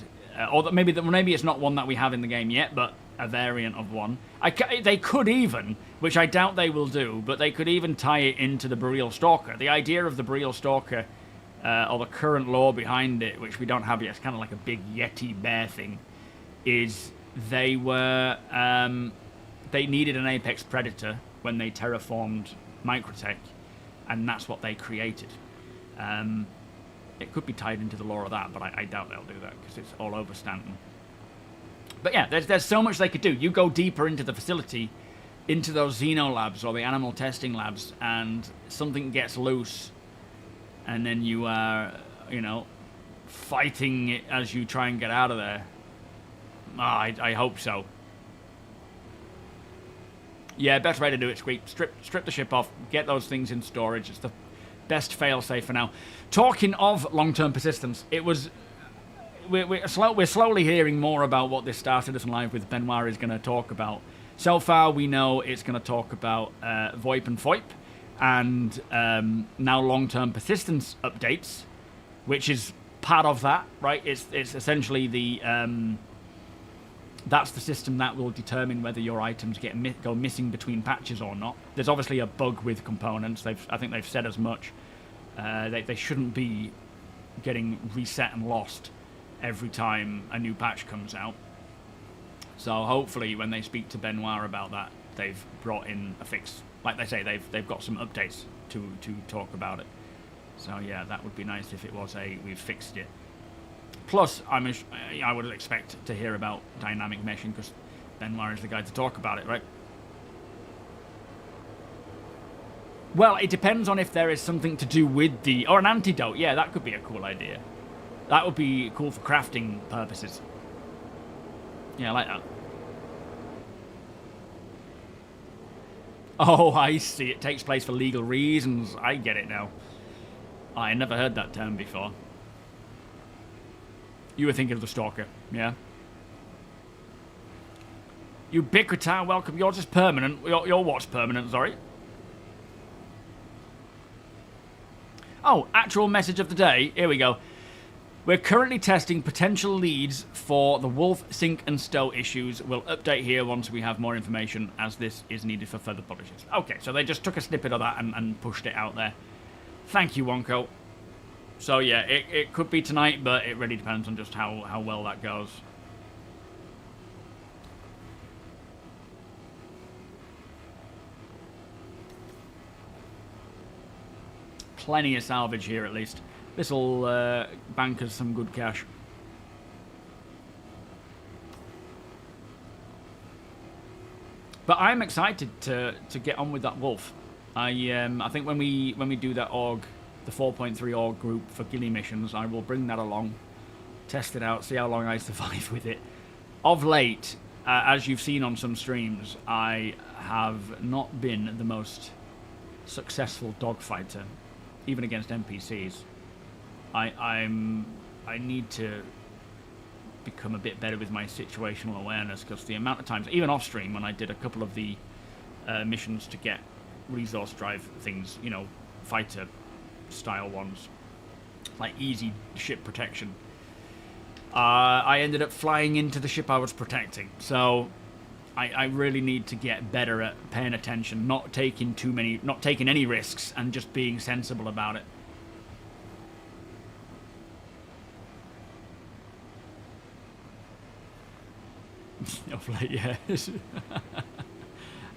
or that maybe it's not one that we have in the game yet, but a variant of one. They could even, which I doubt they will do, but they could even tie it into the Boreal Stalker. The idea of the Boreal Stalker, or the current lore behind it, which we don't have yet, it's kind of like a big Yeti bear thing, is they needed an apex predator when they terraformed Microtech, and that's what they created. It could be tied into the lore of that, but I doubt they'll do that because it's all over Stanton. But yeah, there's so much they could do. You go deeper into the facility, into those Xeno labs or the animal testing labs, and something gets loose, and then you are, fighting it as you try and get out of there. I hope so. Yeah, best way to do it, Squeak. Strip the ship off. Get those things in storage. It's best fail-safe for now. Talking of long-term persistence, it was... We're slowly hearing more about what this Star Citizen Live with Benoit is going to talk about. So far, we know it's going to talk about VoIP and FOIP, and now long-term persistence updates, which is part of that, right? It's essentially the that's the system that will determine whether your items go missing between patches or not. There's obviously a bug with components. I think they've said as much. They shouldn't be getting reset and lost every time a new patch comes out. So hopefully when they speak to Benoit about that, they've brought in a fix. Like they say, they've got some updates to talk about it. So yeah, that would be nice if it was we've fixed it. Plus, I would expect to hear about dynamic meshing, because Benoit is the guy to talk about it, right? Well, it depends on if there is something to do with or an antidote. Yeah, that could be a cool idea. That would be cool for crafting purposes. Yeah, I like that. Oh, I see. It takes place for legal reasons. I get it now. I never heard that term before. You were thinking of the Stalker, yeah? Ubiquita, welcome. Yours is permanent. Your what's permanent, sorry? Oh, actual message of the day. Here we go. We're currently testing potential leads for the Wolf, Sink and Stow issues. We'll update here once we have more information, as this is needed for further publishers. Okay, so they just took a snippet of that and pushed it out there. Thank you, Wonko. So yeah, it could be tonight, but it really depends on just how well that goes. Plenty of salvage here, at least. This'll bank us some good cash. But I'm excited to get on with that wolf. I think when we do that org, the 4.3 org group for ghillie missions, I will bring that along, test it out, see how long I survive with it. Of late, as you've seen on some streams, I have not been the most successful dogfighter, even against NPCs. I need to become a bit better with my situational awareness, because the amount of times, even off stream, when I did a couple of the missions to get resource drive things, you know, fighter style ones, like easy ship protection, I ended up flying into the ship I was protecting. So I really need to get better at paying attention, not taking any risks, and just being sensible about it. Of late, yes.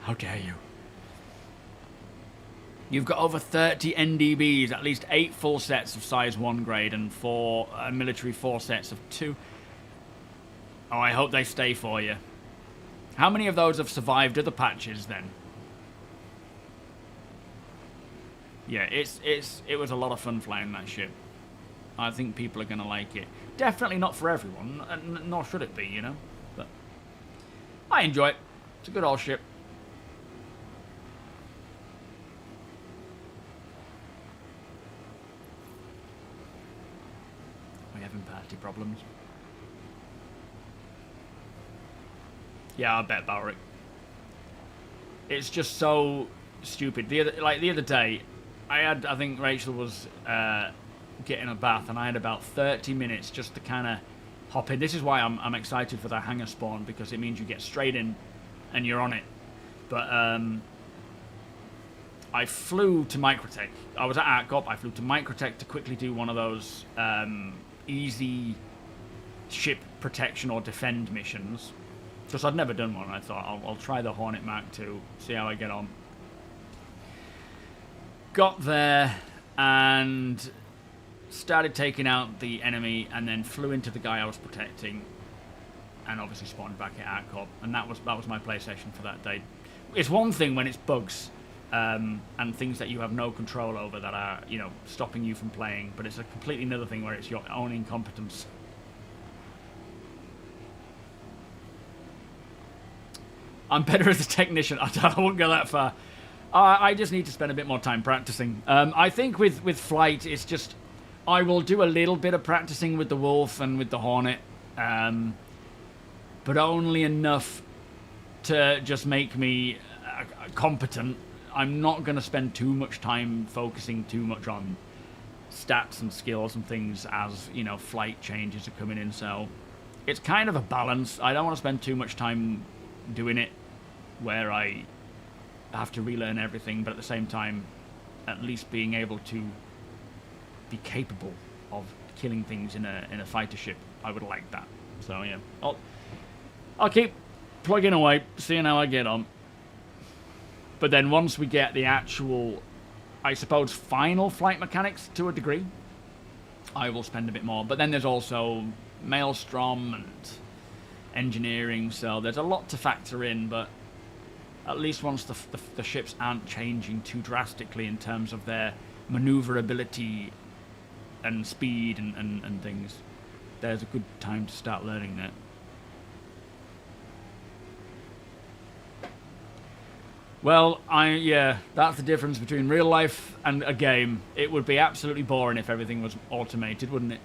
How dare you? You've got over 30 NDBs, at least 8 full sets of size 1 grade, and 4 military 4 sets of 2. Oh, I hope they stay for you. How many of those have survived other patches then? Yeah, it was a lot of fun flying that ship. I think people are going to like it. Definitely not for everyone, nor should it be, you know. But I enjoy it. It's a good old ship. We're having party problems. Yeah, I bet about it. It's just so stupid. The other day, I think Rachel was getting a bath, and I had about 30 minutes just to kind of hop in. This is why I'm excited for the hangar spawn, because it means you get straight in and you're on it. But I flew to Microtech. I was at ArtCop. I flew to Microtech to quickly do one of those easy ship protection or defend missions. Because I'd never done one. I thought I'll try the Hornet Mark II, see how I get on. Got there and started taking out the enemy, and then flew into the guy I was protecting, and obviously spawned back at ArtCorp, and that was my play session for that day. It's one thing when it's bugs and things that you have no control over that are, you know, stopping you from playing, but it's a completely another thing where it's your own incompetence. I'm better as a technician. I won't go that far. I just need to spend a bit more time practicing. I think with flight, it's just I will do a little bit of practicing with the Wolf and with the Hornet, but only enough to just make me competent. I'm not going to spend too much time focusing too much on stats and skills and things as, you know, flight changes are coming in. So it's kind of a balance. I don't want to spend too much time doing it where I have to relearn everything, but at the same time, at least being able to be capable of killing things in a fighter ship. I would like that. So yeah, I'll keep plugging away, seeing how I get on. But then once we get the actual, I suppose, final flight mechanics to a degree, I will spend a bit more. But then there's also Maelstrom and engineering, so there's a lot to factor in. But at least once the ships aren't changing too drastically in terms of their maneuverability and speed and things, there's a good time to start learning that. Well, yeah, that's the difference between real life and a game. It would be absolutely boring if everything was automated, wouldn't it?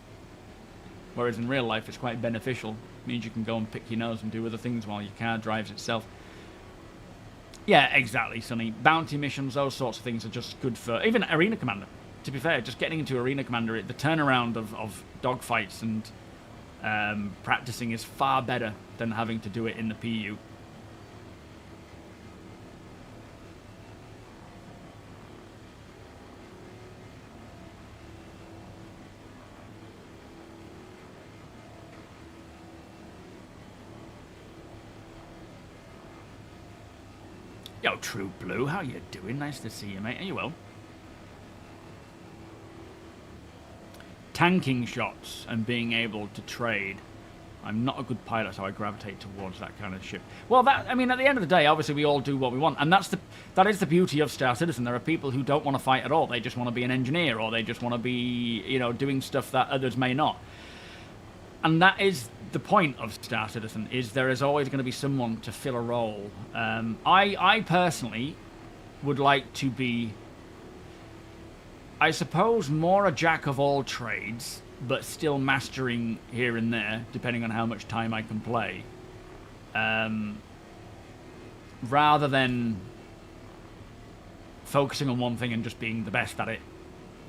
Whereas in real life, it's quite beneficial. It means you can go and pick your nose and do other things while your car drives itself. Yeah, exactly, Sonny. Bounty missions, those sorts of things are just good for... Even Arena Commander, to be fair. Just getting into Arena Commander, the turnaround of dogfights and practicing is far better than having to do it in the PU. Yo, True Blue, how you doing? Nice to see you, mate. Are you well? Tanking shots and being able to trade. I'm not a good pilot, so I gravitate towards that kind of ship. Well, I mean, at the end of the day, obviously we all do what we want, and that is the beauty of Star Citizen. There are people who don't want to fight at all. They just want to be an engineer, or they just want to be, you know, doing stuff that others may not. And that is the point of Star Citizen, is there is always going to be someone to fill a role. I personally would like to be, I suppose, more a jack of all trades, but still mastering here and there, depending on how much time I can play. Rather than focusing on one thing and just being the best at it,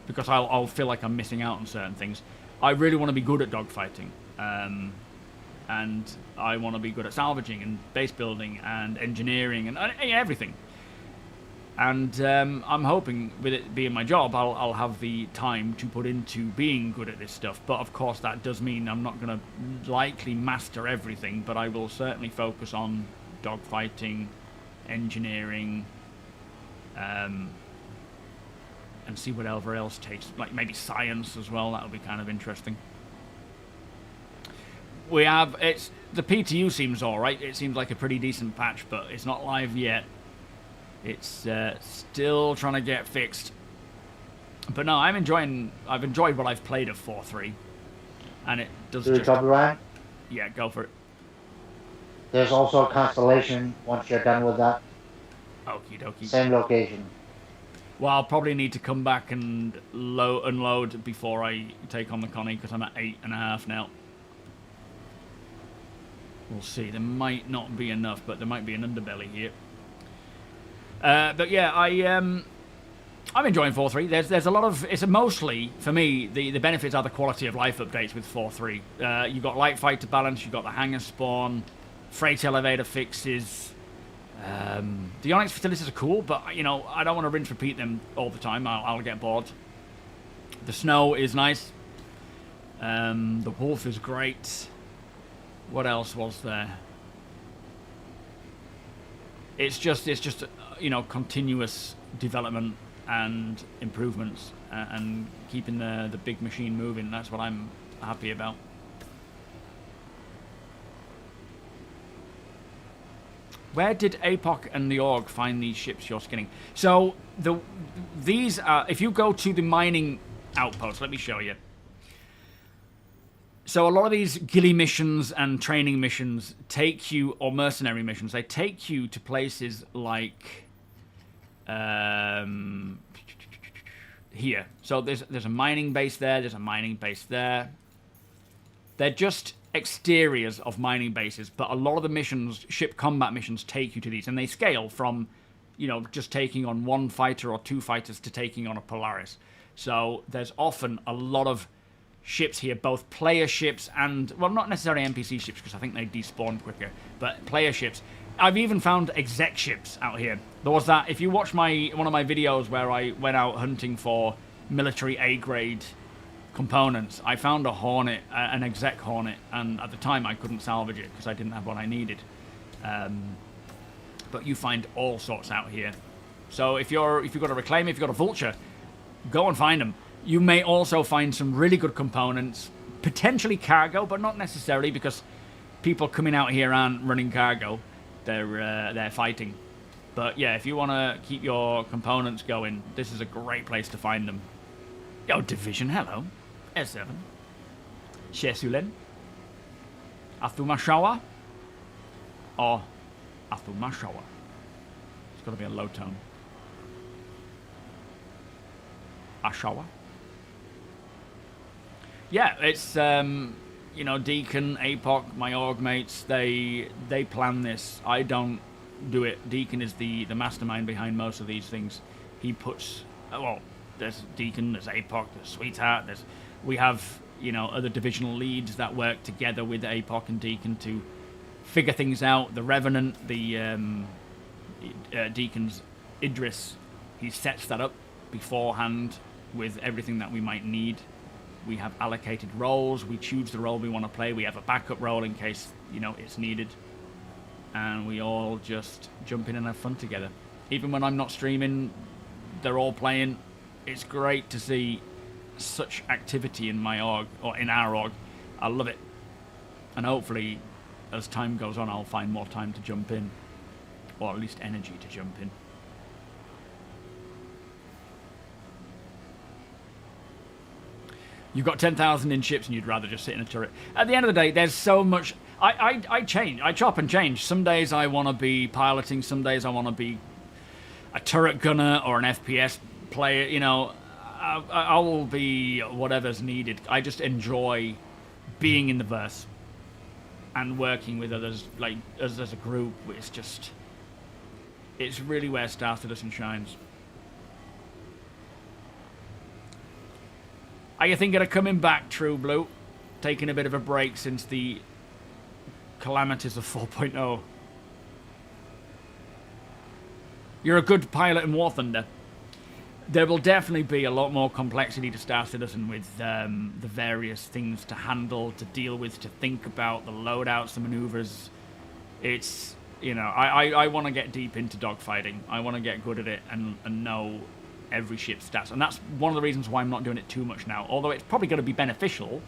because I'll feel like I'm missing out on certain things. I really want to be good at dogfighting. And I want to be good at salvaging and base building and engineering and everything. And I'm hoping, with it being my job, I'll have the time to put into being good at this stuff. But of course, that does mean I'm not going to likely master everything, but I will certainly focus on dogfighting, engineering, and see whatever else takes, like maybe science as well. That'll be kind of interesting. We have, the PTU seems alright. It seems like a pretty decent patch, but it's not live yet. It's still trying to get fixed. But no, I've enjoyed what I've played of 4.3. And it does Do you copy, Ryan? Yeah, go for it. There's also a constellation once you're done with that. Okie dokie. Same location. Well, I'll probably need to come back and unload before I take on the Connie, because I'm at 8.5 now. We'll see. There might not be enough, but there might be an underbelly here. But yeah, I'm enjoying 4.3. There's a lot of, it's mostly, for me, the benefits are the quality of life updates with 4.3. You've got light fighter balance, you've got the hangar spawn, freight elevator fixes. The Onyx facilities are cool, but you know, I don't want to rinse repeat them all the time. I'll get bored. The snow is nice. The Wolf is great. What else was there? It's just you know, continuous development and improvements and keeping the big machine moving. That's what I'm happy about. Where did APOC and the Org find these ships you're skinning? So these are, if you go to the mining outpost, let me show you. So a lot of these ghillie missions and training missions take you, or mercenary missions, they take you to places like Here. So there's a mining base there. There's a mining base there. They're just exteriors of mining bases, but a lot of the missions, ship combat missions, take you to these, and they scale from, you know, just taking on one fighter or two fighters to taking on a Polaris. So there's often a lot of ships here, both player ships and, well, not necessarily NPC ships, because I think they despawn quicker, but player ships. I've even found exec ships out here. There was that, if you watch one of my videos where I went out hunting for military A-grade components, I found a Hornet, an exec Hornet, and at the time I couldn't salvage it because I didn't have what I needed. But you find all sorts out here. So if you've got a Reclaimer, if you've got a Vulture, go and find them. You may also find some really good components, potentially cargo, but not necessarily, because people coming out here aren't running cargo. They're fighting. But yeah, if you want to keep your components going, this is a great place to find them. Yo, Division, hello. S7. Shesulen. Athumashawa. Or Athumashawa. It's got to be a low tone. Ashawa. Yeah, it's, you know, Deacon, APOC, my org mates, they plan this. I don't do it. Deacon is the mastermind behind most of these things. He puts, well, there's Deacon, there's APOC, there's Sweetheart, we have, you know, other divisional leads that work together with APOC and Deacon to figure things out. The Revenant, the Deacon's Idris, he sets that up beforehand with everything that we might need. We have allocated roles. We choose the role we want to play. We have a backup role in case, you know, it's needed. And we all just jump in and have fun together. Even when I'm not streaming, they're all playing. It's great to see such activity in my org, or in our org. I love it. And hopefully, as time goes on, I'll find more time to jump in. Or at least energy to jump in. You've got 10,000 in ships and you'd rather just sit in a turret. At the end of the day, there's so much... I change. I chop and change. Some days I want to be piloting. Some days I want to be a turret gunner or an FPS player. You know, I will be whatever's needed. I just enjoy being in the verse and working with others, like as a group. It's just... It's really where Star Citizen shines. Are you thinking of coming back, True Blue? Taking a bit of a break since the calamities of 4.0. You're a good pilot in War Thunder. There will definitely be a lot more complexity to Star Citizen with the various things to handle, to deal with, to think about, the loadouts, the maneuvers. It's, you know, I want to get deep into dogfighting. I want to get good at it and know every ship's stats, and that's one of the reasons why I'm not doing it too much now, although it's probably going to be beneficial.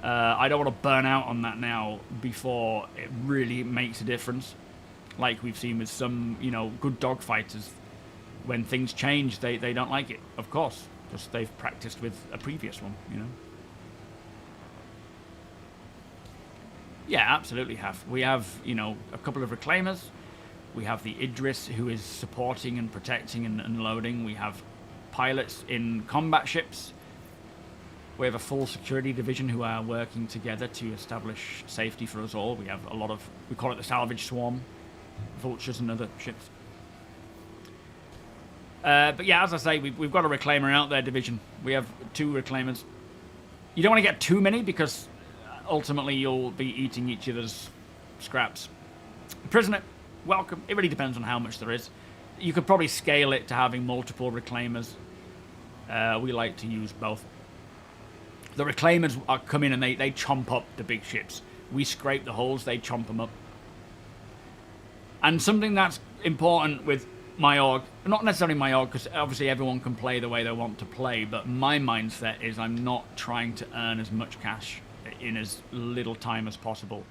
I don't want to burn out on that now before it really makes a difference, like we've seen with some, you know, good dogfighters. When things change, they don't like it, of course, because they've practiced with a previous one, you know. Yeah, absolutely have. We have, you know, a couple of Reclaimers. We have the Idris, who is supporting and protecting and unloading. We have pilots in combat ships. We have a full security division who are working together to establish safety for us all. We have a lot of, we call it the salvage swarm, vultures and other ships. But yeah, as I say, we've got a Reclaimer out there division. We have 2 Reclaimers. You don't want to get too many because ultimately you'll be eating each other's scraps. Prisoner, welcome. It really depends on how much there is. You could probably scale it to having multiple Reclaimers. We like to use both. The Reclaimers are come in and they chomp up the big ships. We scrape the hulls, they chomp them up. And something that's important with my org, not necessarily my org, because obviously everyone can play the way they want to play, but my mindset is I'm not trying to earn as much cash in as little time as possible.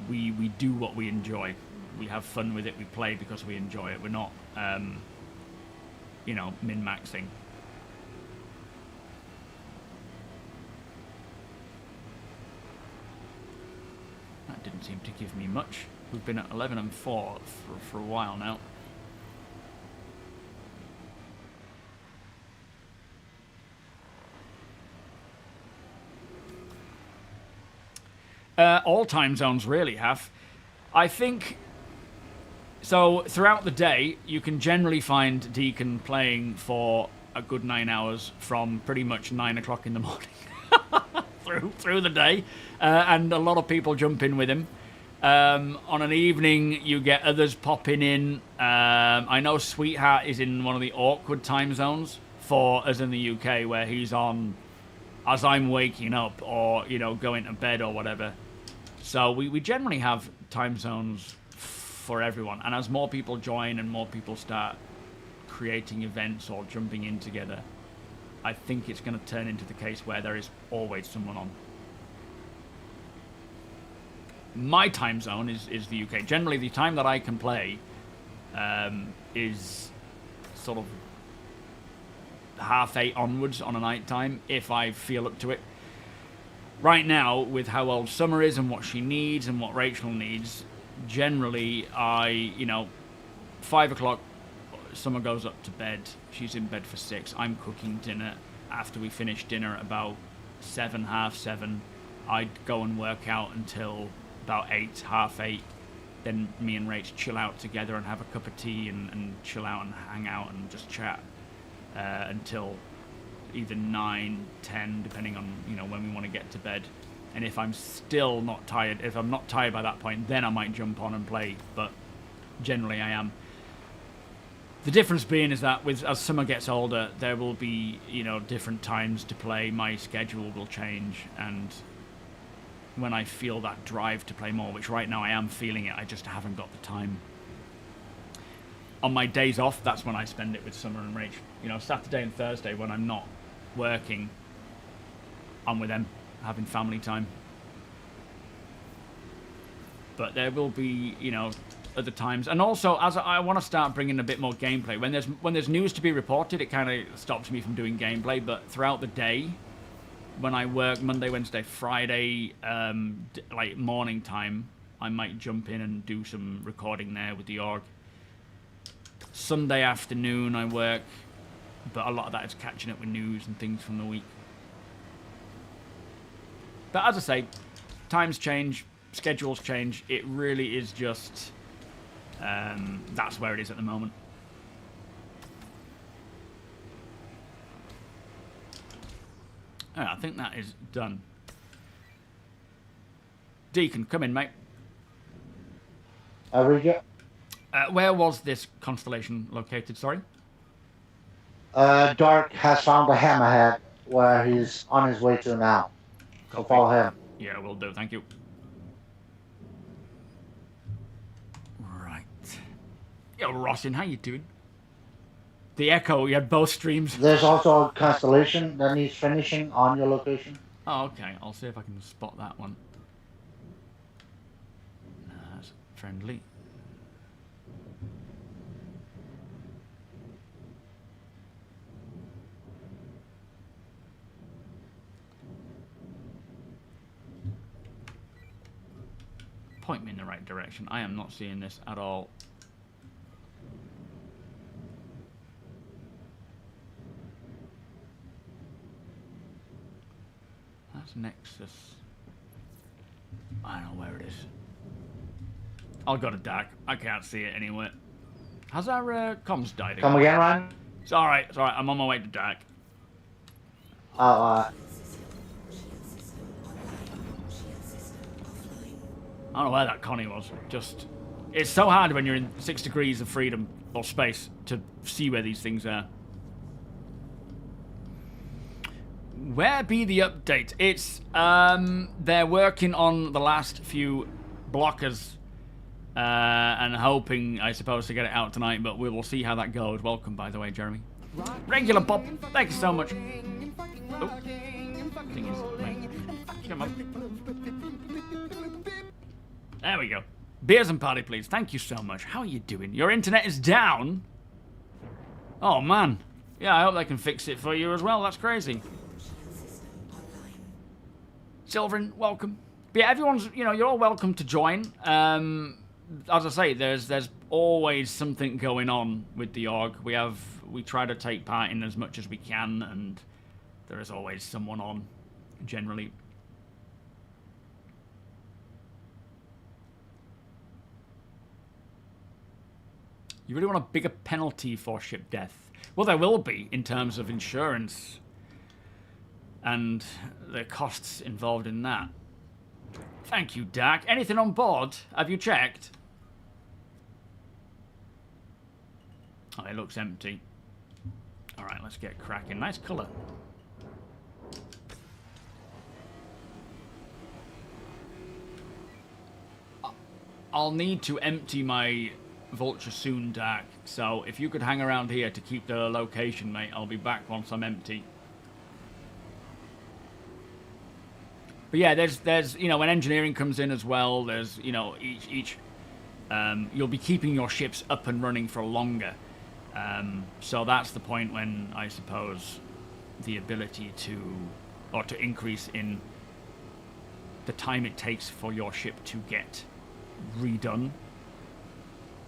We do what we enjoy. We have fun with it. We play because we enjoy it. We're not, you know, min-maxing. That didn't seem to give me much. We've been at 11 and 4 for a while now. All time zones really have. I think... So, throughout the day, you can generally find Deacon playing for a good 9 hours from pretty much 9 o'clock in the morning through the day. And a lot of people jump in with him. On an evening, you get others popping in. I know Sweetheart is in one of the awkward time zones for us in the UK, where he's on as I'm waking up or, you know, going to bed or whatever. So we generally have time zones for everyone. And as more people join and more people start creating events or jumping in together, I think it's going to turn into the case where there is always someone on. My time zone is the UK. Generally, the time that I can play is sort of 8:30 onwards on a night time, if I feel up to it. Right now, with how old Summer is and what she needs and what Rachel needs, generally, you know, 5 o'clock, Summer goes up to bed. She's in bed for 6. I'm cooking dinner. After we finish dinner at about 7, half 7, I'd go and work out until about 8, half 8. Then me and Rach chill out together and have a cup of tea and chill out and hang out and just chat until either 9, 10, depending on, you know, when we want to get to bed. And if I'm still not tired, if I'm not tired by that point, then I might jump on and play, but generally I am. The difference being is that as Summer gets older, there will be, you know, different times to play. My schedule will change, and when I feel that drive to play more, which right now I am feeling it, I just haven't got the time. On my days off, that's when I spend it with Summer and Rach. You know, Saturday and Thursday when I'm not working, I'm with them, having family time. But there will be, you know, other times, and also as I want to start bringing a bit more gameplay. When there's news to be reported, it kind of stops me from doing gameplay. But throughout the day, when I work Monday, Wednesday, Friday, like morning time, I might jump in and do some recording there with the org. Sunday afternoon I work, but a lot of that is catching up with news and things from the week. But as I say, times change, schedules change. It really is just that's where it is at the moment. I think that is done. Deacon, come in, mate. Where was this constellation located, sorry? Dark has found a hammerhead where he's on his way to now. So follow him. Yeah, will do, thank you. Right. Yo, Rossin, how you doing? The Echo, you had both streams. There's also a constellation that needs finishing on your location. Oh, okay. I'll see if I can spot that one. That's friendly. Point me in the right direction. I am not seeing this at all. That's Nexus. I don't know where it is. I'll go to dark. I can't see it anywhere. Has our comms died again? Come again, Ryan? It's alright, it's alright. I'm on my way to dark. Oh, I don't know where that Connie was. Just, it's so hard when you're in 6 degrees of freedom or space to see where these things are. Where be the update? It's, they're working on the last few blockers and hoping, I suppose, to get it out tonight, but we will see how that goes. Welcome, by the way, Jeremy. Regular Bob, thank you so much. Oh. Thing is, wait. Come on. There we go. Beers and party, please. Thank you so much. How are you doing? Your internet is down? Oh, man. Yeah, I hope they can fix it for you as well. That's crazy. Silverin, welcome. But yeah, everyone's, you know, you're all welcome to join. As I say, there's always something going on with the org. We try to take part in as much as we can, and there is always someone on, generally. You really want a bigger penalty for ship death. Well, there will be in terms of insurance and the costs involved in that. Thank you, Dak. Anything on board? Have you checked? Oh, it looks empty. All right, let's get cracking. Nice colour. I'll need to empty my Vulture soon, Dak. So if you could hang around here to keep the location, mate, I'll be back once I'm empty. But yeah, there's you know, when engineering comes in as well, there's, you know, each you'll be keeping your ships up and running for longer. So that's the point when I suppose the ability to increase in the time it takes for your ship to get redone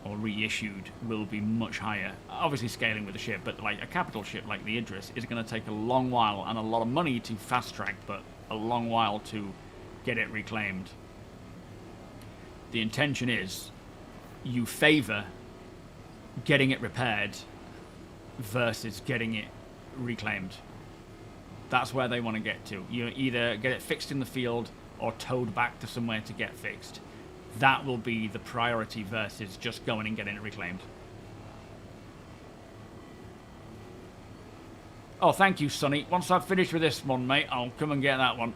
or reissued will be much higher. Obviously scaling with the ship, but like a capital ship like the Idris is going to take a long while and a lot of money to fast track, but a long while to get it reclaimed. The intention is you favor getting it repaired versus getting it reclaimed. That's where they want to get to. You either get it fixed in the field or towed back to somewhere to get fixed. That will be the priority versus just going and getting it reclaimed. Oh, thank you, Sonny. Once I've finished with this one, mate, I'll come and get that one.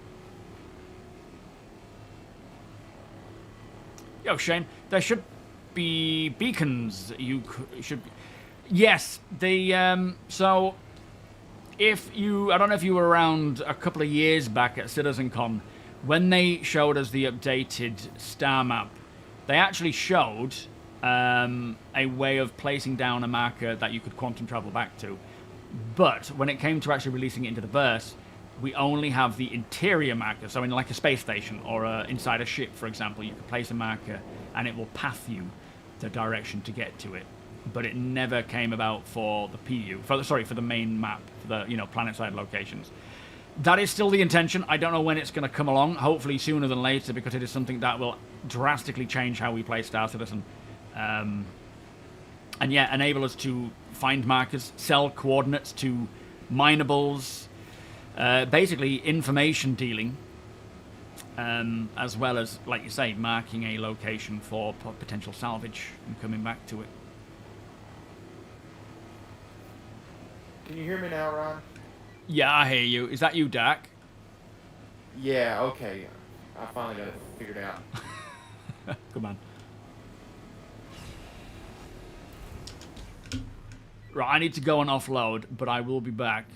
Yo, Shane, there should be beacons. You should... Yes, the... So, if you... I don't know if you were around a couple of years back at CitizenCon, when they showed us the updated star map, they actually showed a way of placing down a marker that you could quantum travel back to. But when it came to actually releasing it into the verse, we only have the interior marker. So in like a space station or inside a ship, for example, you could place a marker and it will path you the direction to get to it. But it never came about for the PU, for the main map, for the, you know, planet-side locations. That is still the intention. I don't know when it's going to come along. Hopefully sooner than later, because it is something that will drastically change how we play Star Citizen. And yeah, enable us to find markers, sell coordinates to minables, basically information dealing, as well as, like you say, marking a location for potential salvage and coming back to it. Can you hear me now, Ron? Yeah, I hear you. Is that you, Dak? Yeah, okay. I finally got it figured out. Come on. Right, I need to go and offload, but I will be back.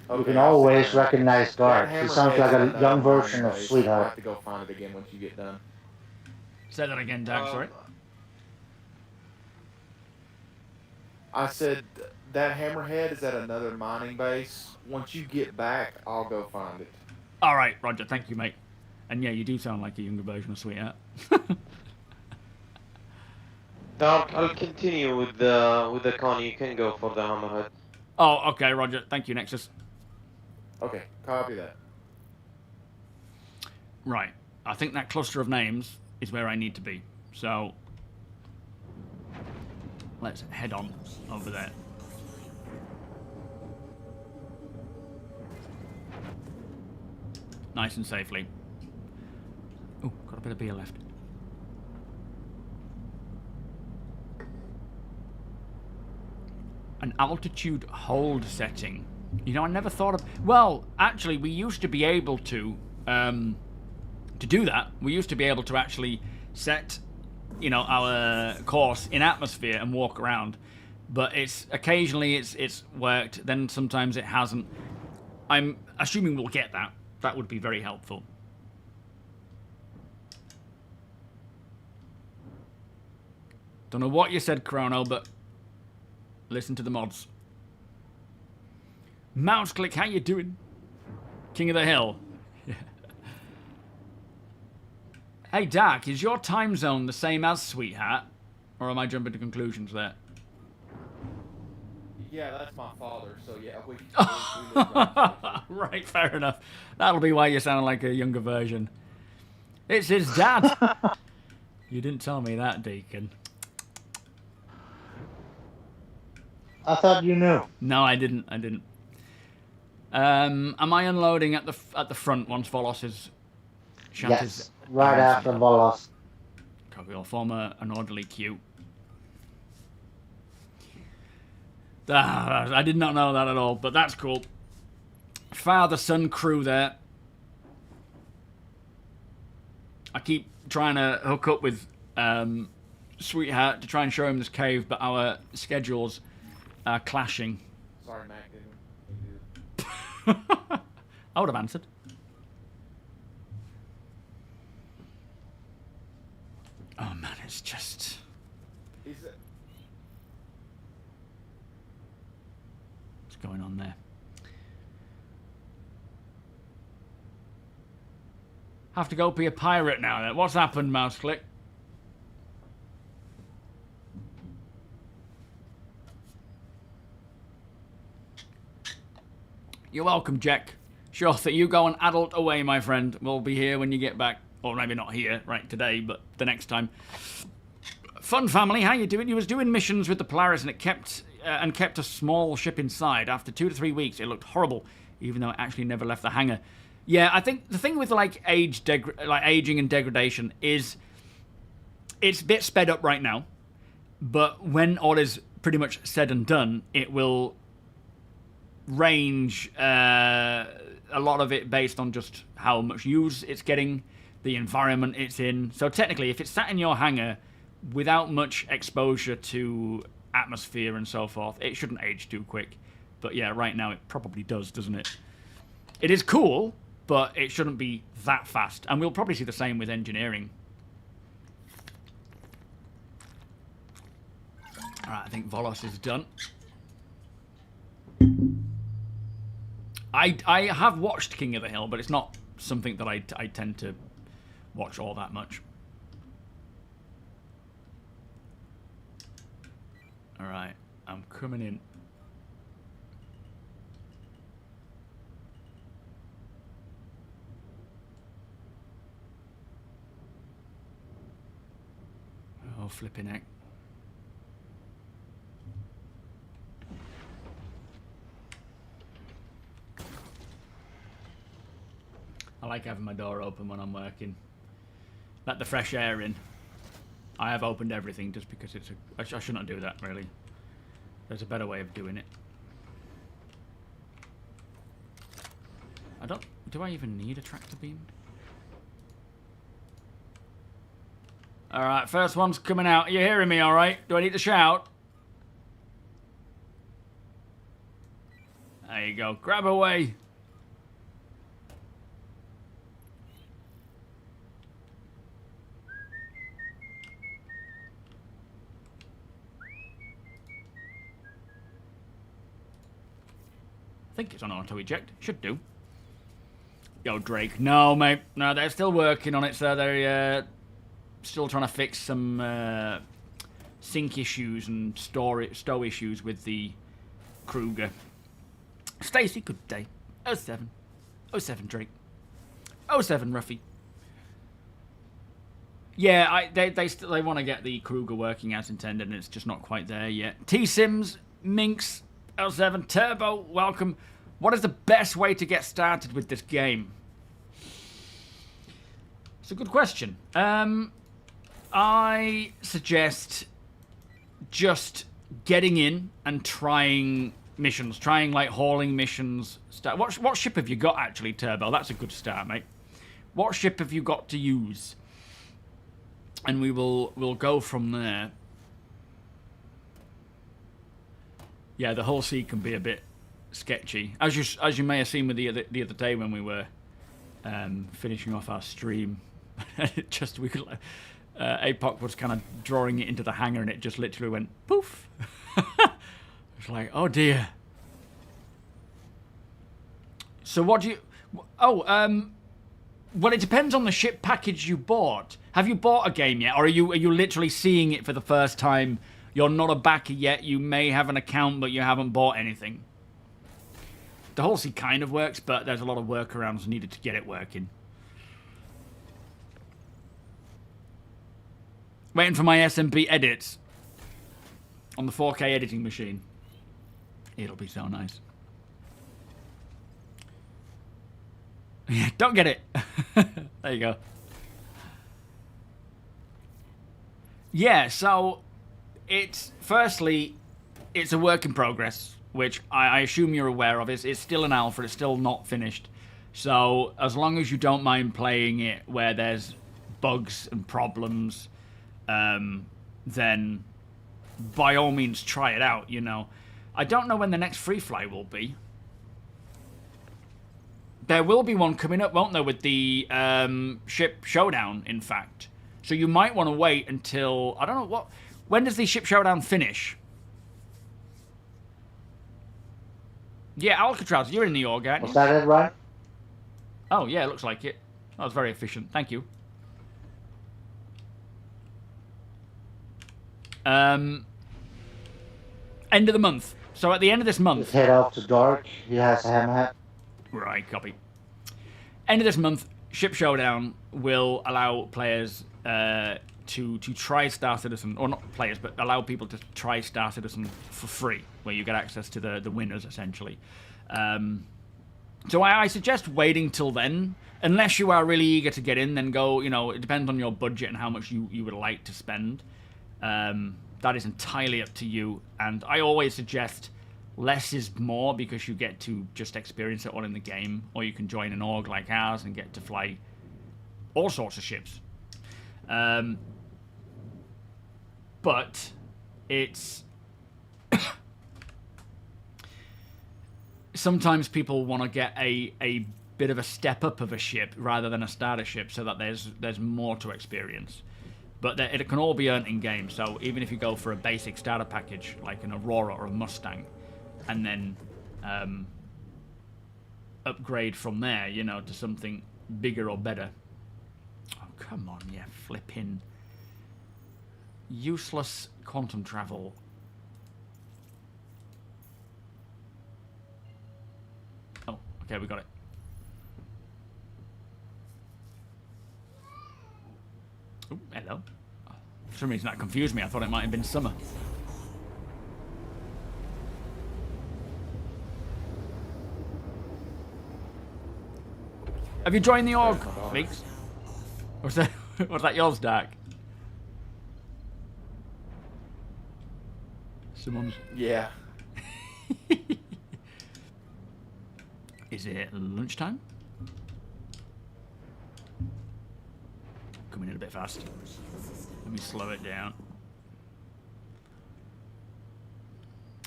You can always recognize Guard. He sounds like a young version of I'll Sweetheart. have to go find it again once you get done. Say that again, Dak, sorry. I said that hammerhead is at another mining base. Once you get back, I'll go find it. All right, Roger. Thank you, mate. And yeah, you do sound like a younger version of Sweetheart. I'll continue with the con. You can go for the hammerhead. Oh, okay, Roger. Thank you, Nexus. Okay, copy that. Right. I think that cluster of names is where I need to be. So let's head on over there. Nice and safely. Oh, got a bit of beer left. An altitude hold setting. You know, I never thought of... Well, actually, we used to be able to do that. We used to be able to actually set, you know, our course in atmosphere and walk around. But occasionally it's worked, then sometimes it hasn't. I'm assuming we'll get that. That would be very helpful. Don't know what you said, Chrono, but listen to the mods. Mouse click, how you doing? King of the Hill. Hey, Dak, is your time zone the same as Sweetheart? Or am I jumping to conclusions there? Yeah, that's my father, so yeah, we live right. Right, fair enough. That'll be why you sound like a younger version. It's his dad. You didn't tell me that, Deacon. I thought you knew. No, I didn't. I didn't. Am I unloading at the front once Volos is shut? Yes, right after Volos. Okay, we'll form an orderly queue. I did not know that at all, but that's cool. Father-son crew there. I keep trying to hook up with Sweetheart to try and show him this cave, but our schedules are clashing. Sorry, Mac didn't. I would have answered. Oh man, it's just... What's going on there? Have to go be a pirate now then. What's happened, mouse click? You're welcome, Jack. Sure thing. You go and adult away, my friend. We'll be here when you get back. Or maybe not here, right, today, but the next time. Fun family, how you doing? You was doing missions with the Polaris and it kept a small ship inside. After 2 to 3 weeks, it looked horrible, even though it actually never left the hangar. Yeah, I think the thing with like aging and degradation is it's a bit sped up right now, but when all is pretty much said and done, it will range a lot of it based on just how much use it's getting, the environment it's in. So technically, if it's sat in your hangar without much exposure to atmosphere and so forth, it shouldn't age too quick. But yeah, right now it probably does, doesn't it? It is cool, but it shouldn't be that fast. And we'll probably see the same with engineering. Alright, I think Volos is done. I have watched King of the Hill, but it's not something that I tend to watch all that much. Alright, I'm coming in. Oh, flipping heck. I like having my door open when I'm working. Let the fresh air in. I have opened everything just because it's a... I should not do that, really. There's a better way of doing it. I don't... Do I even need a tractor beam? Alright, first one's coming out. Are you hearing me alright? Do I need to shout? There you go. Grab away. I think it's on auto eject. Should do. Yo, Drake. No, mate. No, they're still working on it, so they're still trying to fix some sync issues and stow issues with the Kruger. Stacy, good day. 07. 07, Drake. 07, Ruffy. Yeah, they want to get the Kruger working as intended, and it's just not quite there yet. T-Sims, Minx, L7, Turbo, welcome. What is the best way to get started with this game? It's a good question. I suggest just getting in and trying missions. Trying, like, hauling missions. What ship have you got, actually, Turbo? That's a good start, mate. What ship have you got to use? And we'll go from there. Yeah, the whole sea can be a bit sketchy, as you may have seen with the other day when we were finishing off our stream. APOC was kind of drawing it into the hangar, and it just literally went poof. It's like, oh dear. So what do you? Oh, well, it depends on the ship package you bought. Have you bought a game yet, or are you literally seeing it for the first time? You're not a backer yet. You may have an account, but you haven't bought anything. The whole sea kind of works, but there's a lot of workarounds needed to get it working. Waiting for my SMP edits on the 4K editing machine. It'll be so nice. Yeah, don't get it. There you go. Yeah, so it's firstly, it's a work in progress, which I assume you're aware of. It's still an alpha. It's still not finished. So as long as you don't mind playing it where there's bugs and problems, then by all means try it out, you know. I don't know when the next free fly will be. There will be one coming up, won't there, with the ship showdown, in fact. So you might want to wait until, I don't know, what. When does the ship showdown finish? Yeah, Alcatraz, you're in the org, aren't you? Was that it, right? Oh, yeah, it looks like it. That was very efficient. Thank you. End of the month. So at the end of this month... Just head off to Dark. He has a hammerhead. Right, copy. End of this month, Ship Showdown will allow players to try Star Citizen, or not players, but allow people to try Star Citizen for free, where you get access to the winners, essentially. So I suggest waiting till then, unless you are really eager to get in, then go, you know, it depends on your budget and how much you would like to spend. That is entirely up to you, and I always suggest less is more because you get to just experience it all in the game, or you can join an org like ours and get to fly all sorts of ships. But it's... Sometimes people want to get a bit of a step up of a ship rather than a starter ship so that there's more to experience. But it can all be earned in-game, so even if you go for a basic starter package, like an Aurora or a Mustang, and then upgrade from there, you know, to something bigger or better. Oh, come on, yeah, flipping useless quantum travel. Oh, okay, we got it. Oh, hello. For some reason that confused me. I thought it might have been summer. Have you joined the org, Leaks? Was that yours, Dark? Someone's... Yeah. Is it lunchtime? Coming in a bit fast. Let me slow it down.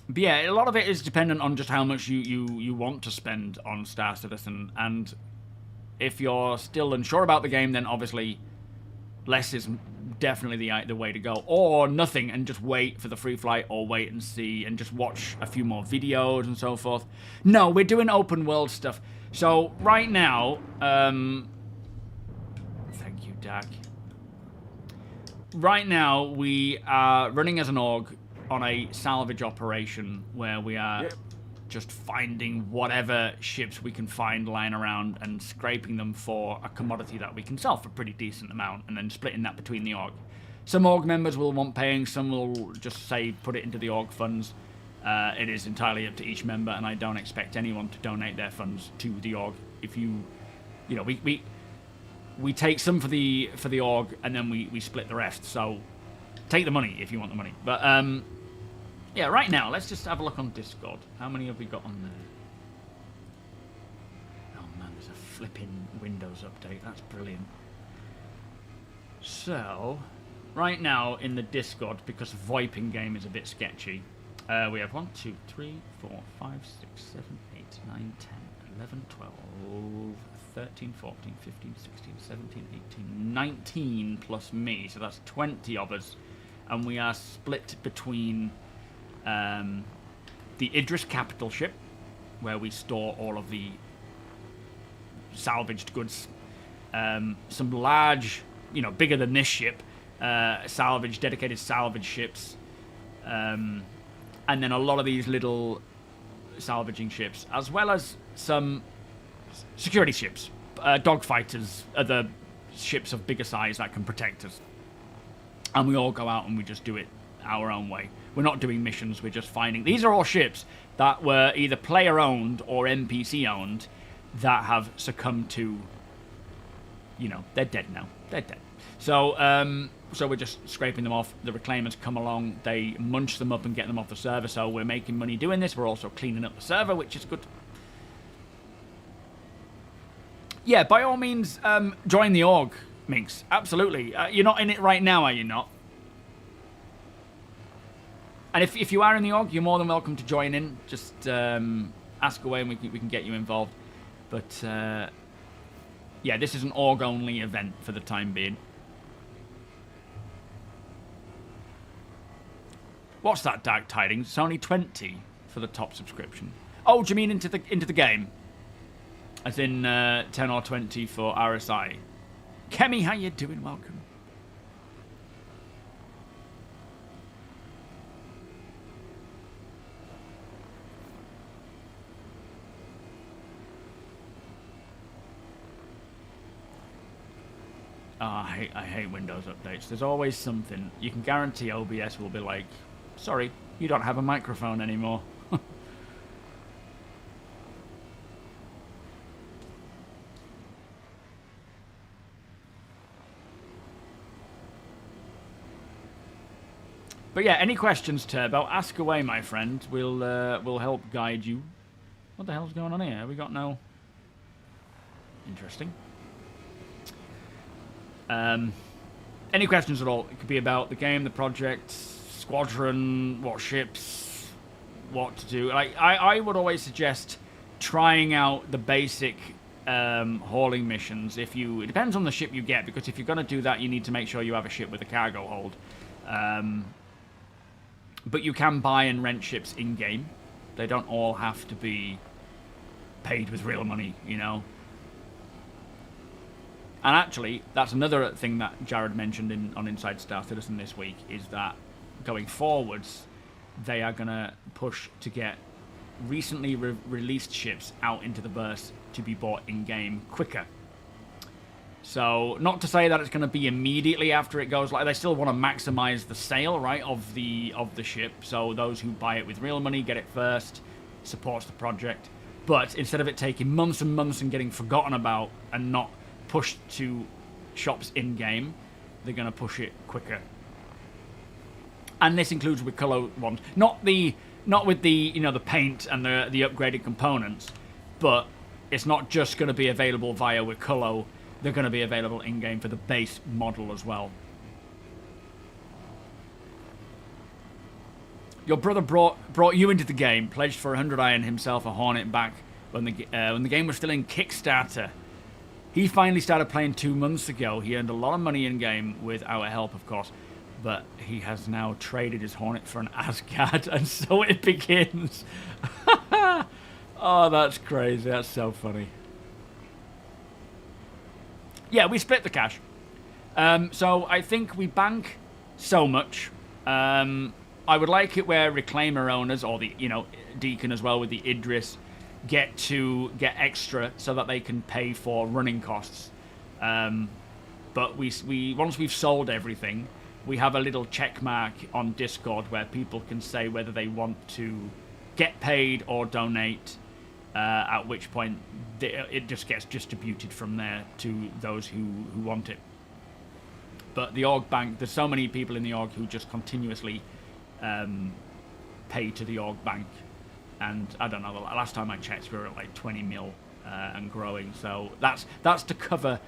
But yeah, a lot of it is dependent on just how much you want to spend on Star Citizen, and if you're still unsure about the game, then obviously less is definitely the way to go. Or nothing and just wait for the free flight, or wait and see and just watch a few more videos and so forth. No, we're doing open world stuff. So right now, thank you, Dak. Right now, we are running as an org on a salvage operation where we are just finding whatever ships we can find lying around and scraping them for a commodity that we can sell for a pretty decent amount, and then splitting that between the org. Some org members will want paying, some will just say put it into the org funds. It is entirely up to each member, and I don't expect anyone to donate their funds to the org. If you know, we take some for the org, and then we split the rest. So take the money if you want the money. But yeah, right now let's just have a look on Discord. How many have we got on there? Oh man, there's a flipping Windows update. That's brilliant. So right now in the Discord, because VoIP in game is a bit sketchy, we have 1, 2, 3, 4, 5, 6, 7, 8, 9, 10, 11, 12, 13, 14, 15, 16, 17, 18, 19 plus me. So that's 20 of us. And we are split between the Idris capital ship, where we store all of the salvaged goods. Some large, you know, bigger than this ship, dedicated salvage ships. And then a lot of these little salvaging ships, as well as some security ships, dogfighters, other ships of bigger size that can protect us. And we all go out and we just do it our own way. We're not doing missions, we're just finding... These are all ships that were either player-owned or NPC-owned that have succumbed to, you know, they're dead now. They're dead. So, so we're just scraping them off. The reclaimers come along, they munch them up and get them off the server, so we're making money doing this. We're also cleaning up the server, which is good. Yeah, by all means, join the org, Minx. Absolutely. You're not in it right now, are you not? And if you are in the org, you're more than welcome to join in. Just ask away and we can get you involved. But, yeah, this is an org-only event for the time being. What's that, Dark Tidings? It's only 20 for the top subscription. Oh, do you mean into the game? As in 10 or 20 for RSI. Kemi, how you doing? Welcome. Oh, I hate Windows updates. There's always something. You can guarantee OBS will be like, sorry, you don't have a microphone anymore. But yeah, any questions, Turbo? Ask away, my friend. We'll help guide you. What the hell's going on here? We got no... Interesting. Any questions at all? It could be about the game, the project, Squadron, what ships, what to do. Like I would always suggest trying out the basic hauling missions. It depends on the ship you get, because if you're going to do that, you need to make sure you have a ship with a cargo hold. But you can buy and rent ships in-game. They don't all have to be paid with real money, you know. And actually, that's another thing that Jared mentioned on Inside Star Citizen this week, is that going forwards, they are going to push to get recently released ships out into the verse to be bought in-game quicker. So, not to say that it's going to be immediately after it goes live. They still want to maximize the sale, right, of the ship. So those who buy it with real money get it first, supports the project. But instead of it taking months and months and getting forgotten about and not pushed to shops in-game, they're going to push it quicker. And this includes with color ones. Not with the, you know, the paint and the upgraded components, but it's not just going to be available via Wicullo. They're going to be available in-game for the base model as well. Your brother brought you into the game, pledged for 100 iron himself a Hornet back when the game was still in Kickstarter. He finally started playing 2 months ago. He earned a lot of money in-game with our help, of course. But he has now traded his Hornet for an Asgard, and so it begins. Oh, that's crazy. That's so funny. Yeah, we split the cash. So I think we bank so much. I would like it where reclaimer owners, or the, you know, Deacon as well with the Idris, get extra so that they can pay for running costs. But we once we've sold everything, we have a little check mark on Discord where people can say whether they want to get paid or donate. At which point it just gets distributed from there to those who want it. But the org bank, there's so many people in the org who just continuously pay to the org bank, and I don't know, the last time I checked we were at like 20 mil and growing, so that's to cover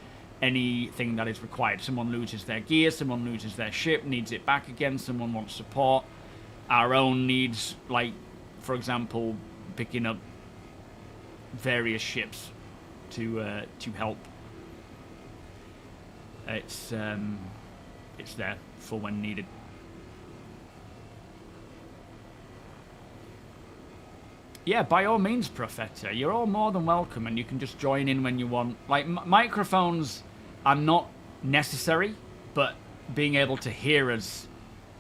anything that is required. Someone loses their gear, someone loses their ship, needs it back again, someone wants support, our own needs, like for example picking up various ships to help. It's there for when needed. Yeah, by all means, Profeta, you're all more than welcome, and you can just join in when you want. Like microphones are not necessary, but being able to hear us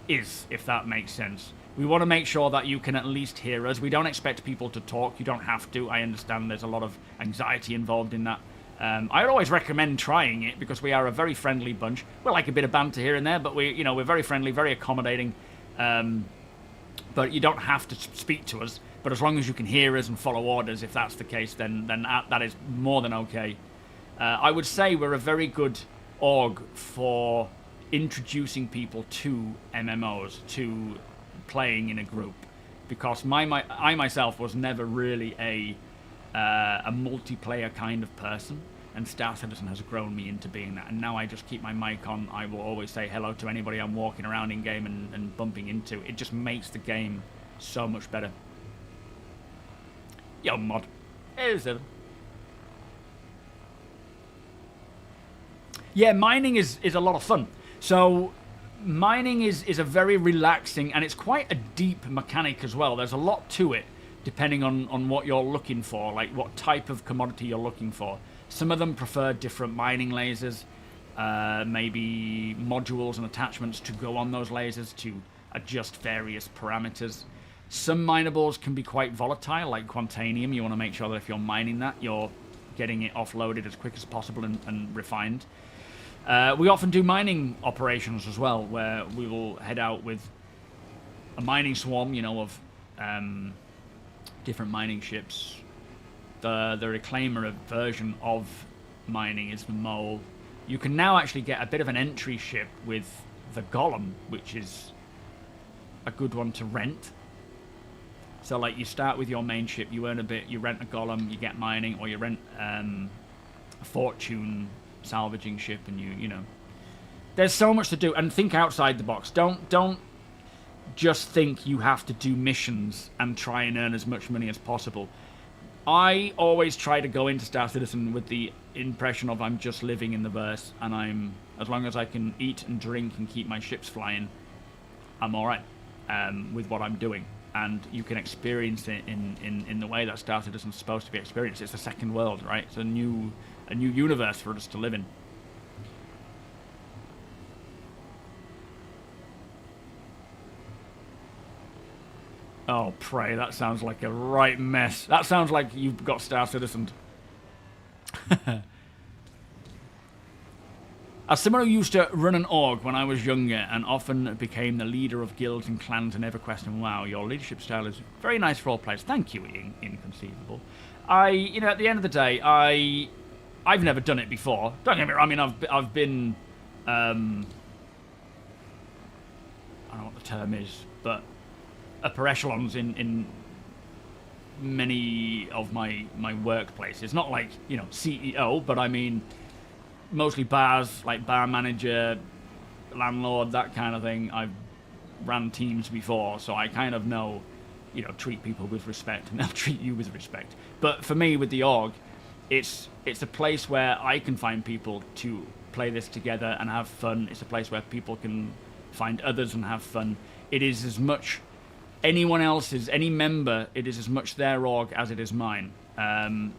is, if that makes sense. We want to make sure that you can at least hear us. We don't expect people to talk. You don't have to. I understand there's a lot of anxiety involved in that. I would always recommend trying it because we are a very friendly bunch. We're like a bit of banter here and there, but we're very friendly, very accommodating. But you don't have to speak to us. But as long as you can hear us and follow orders, if that's the case, then that is more than okay. I would say we're a very good org for introducing people to MMOs, to playing in a group, because I myself was never really a multiplayer kind of person, and Star Citizen has grown me into being that. And now I just keep my mic on. I will always say hello to anybody I'm walking around in game and bumping into. It just makes the game so much better. Yo, mod. Here's it. Yeah, mining is a lot of fun. So mining is a very relaxing, and it's quite a deep mechanic as well. There's a lot to it, depending on what you're looking for, like what type of commodity you're looking for. Some of them prefer different mining lasers, maybe modules and attachments to go on those lasers to adjust various parameters. Some minables can be quite volatile, like Quantanium. You want to make sure that if you're mining that, you're getting it offloaded as quick as possible and refined. We often do mining operations as well, where we will head out with a mining swarm, you know, of different mining ships. The Reclaimer version of mining is the Mole. You can now actually get a bit of an entry ship with the Golem, which is a good one to rent. So, like, you start with your main ship, you earn a bit, you rent a Golem, you get mining, or you rent a Fortune salvaging ship, and you know. There's so much to do, and think outside the box. Don't just think you have to do missions and try and earn as much money as possible. I always try to go into Star Citizen with the impression of I'm just living in the verse, and as long as I can eat and drink and keep my ships flying, I'm alright with what I'm doing. And you can experience it in the way that Star Citizen's supposed to be experienced. It's a second world, right? It's a new universe for us to live in. Oh, pray, that sounds like a right mess. That sounds like you've got Star Citizen. As someone who used to run an org when I was younger and often became the leader of guilds and clans in EverQuest and WoW, your leadership style is very nice for all players. Thank you, Inconceivable. You know, at the end of the day, I've never done it before. Don't get me wrong. I mean, I've been, I don't know what the term is, but upper echelons in many of my workplaces. Not like, you know, CEO, but I mean, mostly bars, like bar manager, landlord, that kind of thing. I've ran teams before, so I kind of know, you know, treat people with respect, and they'll treat you with respect. But for me, with the org, it's a place where I can find people to play this together and have fun. It's a place where people can find others and have fun. It is as much anyone else's, any member, it is as much their org as it is mine. And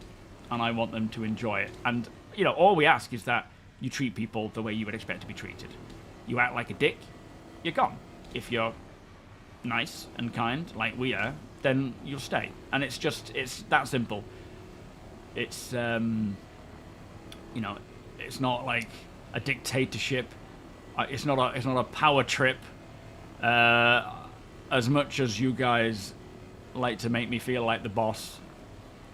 I want them to enjoy it. And, you know, all we ask is that you treat people the way you would expect to be treated. You act like a dick, you're gone. If you're nice and kind, like we are, then you'll stay. And it's that simple. It's, you know, it's not like a dictatorship. It's not a power trip. As much as you guys like to make me feel like the boss,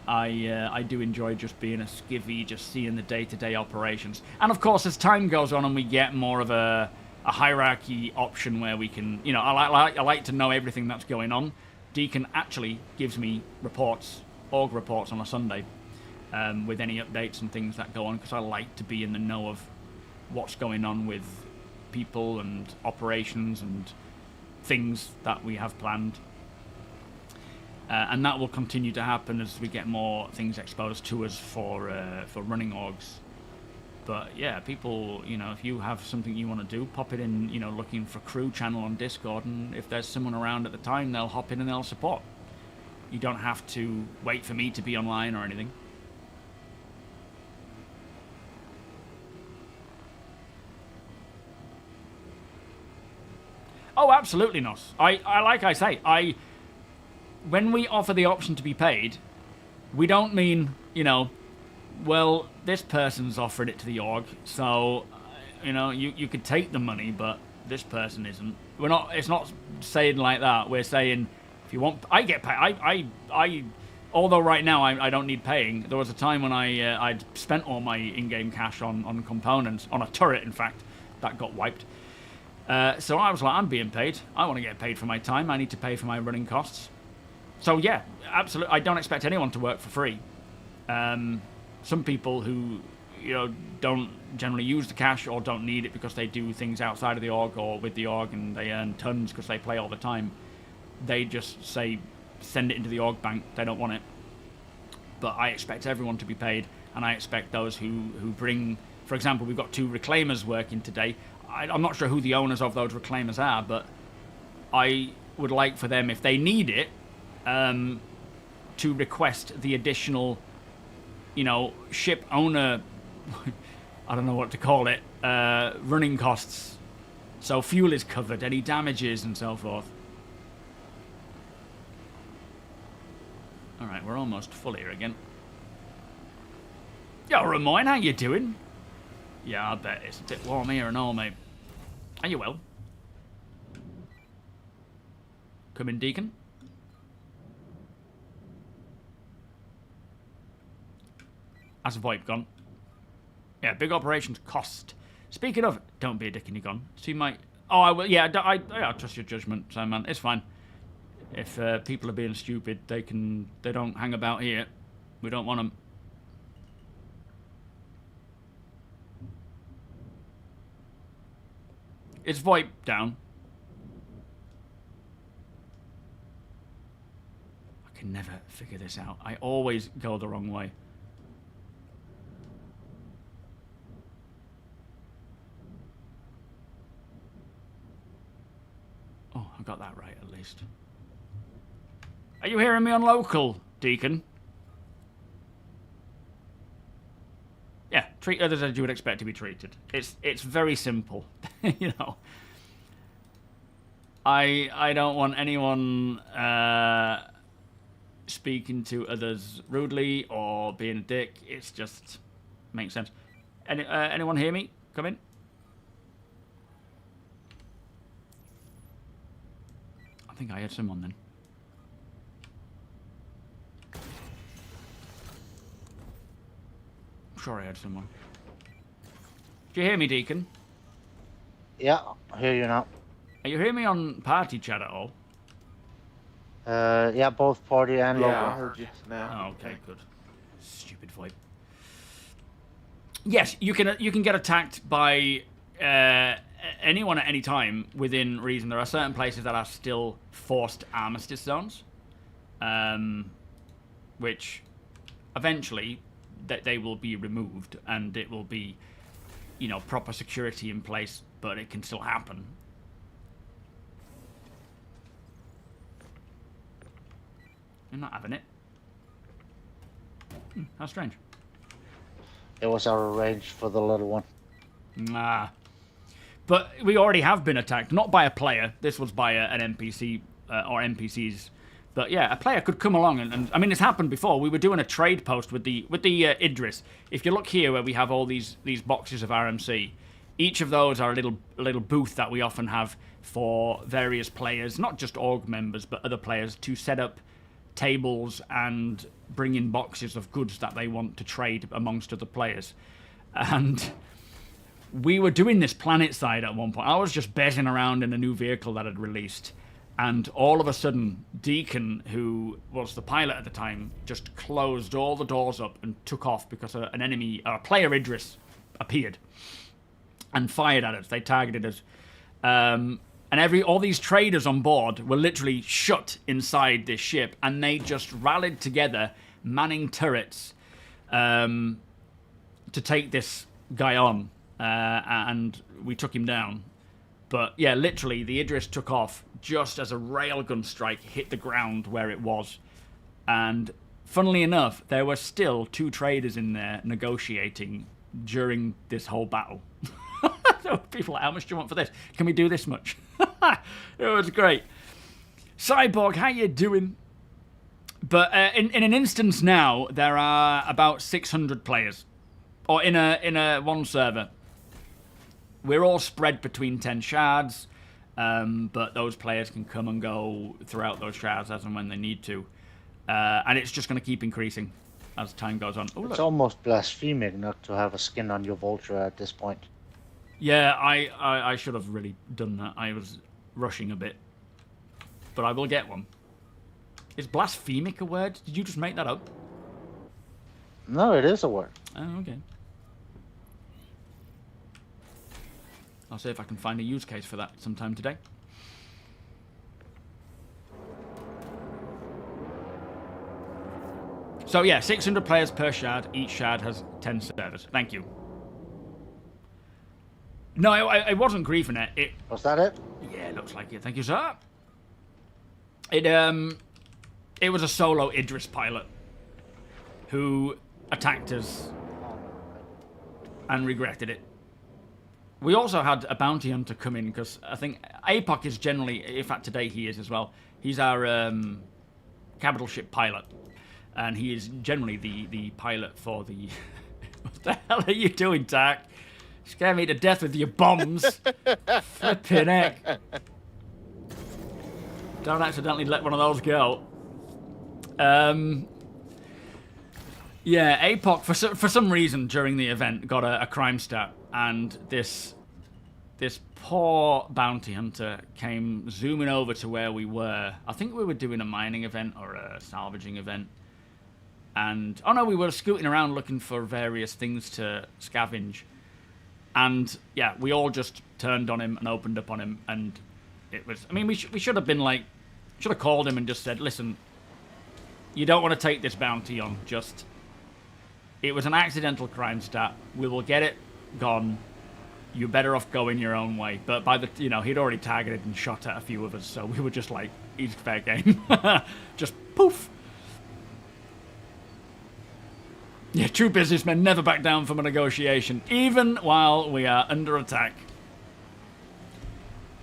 I do enjoy just being a skivvy, just seeing the day-to-day operations. And of course, as time goes on and we get more of a hierarchy option where we can, you know, I like to know everything that's going on. Deacon actually gives me reports, org reports on a Sunday, with any updates and things that go on, because I like to be in the know of what's going on with people and operations and things that we have planned. And that will continue to happen as we get more things exposed to us for running orgs. But yeah, people, you know, if you have something you want to do, pop it in, you know, looking for crew channel on Discord, and if there's someone around at the time, they'll hop in and they'll support. You don't have to wait for me to be online or anything. Oh, absolutely not. I like I say, when we offer the option to be paid, we don't mean, you know, well, this person's offered it to the org, so, you know, you could take the money, but this person isn't. It's not saying like that. We're saying, If you want, I get paid. Although right now I don't need paying. There was a time when I'd spent all my in-game cash on components, on a turret, in fact, that got wiped. So I was like, I'm being paid. I want to get paid for my time. I need to pay for my running costs. So yeah, absolutely. I don't expect anyone to work for free. Some people who, you know, don't generally use the cash or don't need it because they do things outside of the org or with the org and they earn tons because they play all the time. They just say, send it into the org bank. They don't want it. But I expect everyone to be paid, and I expect those who bring, for example, we've got 2 reclaimers working today. I'm not sure who the owners of those reclaimers are, but I would like for them, if they need it, to request the additional, you know, ship owner, I don't know what to call it, running costs. So fuel is covered, any damages and so forth. Alright, we're almost full here again. Yo, Ramoyne, how you doing? Yeah, I bet it's a bit warm here and all, mate. Are you well? Come in, Deacon. Has VoIP gone? Yeah, big operations cost. Speaking of, don't be a dick and you're gone. See my... Oh, I will. Yeah, I trust your judgment, Simon. It's fine. If people are being stupid, they don't hang about here. We don't want them. It's VoIP down. I can never figure this out. I always go the wrong way. Oh, I got that right at least. Are you hearing me on local, Deacon? Yeah, treat others as you would expect to be treated. It's very simple, you know. I don't want anyone speaking to others rudely or being a dick. It's just makes sense. Anyone hear me? Come in. I think I heard someone then. I'm sure I heard someone. Do you hear me, Deacon? Yeah, I hear you now. Are you hearing me on party chat at all? Yeah, both party and local. Yeah, I heard you now. Oh, okay, good. Stupid VoIP. Yes, you can get attacked by anyone at any time within reason. There are certain places that are still forced armistice zones, which eventually they will be removed and it will be, you know, proper security in place, but it can still happen. I'm not having it. How strange. It was arranged for the little one. Nah. But we already have been attacked, not by a player. This was by an NPC or NPCs. But yeah, a player could come along and I mean, it's happened before. We were doing a trade post with the Idris. If you look here, where we have all these boxes of RMC, each of those are a little booth that we often have for various players, not just org members, but other players to set up tables and bring in boxes of goods that they want to trade amongst other players. And we were doing this planet side at one point. I was just bezzing around in a new vehicle that had released, and all of a sudden Deacon, who was the pilot at the time, just closed all the doors up and took off because an enemy, a player Idris, appeared and fired at us. They targeted us. And all these traders on board were literally shut inside this ship, and they just rallied together, manning turrets, to take this guy on, and we took him down. But yeah, literally, the Idris took off just as a railgun strike hit the ground where it was. And funnily enough, there were still 2 traders in there negotiating during this whole battle. So people, how much do you want for this? Can we do this much? It was great. Cyborg, how you doing? But in an instance now, there are about 600 players, or in a one server. We're all spread between 10 shards. but those players can come and go throughout those shards as and when they need to. And it's just going to keep increasing as time goes on. Ooh, It's look. almost blasphemic not to have a skin on your vulture at this point. Yeah, I should have really done that. I was rushing a bit. But I will get one. Is blasphemic a word? Did you just make that up? No, it is a word. Oh, okay. I'll see if I can find a use case for that sometime today. So yeah, 600 players per shard. Each shard has 10 servers. Thank you. No, I wasn't griefing it. Was that it? Yeah, it looks like it. Thank you, sir. It was a solo Idris pilot who attacked us and regretted it. We also had a bounty hunter come in because I think APOC is generally, in fact today he is as well, he's our capital ship pilot. And he is generally the pilot for the... What the hell are you doing, Tak? Scare me to death with your bombs. Flipping heck. Don't accidentally let one of those go. Yeah, APOC, for some reason during the event, got a crime stat. And this poor bounty hunter came zooming over to where we were. I think we were doing a mining event or a salvaging event. And, oh no, we were scooting around looking for various things to scavenge. And, yeah, we all just turned on him and opened up on him. And it was, I mean, we should have been like, should have called him and just said, listen, you don't want to take this bounty on. Just, it was an accidental crime stat. We will get it gone. You're better off going your own way. But by the, you know, he'd already targeted and shot at a few of us. So we were just like, he's fair game. Just poof. Yeah, true businessmen never back down from a negotiation, even while we are under attack.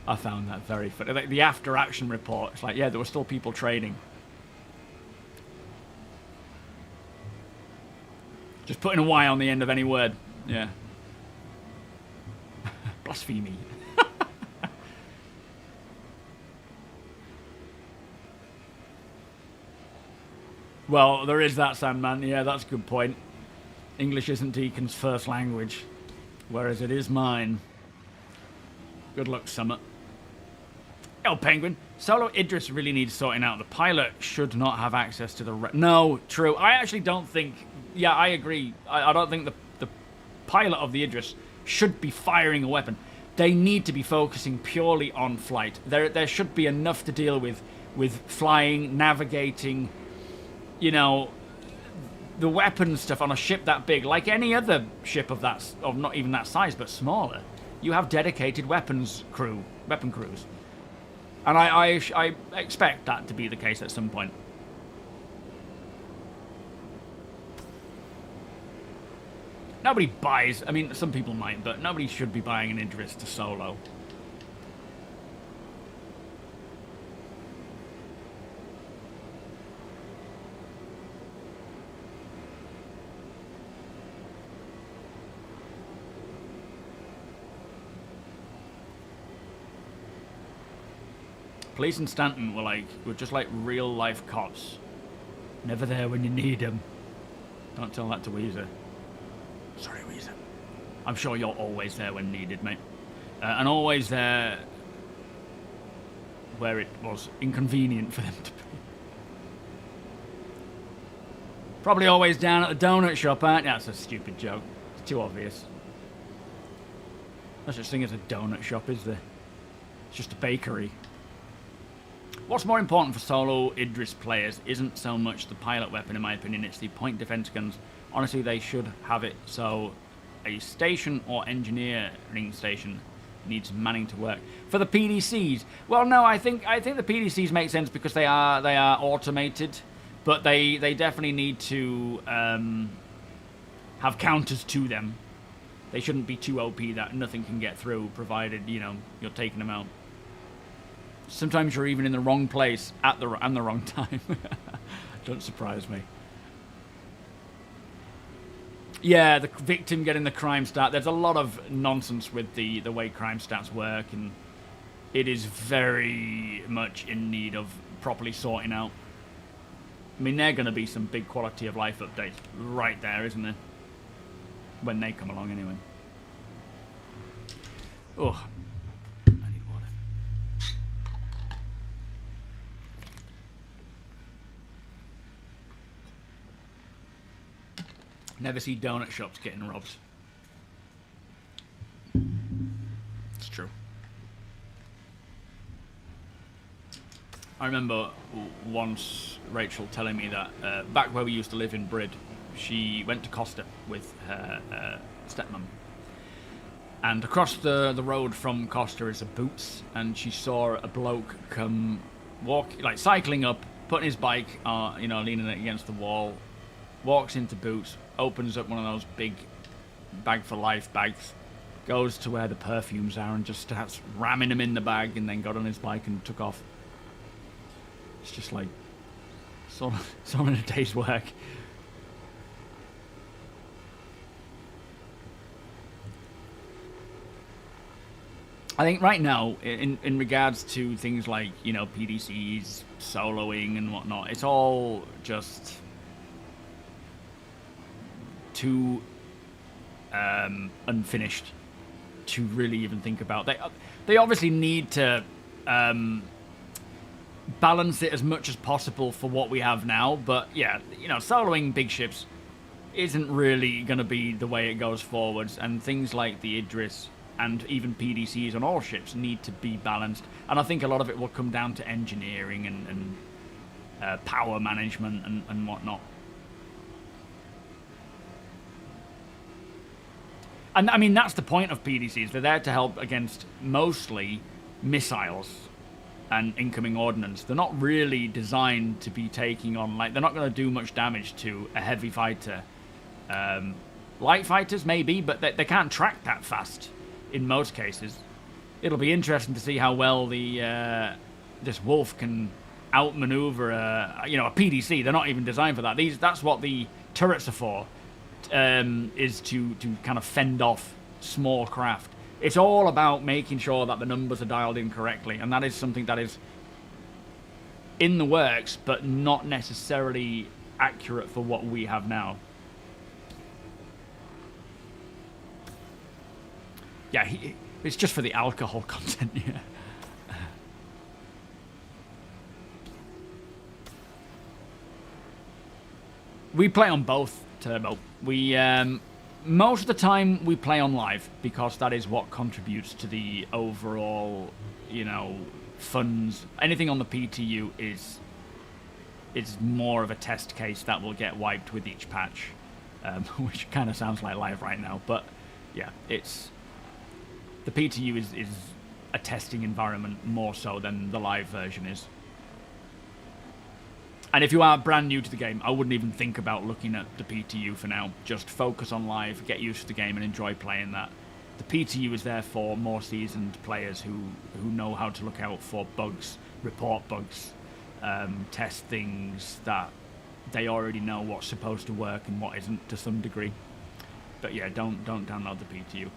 I found that very funny. Like the after-action report, it's like, yeah, there were still people trading. Just putting a Y on the end of any word. Yeah. Blasphemy. Well, there is that, Sandman. Yeah, that's a good point. English isn't Deacon's first language, whereas it is mine. Good luck, Summit. Oh, Penguin. Solo Idris really needs sorting out. The pilot should not have access to the... No, true. I actually don't think... Yeah, I agree. I don't think the pilot of the Idris should be firing a weapon. They need to be focusing purely on flight. There should be enough to deal with flying, navigating... You know, the weapon stuff on a ship that big, like any other ship of that, of not even that size, but smaller, you have dedicated weapon crews. And I expect that to be the case at some point. Nobody buys, I mean, some people might, but nobody should be buying an Idris to solo. Police in Stanton were just like real life cops. Never there when you need them. Don't tell that to Weezer. Sorry, Weezer. I'm sure you're always there when needed, mate. And always there where it was inconvenient for them to be. Probably always down at the donut shop, aren't you? That's a stupid joke. It's too obvious. No such thing as a donut shop, is there? It's just a bakery. What's more important for solo Idris players isn't so much the pilot weapon, in my opinion, it's the point defense guns. Honestly, they should have it so a station or engineering station needs manning to work. For the PDCs, well, no, I think the PDCs make sense because they are automated, but they definitely need to have counters to them. They shouldn't be too OP that nothing can get through, provided, you know, you're taking them out. Sometimes you're even in the wrong place at the wrong time. Don't surprise me. Yeah, the victim getting the crime stat. There's a lot of nonsense with the way crime stats work, and it is very much in need of properly sorting out. I mean, there are going to be some big quality of life updates right there, isn't there? When they come along, anyway. Oh, I need water. Never see donut shops getting robbed. It's true. I remember once Rachel telling me that back where we used to live in Brid, she went to Costa with her stepmom. And across the road from Costa is a Boots, and she saw a bloke come cycling up, putting his bike, leaning it against the wall, walks into Boots, opens up one of those big bag for life bags, goes to where the perfumes are and just starts ramming them in the bag, and then got on his bike and took off. It's just like, it's all in a day's work. I think right now, in regards to things like, PDCs, soloing and whatnot, it's all just too unfinished to really even think about. They obviously need to balance it as much as possible for what we have now, but yeah, soloing big ships isn't really going to be the way it goes forwards, and things like the Idris and even PDCs on all ships need to be balanced, and I think a lot of it will come down to engineering and power management and whatnot. And I mean, that's the point of PDCs. They're there to help against mostly missiles and incoming ordnance. They're not really designed to be taking on, they're not going to do much damage to a heavy fighter. Light fighters maybe, but they can't track that fast in most cases. It'll be interesting to see how well this Wolf can outmaneuver a PDC. They're not even designed for that. That's what the turrets are for, is to kind of fend off small craft. It's all about making sure that the numbers are dialed in correctly, and that is something that is in the works, but not necessarily accurate for what we have now. Yeah, it's just for the alcohol content, yeah. We play on both, Turbo. We, most of the time, we play on live, because that is what contributes to the overall, funds. Anything on the PTU is more of a test case that will get wiped with each patch, which kind of sounds like live right now, but yeah, the PTU is a testing environment more so than the live version is. And if you are brand new to the game, I wouldn't even think about looking at the PTU for now. Just focus on live, get used to the game, and enjoy playing that. The PTU is there for more seasoned players who know how to look out for bugs, report bugs, test things that they already know what's supposed to work and what isn't to some degree. But yeah, don't download the PTU.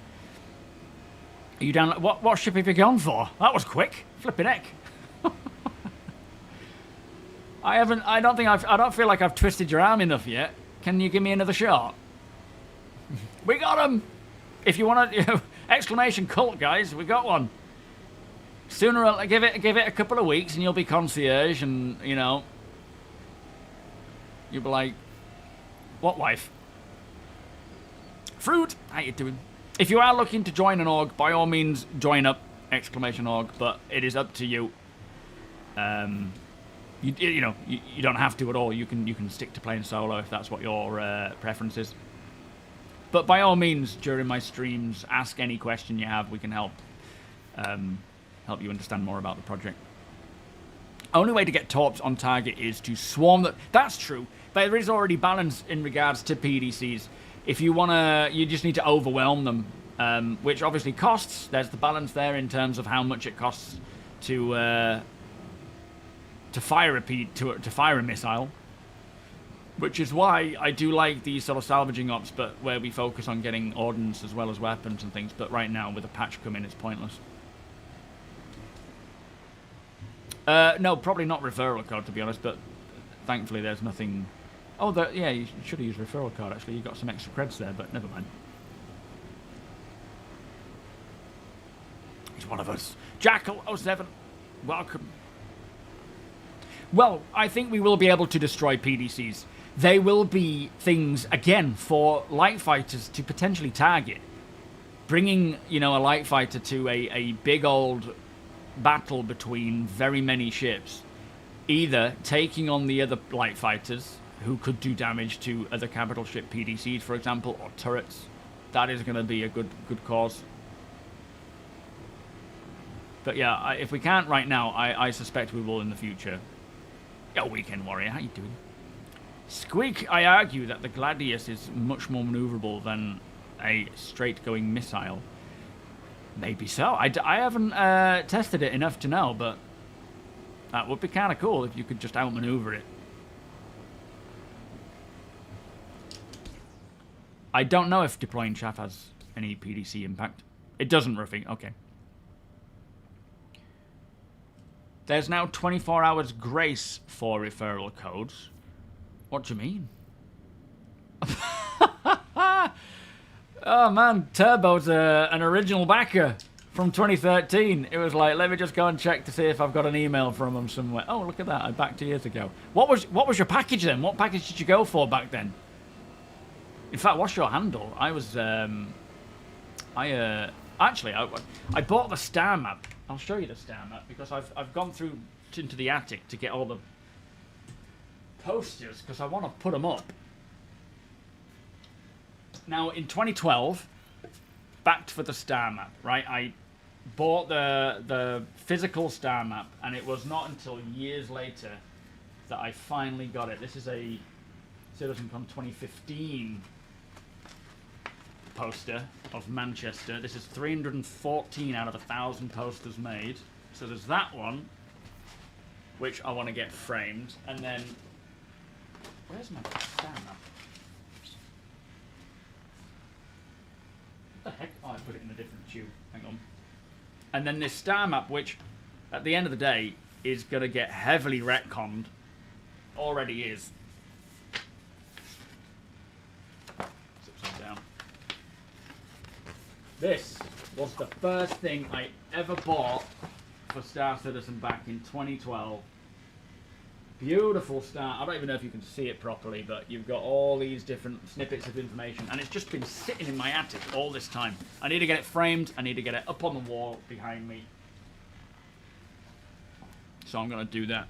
Are you down? What ship have you gone for? That was quick. Flipping heck. I don't feel like I've twisted your arm enough yet. Can you give me another shot? We got him. If you want to, exclamation cult, guys, we got one. Sooner or give it a couple of weeks, and you'll be concierge, and you'll be like, what wife? Fruit. How you doing? If you are looking to join an org, by all means, join up! Exclamation org. But it is up to you. You don't have to at all. You can stick to playing solo if that's what your preference is. But by all means, during my streams, ask any question you have. We can help you understand more about the project. Only way to get torps on target is to swarm them. That's true. But there is already balance in regards to PDCs. If you you just need to overwhelm them, which obviously costs. There's the balance there in terms of how much it costs to fire a missile, which is why I do like these sort of salvaging ops, but where we focus on getting ordnance as well as weapons and things. But right now, with a patch coming, it's pointless. No, probably not referral code, to be honest, but thankfully there's nothing... Oh, yeah, you should have used referral code, actually. You got some extra creds there, but never mind. He's one of us. Jackal07, welcome. Well, I think we will be able to destroy PDCs. They will be things, again, for light fighters to potentially target. Bringing, you know, a light fighter to a big old battle between very many ships. Either taking on the other light fighters, who could do damage to other capital ship PDCs, for example, or turrets. That is going to be a good cause. But yeah, if we can't right now, I suspect we will in the future. Yo, Weekend Warrior, how you doing? Squeak, I argue that the Gladius is much more maneuverable than a straight-going missile. Maybe so. I haven't tested it enough to know, but that would be kind of cool if you could just outmaneuver it. I don't know if deploying chaff has any PDC impact. It doesn't, Ruffy. Okay. There's now 24 hours grace for referral codes. What do you mean? Oh man, Turbo's an original backer from 2013. It was like, let me just go and check to see if I've got an email from him somewhere. Oh, look at that, I backed 2 years ago. What was your package then? What package did you go for back then? In fact, what's your handle? I was, actually, I bought the star map. I'll show you the star map because I've gone through into the attic to get all the posters because I want to put them up. Now, in 2012, backed for the star map, right? I bought the physical star map, and it was not until years later that I finally got it. This is a CitizenCon 2015 poster of Manchester. This is 314 out of 1,000 posters made. So there's that one, which I want to get framed, and then where's my star map? What the heck? Oh, I put it in a different tube. Hang on. And then this star map, which at the end of the day is going to get heavily retconned. Already is. It's upside down. This was the first thing I ever bought for Star Citizen back in 2012. Beautiful star. I don't even know if you can see it properly, but you've got all these different snippets of information, and it's just been sitting in my attic all this time. I need to get it framed. I need to get it up on the wall behind me. So I'm going to do that.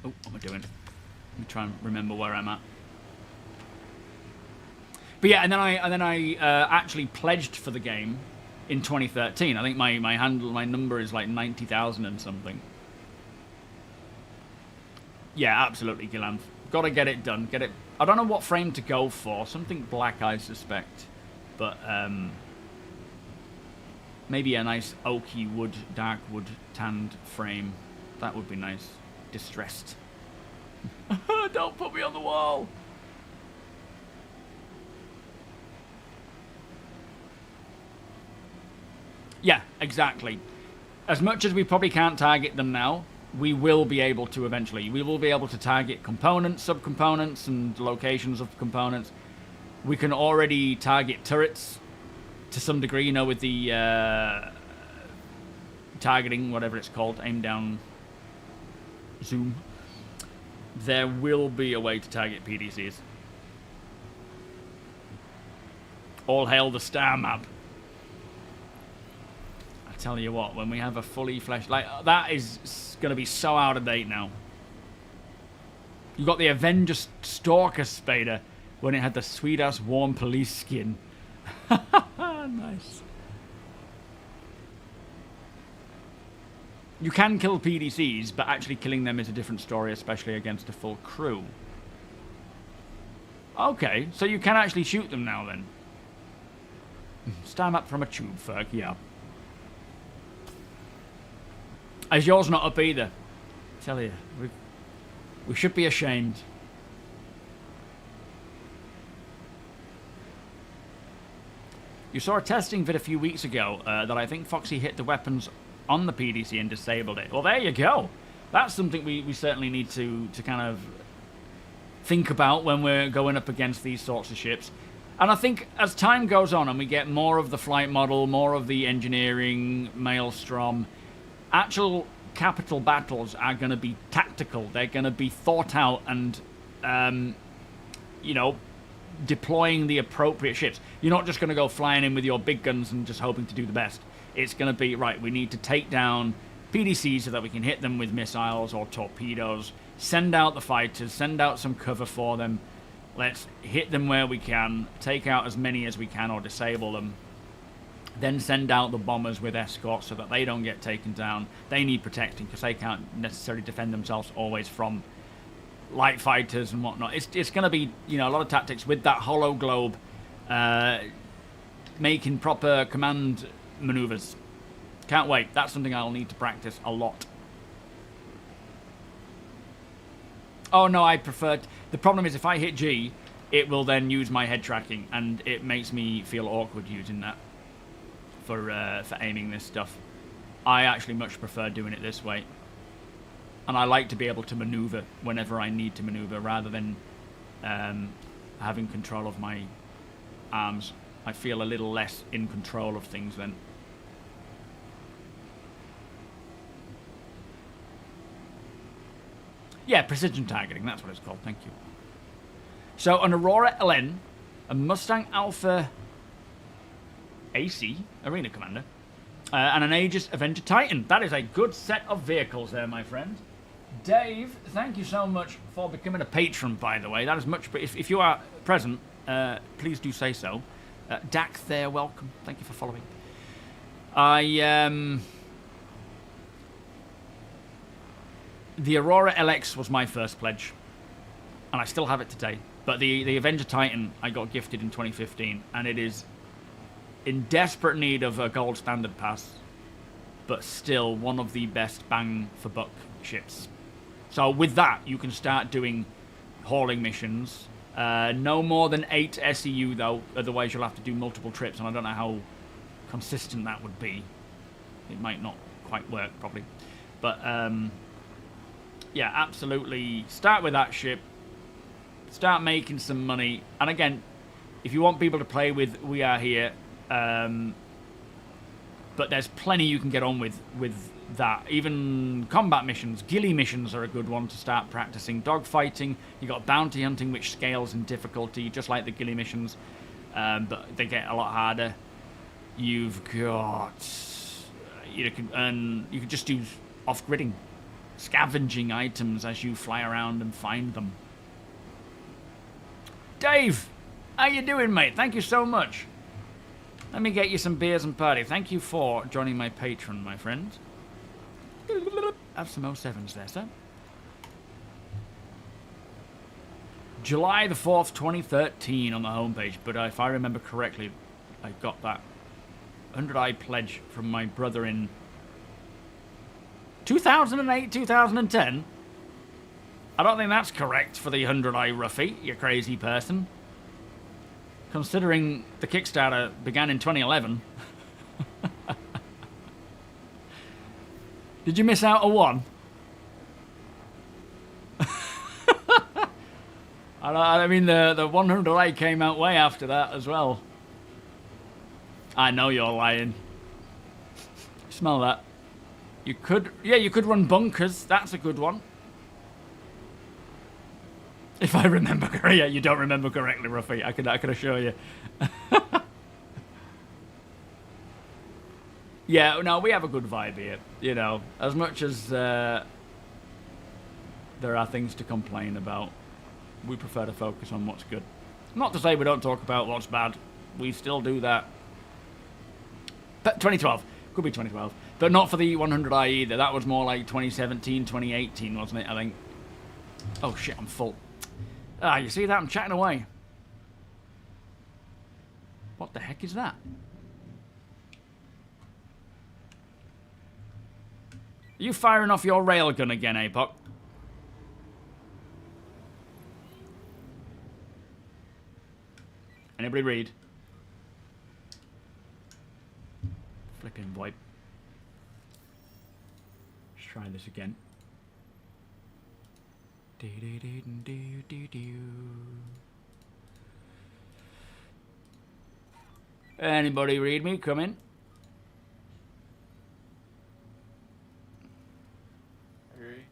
Oh, what am I doing? Let me try and remember where I'm at. But yeah, and then I actually pledged for the game in 2013. I think my number is like 90,000 and something. Yeah, absolutely, Gillan. Got to get it done. Get it. I don't know what frame to go for. Something black, I suspect. But maybe a nice oaky wood, dark wood, tanned frame. That would be nice. Distressed. Don't put me on the wall. Yeah, exactly. As much as we probably can't target them now, we will be able to eventually. We will be able to target components, subcomponents, and locations of components. We can already target turrets to some degree, you know, with the targeting, whatever it's called, aim down zoom. There will be a way to target PDCs. All hail the star map. I tell you what, when we have a fully fleshed... Like, that is going to be so out of date now. You got the Avenger Stalker Spader when it had the sweet-ass warm police skin. Nice. You can kill PDCs, but actually killing them is a different story, especially against a full crew. Okay, so you can actually shoot them now then. Star map from a tube, Ferg, yeah. Is yours not up either? I tell you, we should be ashamed. You saw a testing vid a few weeks ago that I think Foxy hit the weapons on the PDC and disabled it. Well, there you go. That's something we certainly need to kind of think about when we're going up against these sorts of ships. And I think as time goes on and we get more of the flight model, more of the engineering, maelstrom, actual capital battles are going to be tactical. They're going to be thought out and, you know, deploying the appropriate ships. You're not just going to go flying in with your big guns and just hoping to do the best. It's going to be, right, we need to take down PDCs so that we can hit them with missiles or torpedoes, send out the fighters, send out some cover for them. Let's hit them where we can, take out as many as we can or disable them. Then send out the bombers with escorts so that they don't get taken down. They need protecting because they can't necessarily defend themselves always from light fighters and whatnot. It's going to be, you know, a lot of tactics with that hollow globe, making proper command maneuvers. Can't wait. That's something I'll need to practice a lot. Oh no, I prefer... The problem is if I hit G, it will then use my head tracking, and it makes me feel awkward using that for aiming this stuff. I actually much prefer doing it this way. And I like to be able to maneuver whenever I need to maneuver, rather than having control of my arms. I feel a little less in control of things then. Yeah, precision targeting, that's what it's called, thank you. So, an Aurora LN, a Mustang Alpha AC, Arena Commander, and an Aegis Avenger Titan. That is a good set of vehicles there, my friend. Dave, thank you so much for becoming a patron, by the way. That is much... If you are present, please do say so. Dak there, welcome. Thank you for following. The Aurora LX was my first pledge, and I still have it today. But the Avenger Titan I got gifted in 2015, and it is in desperate need of a gold standard pass, but still one of the best bang for buck ships. So with that, you can start doing hauling missions. No more than 8 SEU though, otherwise you'll have to do multiple trips, and I don't know how consistent that would be. It might not quite work, probably. But yeah, absolutely. Start with that ship. Start making some money. And again, if you want people to play with, we are here. But there's plenty you can get on with that. Even combat missions, ghillie missions are a good one to start practicing. Dogfighting, you got bounty hunting, which scales in difficulty, just like the ghillie missions, but they get a lot harder. You've got, you can just do off-gridding, scavenging items as you fly around and find them. Dave, how you doing, mate? Thank you so much. Let me get you some beers and party. Thank you for joining my patron, my friend. Have some 07s there, sir. July the 4th, 2013 on the homepage, but if I remember correctly, I got that 100i pledge from my brother in 2008, 2010. I don't think that's correct for the 100i Ruffy, you crazy person. Considering the Kickstarter began in 2011. Did you miss out a one? I mean, the 100i came out way after that as well. I know you're lying. Smell that. You could, yeah, you could run bunkers. That's a good one. If I remember correctly. Yeah, you don't remember correctly, Ruffy. I can assure you. Yeah, no, we have a good vibe here. You know, as much as there are things to complain about, we prefer to focus on what's good. Not to say we don't talk about what's bad. We still do that. But 2012. Could be 2012. But not for the 100i either. That was more like 2017, 2018, wasn't it, I think? Oh, shit, I'm full. Ah, you see that? I'm chatting away. What the heck is that? Are you firing off your railgun again, Apoc? Anybody read? Flipping VoIP. Let's try this again. Anybody read me? Come in. Agree.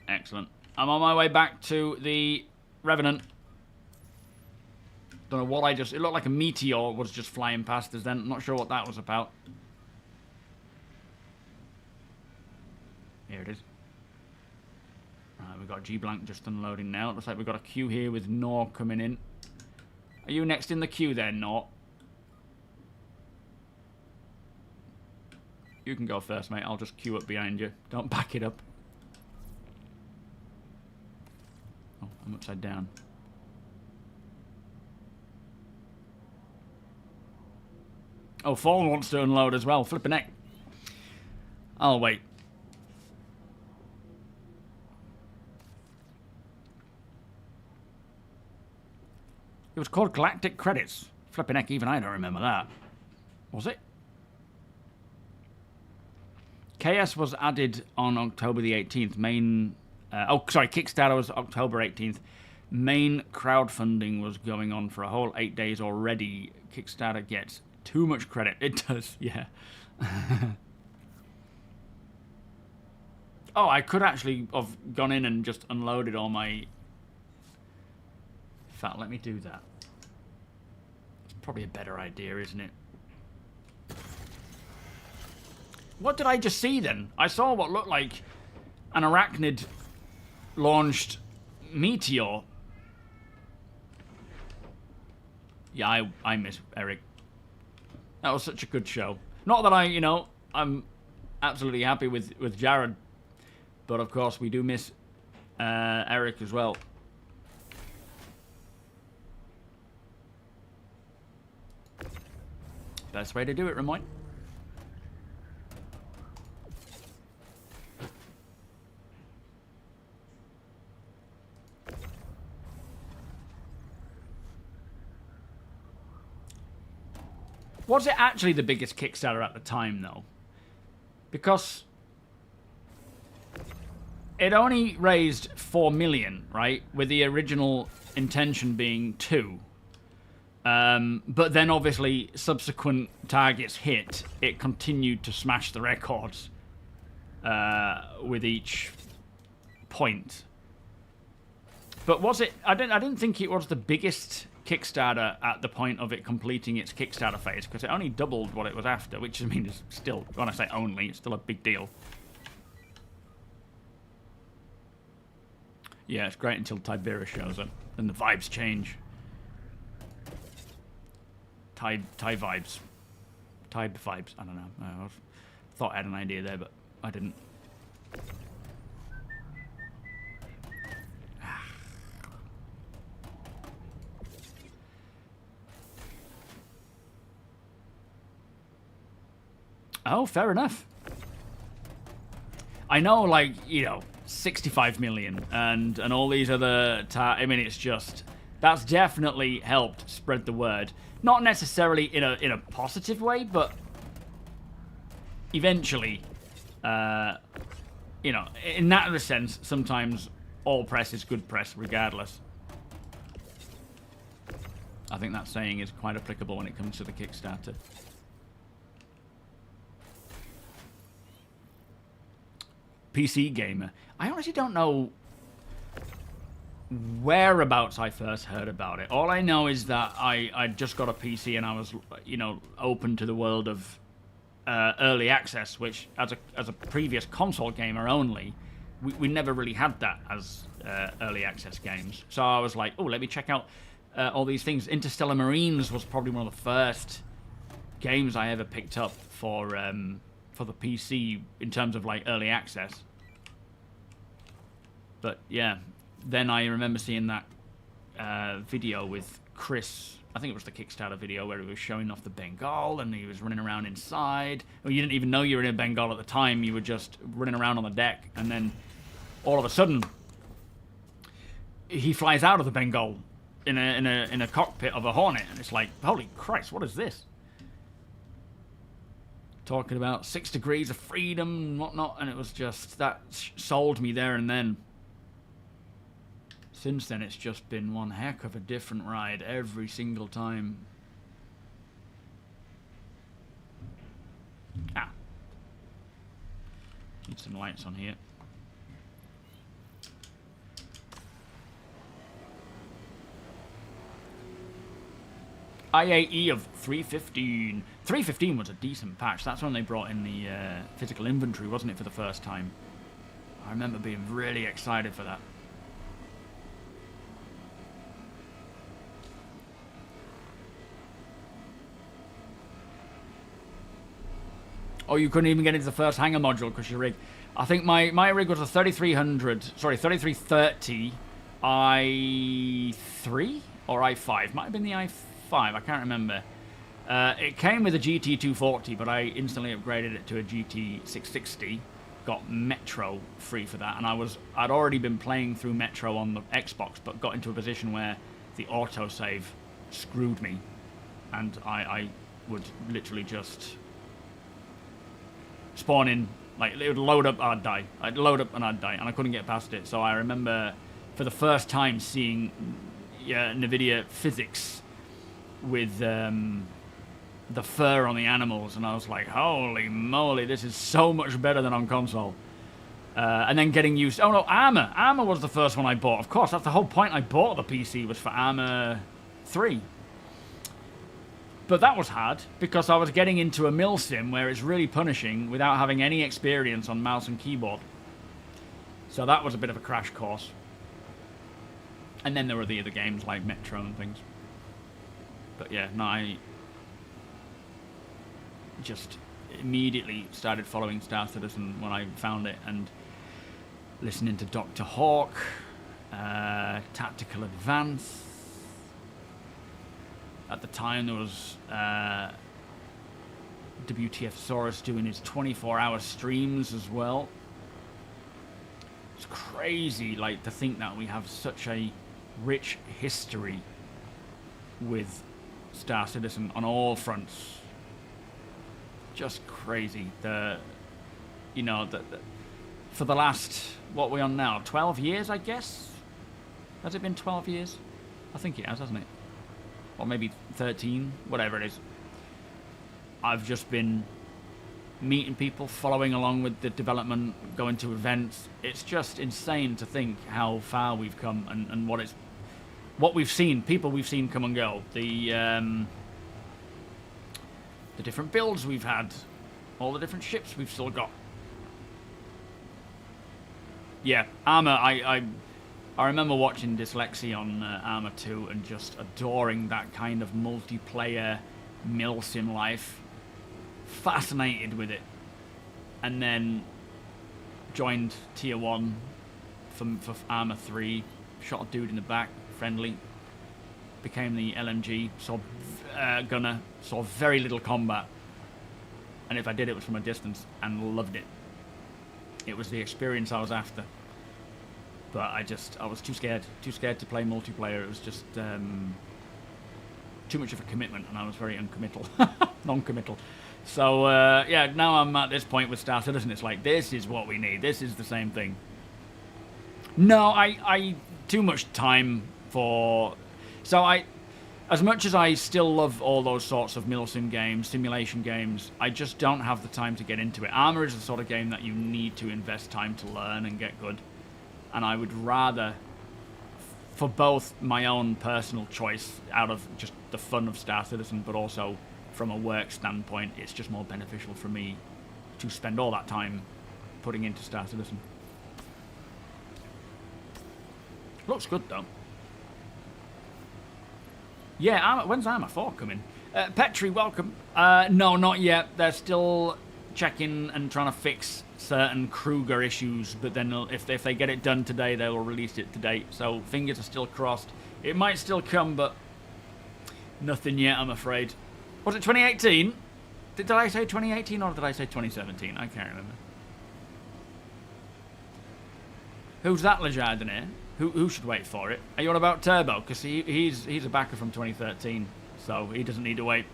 Excellent. I'm on my way back to the Revenant. Don't know what I just... It looked like a meteor was just flying past us then. I'm not sure what that was about. Here it is. Right, we've got G-Blank just unloading now. It looks like we've got a queue here with Nor coming in. Are you next in the queue there, Nor? You can go first, mate. I'll just queue up behind you. Don't back it up. Oh, I'm upside down. Oh, Fallen wants to unload as well. Flippin' heck. I'll wait. It was called Galactic Credits. Flippin' heck, even I don't remember that. Was it? KS was added on October the 18th. Kickstarter was October 18th. Main crowdfunding was going on for a whole 8 days already. Kickstarter gets too much credit. It does, yeah. Oh, I could actually have gone in and just unloaded all my... In fact, let me do that. It's probably a better idea, isn't it? What did I just see then? I saw what looked like an arachnid launched meteor. Yeah, I miss Eric. That was such a good show. Not that I'm absolutely happy with Jared, but of course we do miss Eric as well. Best way to do it, Ramoy. Was it actually the biggest Kickstarter at the time, though? Because it only raised 4 million, right? With the original intention being 2. But then, obviously, subsequent targets hit. It continued to smash the records with each point. But was it? I didn't think it was the biggest Kickstarter at the point of it completing its Kickstarter phase, because it only doubled what it was after, which I mean is still, when I say only, it's still a big deal. Yeah, it's great until Tiberius shows up, and the vibes change. Tide vibes. Tide vibes, I don't know. I thought I had an idea there, but I didn't. Oh, fair enough. I know, like, 65 million and all these other... I mean, it's just... That's definitely helped spread the word. Not necessarily in a positive way, but eventually, in that sense, sometimes all press is good press, regardless. I think that saying is quite applicable when it comes to the Kickstarter. PC gamer. I honestly don't know whereabouts I first heard about it. All I know is that I just got a PC and I was, open to the world of early access, which as a previous console gamer only, we never really had that as early access games. So I was like, oh, let me check out all these things. Interstellar Marines was probably one of the first games I ever picked up for the PC in terms of like early access. But yeah, then I remember seeing that video with Chris. I think it was the Kickstarter video where he was showing off the Bengal and he was running around inside. Well, you didn't even know you were in a Bengal at the time. You were just running around on the deck, and then all of a sudden he flies out of the Bengal in a cockpit of a Hornet, and it's like, holy Christ, what is this? talking about 6 degrees of freedom and whatnot, and it was just, that sold me there and then. Since then, it's just been one heck of a different ride every single time. Ah. Need some lights on here. IAE of 315. 315 was a decent patch. That's when they brought in the physical inventory, wasn't it, for the first time? I remember being really excited for that. Oh, you couldn't even get into the first hangar module because your rig. I think my rig was a 3300, sorry, 3330 i3 or i5. Might have been the i5, I can't remember. It came with a GT240, but I instantly upgraded it to a GT660. Got Metro free for that, and I'd already been playing through Metro on the Xbox, but got into a position where the autosave screwed me, and I would literally just spawn in, like, it would load up, I'd die. I'd load up and I'd die, and I couldn't get past it. So I remember for the first time seeing NVIDIA physics with the fur on the animals, and I was like, holy moly, this is so much better than on console. And then getting used, oh no, Armor. Armor was the first one I bought. Of course, that's the whole point I bought the PC, was for Armor 3. But that was hard, because I was getting into a mill sim where it's really punishing without having any experience on mouse and keyboard. So that was a bit of a crash course. And then there were the other games like Metro and things. But yeah, no, I just immediately started following Star Citizen when I found it, and listening to Dr. Hawk, Tactical Advance. At the time, there was WTF Saurus doing his 24-hour streams as well. It's crazy, like, to think that we have such a rich history with Star Citizen on all fronts. Just crazy. You know, for the last, what are we on now? 12 years, I guess? Has it been 12 years? I think it has, hasn't it? Or maybe 13, whatever it is. I've just been meeting people, following along with the development, going to events. It's just insane to think how far we've come, and what we've seen, people we've seen come and go. The different builds we've had, all the different ships we've still got. Yeah, Armor, I remember watching Dyslexia on Armor 2 and just adoring that kind of multiplayer milsim life. Fascinated with it. And then joined Tier 1 for Armor 3. Shot a dude in the back, friendly. Became the LMG, saw gunner, saw very little combat. And if I did, it was from a distance, and loved it. It was the experience I was after. But I was too scared to play multiplayer. It was just too much of a commitment, and I was very uncommittal, non-committal. So yeah, now I'm at this point with Star Citizen. It's like, this is what we need. This is the same thing. No, I too much time for. So as much as I still love all those sorts of milsim games, simulation games, I just don't have the time to get into it. Armor is the sort of game that you need to invest time to learn and get good. And I would rather, for both my own personal choice, out of just the fun of Star Citizen, but also from a work standpoint, it's just more beneficial for me to spend all that time putting into Star Citizen. Looks good, though. Yeah, when's Armor 4 coming? Petri, welcome. No, not yet. They're still checking and trying to fix certain Kruger issues, but then if they get it done today, they will release it today. So fingers are still crossed. It might still come, but nothing yet, I'm afraid. Was it 2018? Did I say 2018 or did I say 2017? I can't remember. Who's that, Lejardinier? Who should wait for it? Are you on about Turbo? Because he's a backer from 2013, so he doesn't need to wait.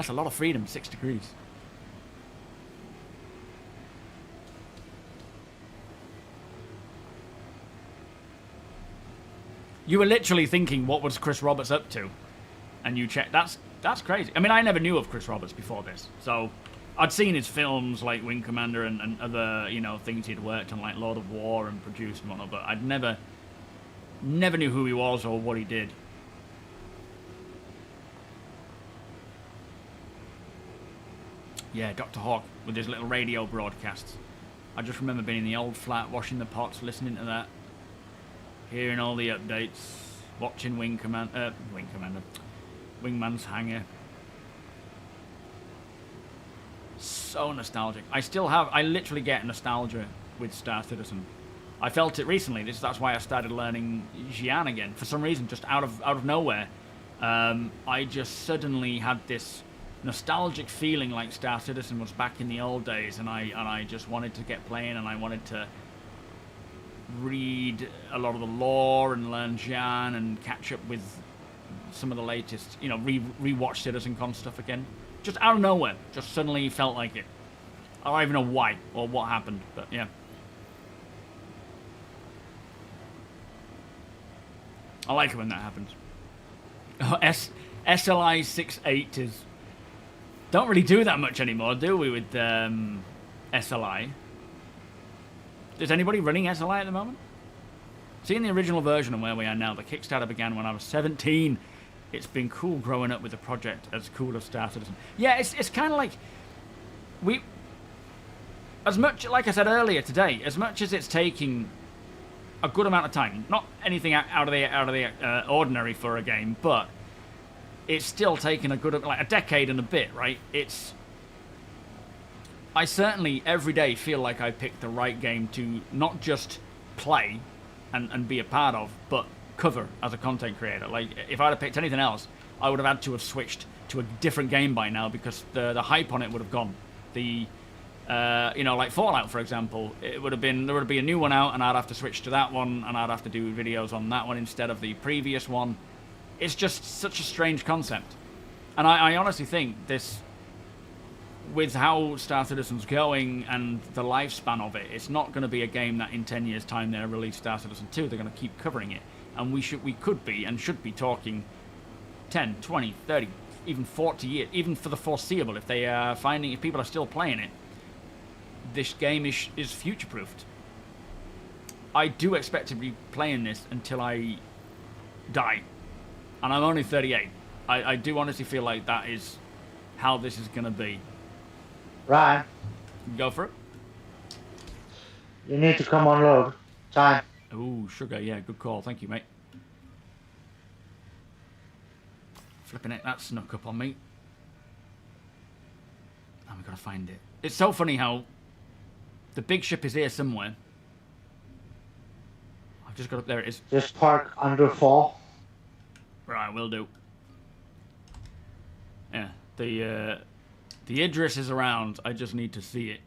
That's a lot of freedom, 6 degrees. You were literally thinking, what was Chris Roberts up to? And you checked. That's crazy. I mean, I never knew of Chris Roberts before this. So, I'd seen his films like Wing Commander and other, you know, things he'd worked on, like Lord of War and produced and whatnot. But I'd never knew who he was or what he did. Yeah, Dr. Hawk with his little radio broadcasts. I just remember being in the old flat, washing the pots, listening to that. Hearing all the updates, watching Wingman's Hangar. So nostalgic. I literally get nostalgia with Star Citizen. I felt it recently. That's why I started learning Xi'an again. For some reason, just out of nowhere, I just suddenly had this nostalgic feeling like Star Citizen was back in the old days, and I just wanted to get playing, and I wanted to read a lot of the lore and learn Xi'an and catch up with some of the latest, you know, re-watch CitizenCon stuff again. Just out of nowhere, just suddenly felt like it. I don't even know why or what happened, but yeah. I like it when that happens. Oh, SLI 6.8 is... Don't really do that much anymore, do we, with SLI? Is anybody running SLI at the moment? Seeing the original version and where we are now, the Kickstarter began when I was 17. It's been cool growing up with a project as cool as Star Citizen. Yeah, it's kind of like... As much, like I said earlier today, as much as it's taking a good amount of time, not anything out of the ordinary for a game, but it's still taken a decade and a bit, right? I certainly every day feel like I picked the right game to not just play and be a part of, but cover as a content creator. Like, if I'd have picked anything else, I would have had to have switched to a different game by now, because the hype on it would have gone. You know, like Fallout, for example, there would be a new one out, and I'd have to switch to that one, and I'd have to do videos on that one instead of the previous one. It's just such a strange concept. And I honestly think this, with how Star Citizen's going and the lifespan of it, it's not going to be a game that in 10 years' time they'll release Star Citizen 2. They're going to keep covering it. And we could be and should be talking 10, 20, 30, even 40 years, even for the foreseeable. If if people are still playing it, this game is future-proofed. I do expect to be playing this until I die. And I'm only 38. I do honestly feel like that is how this is going to be. Ryan. Go for it. You need to come unload. Time. Ooh, sugar. Yeah, good call. Thank you, mate. Flipping it. That snuck up on me. And we've got to find it. It's so funny how the big ship is here somewhere. I've just got up. There it is. Just park under 4. Right, will do. Yeah, the Idris is around. I just need to see it.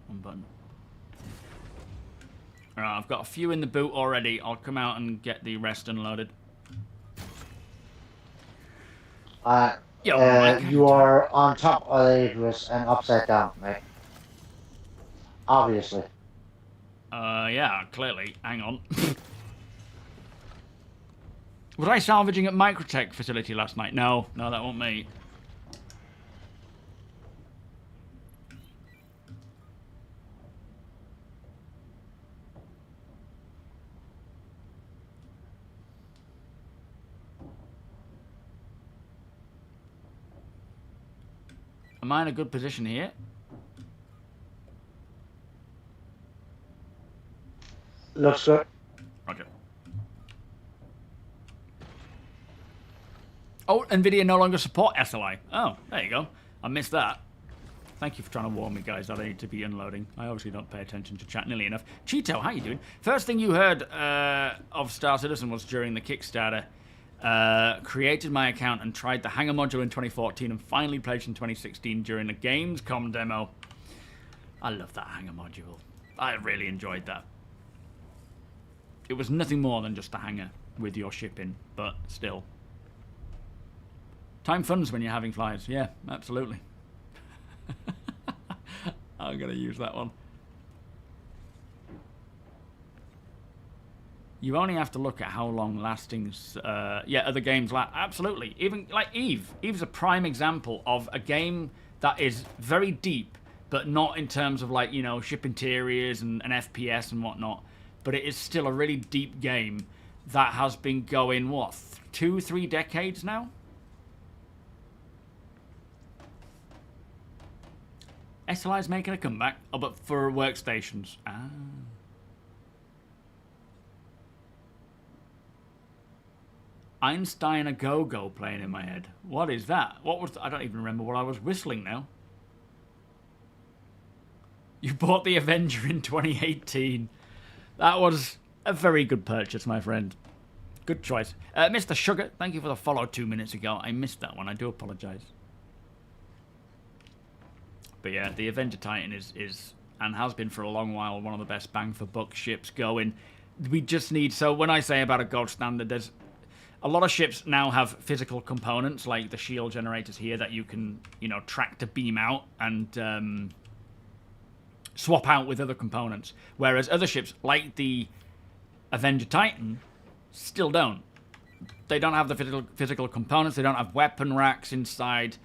One button. Alright, I've got a few in the boot already. I'll come out and get the rest unloaded. You are on top of the Idris and upside down, mate. Obviously. Yeah, clearly. Hang on. Was I salvaging at Microtech facility last night? No, that wasn't me. Am I in a good position here? Looks good. Roger. Oh, NVIDIA no longer support SLI. Oh, there you go. I missed that. Thank you for trying to warn me, guys, that I need to be unloading. I obviously don't pay attention to chat nearly enough. Cheeto, how you doing? First thing you heard of Star Citizen was during the Kickstarter. Created my account and tried the Hangar module in 2014 and finally pledged in 2016 during the Gamescom demo. I love that Hangar module. I really enjoyed that. It was nothing more than just a hangar with your ship in, but still. Time funds when you're having flies. Yeah, absolutely. I'm going to use that one. You only have to look at how long lasting, other games last. Absolutely. Even like Eve. Eve's a prime example of a game that is very deep, but not in terms of like, you know, ship interiors and FPS and whatnot. But it is still a really deep game that has been going, what, 2-3 decades now? SLI's making a comeback, oh, but for workstations. Ah. Einstein a Go-Go playing in my head. What is that? What was... I don't even remember what I was whistling now. You bought the Avenger in 2018. That was a very good purchase, my friend. Good choice. Mr. Sugar, thank you for the follow 2 minutes ago. I missed that one. I do apologize. But yeah, the Avenger Titan is and has been for a long while one of the best bang for buck ships going. We just need... So when I say about a gold standard, there's... A lot of ships now have physical components, like the shield generators here, that you can, you know, track to beam out and swap out with other components. Whereas other ships, like the Avenger Titan, still don't. They don't have the physical components. They don't have weapon racks inside.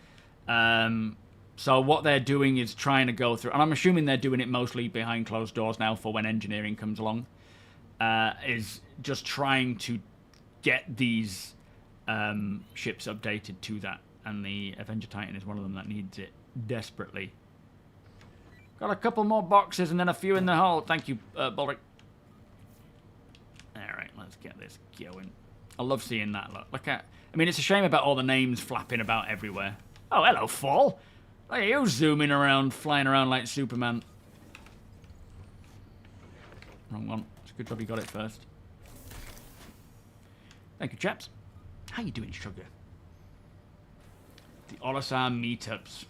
So what they're doing is trying to go through, and I'm assuming they're doing it mostly behind closed doors now for when engineering comes along, is just trying to get these ships updated to that, and the Avenger Titan is one of them that needs it desperately. Got a couple more boxes and then a few in the hole. Thank you, Baldric. Alright, let's get this going. I love seeing that. Look at... I mean, it's a shame about all the names flapping about everywhere. Oh, hello, Fall. Look at you zooming around, flying around like Superman. Wrong one. It's a good job you got it first. Thank you, chaps. How you doing, Sugar? The Olisar meetups.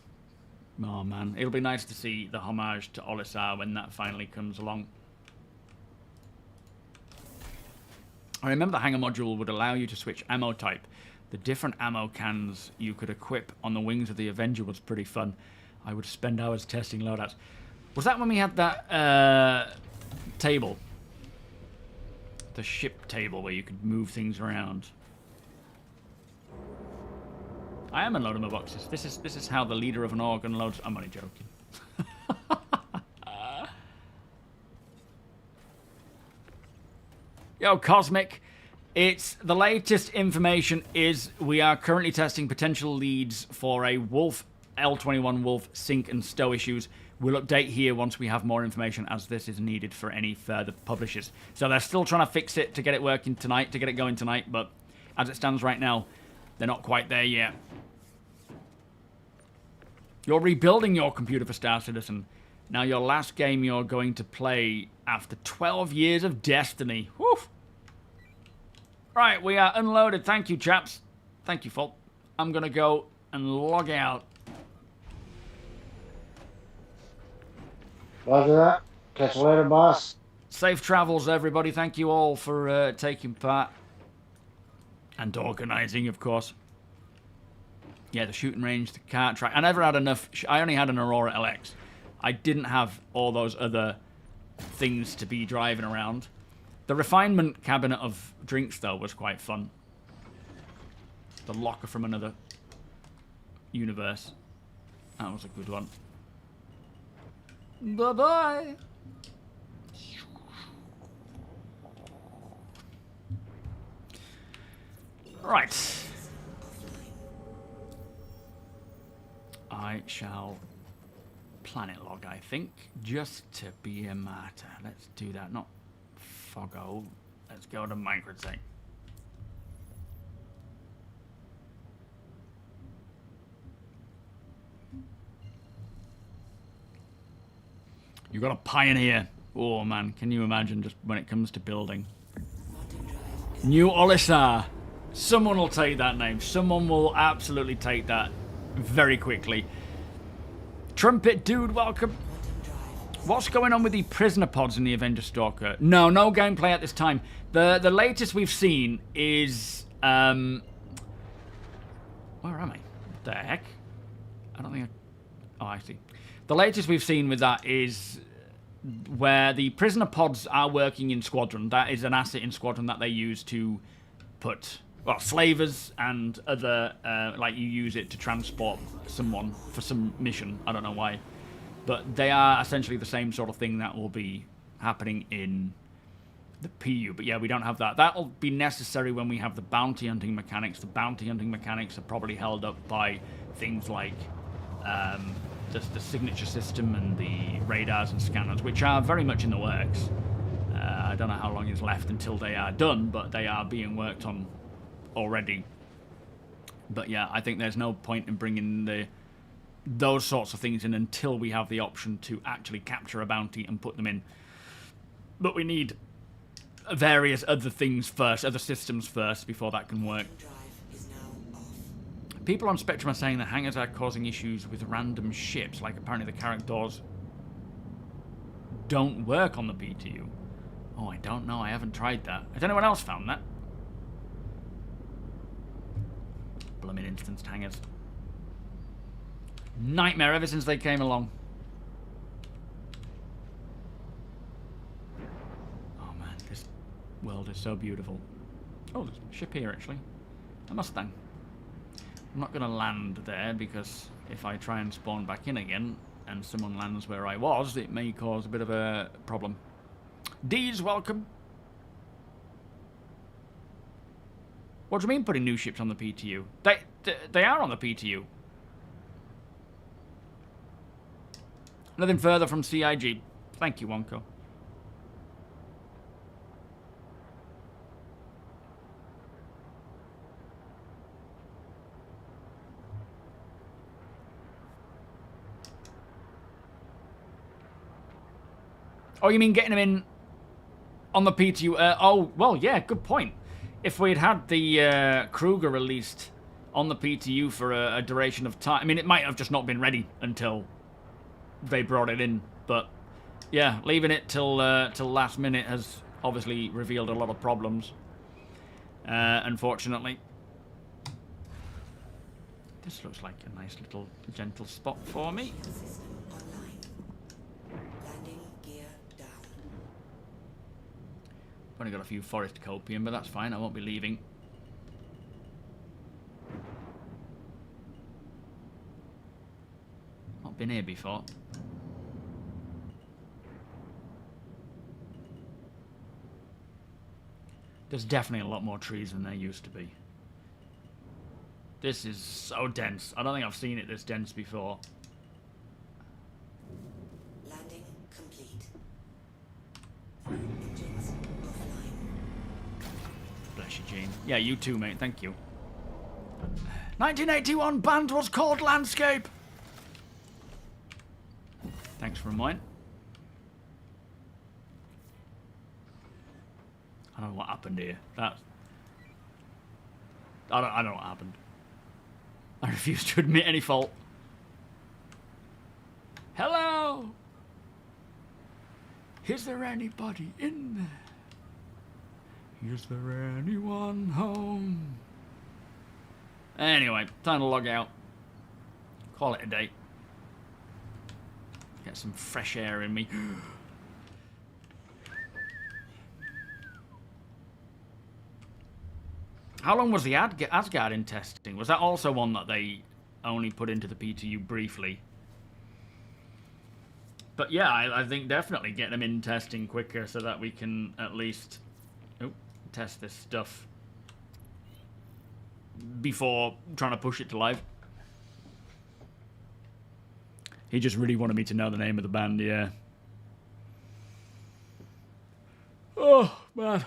Oh, man. It'll be nice to see the homage to Olisar when that finally comes along. I remember the hangar module would allow you to switch ammo type. The different ammo cans you could equip on the wings of the Avenger was pretty fun. I would spend hours testing loadouts. Was that when we had that table? The ship table where you could move things around. I am unloading my boxes. This is how the leader of an org unloads. I'm only joking. Yo, Cosmic. It's the latest information is we are currently testing potential leads for a Wolf L21 Wolf sink and stow issues. We'll update here once we have more information, as this is needed for any further publishers. So they're still trying to fix it to get it working tonight, to get it going tonight, but as it stands right now, they're not quite there yet. You're rebuilding your computer for Star Citizen. Now your last game you're going to play after 12 years of Destiny. Woo! Right, we are unloaded. Thank you, chaps. Thank you, Fault. I'm going to go and log out. Roger that. Catch you later, boss. Safe travels, everybody. Thank you all for taking part. And organising, of course. Yeah, the shooting range, the kart track. I never had enough. I only had an Aurora LX. I didn't have all those other things to be driving around. The refinement cabinet of drinks, though, was quite fun. The locker from another universe. That was a good one. Bye-bye. Right. I shall planet log, I think, just to be a matter. Let's do that. Not Foggo. Let's go to microtech. You got a pioneer. Oh man, can you imagine just when it comes to building? New Olisar. Someone will take that name. Someone will absolutely take that very quickly. Trumpet dude, welcome. What's going on with the prisoner pods in the Avenger Stalker? No gameplay at this time. The latest we've seen is where am I? What the heck? I don't think oh, I see. The latest we've seen with that is where the prisoner pods are working in Squadron. That is an asset in Squadron that they use to put, well, slavers and other, like you use it to transport someone for some mission. I don't know why. But they are essentially the same sort of thing that will be happening in the PU. But yeah, we don't have that. That'll be necessary when we have the bounty hunting mechanics. The bounty hunting mechanics are probably held up by things like the signature system and the radars and scanners, which are very much in the works. I don't know how long is left until they are done, but they are being worked on already. But yeah, I think there's no point in bringing those sorts of things in until we have the option to actually capture a bounty and put them in. But we need various other things first, other systems first, before that can work. People on Spectrum are saying the hangars are causing issues with random ships, like apparently the carrick doors don't work on the PTU. Oh, I don't know. I haven't tried that. Has anyone else found that? Blooming instanced hangars. Nightmare ever since they came along. Oh man, this world is so beautiful. Oh, there's a ship here actually. A Mustang. I'm not going to land there because if I try and spawn back in again and someone lands where I was, it may cause a bit of a problem. D's welcome. What do you mean putting new ships on the PTU? They are on the PTU. Nothing further from CIG. Thank you, Wonko. Oh, you mean getting them in on the PTU? Oh, well, yeah, good point. If we'd had the Kruger released on the PTU for a duration of time, I mean, it might have just not been ready until they brought it in. But yeah, leaving it till last minute has obviously revealed a lot of problems. Unfortunately, this looks like a nice little gentle spot for me. Only got a few forest copium, but that's fine. I won't be leaving. Not been here before. There's definitely a lot more trees than there used to be. This is so dense. I don't think I've seen it this dense before. Landing complete. Bless you, Gene. Yeah, you too, mate. Thank you. 1981 band was called Landscape. Thanks for reminding. I don't know what happened here. I don't know what happened. I refuse to admit any fault. Hello. Is there anybody in there? Is there anyone home? Anyway, time to log out. Call it a day. Get some fresh air in me. How long was the Asgard in testing? Was that also one that they only put into the PTU briefly? But yeah, I think definitely get them in testing quicker so that we can at least test this stuff before trying to push it to live. He just really wanted me to know the name of the band, yeah. Oh, man.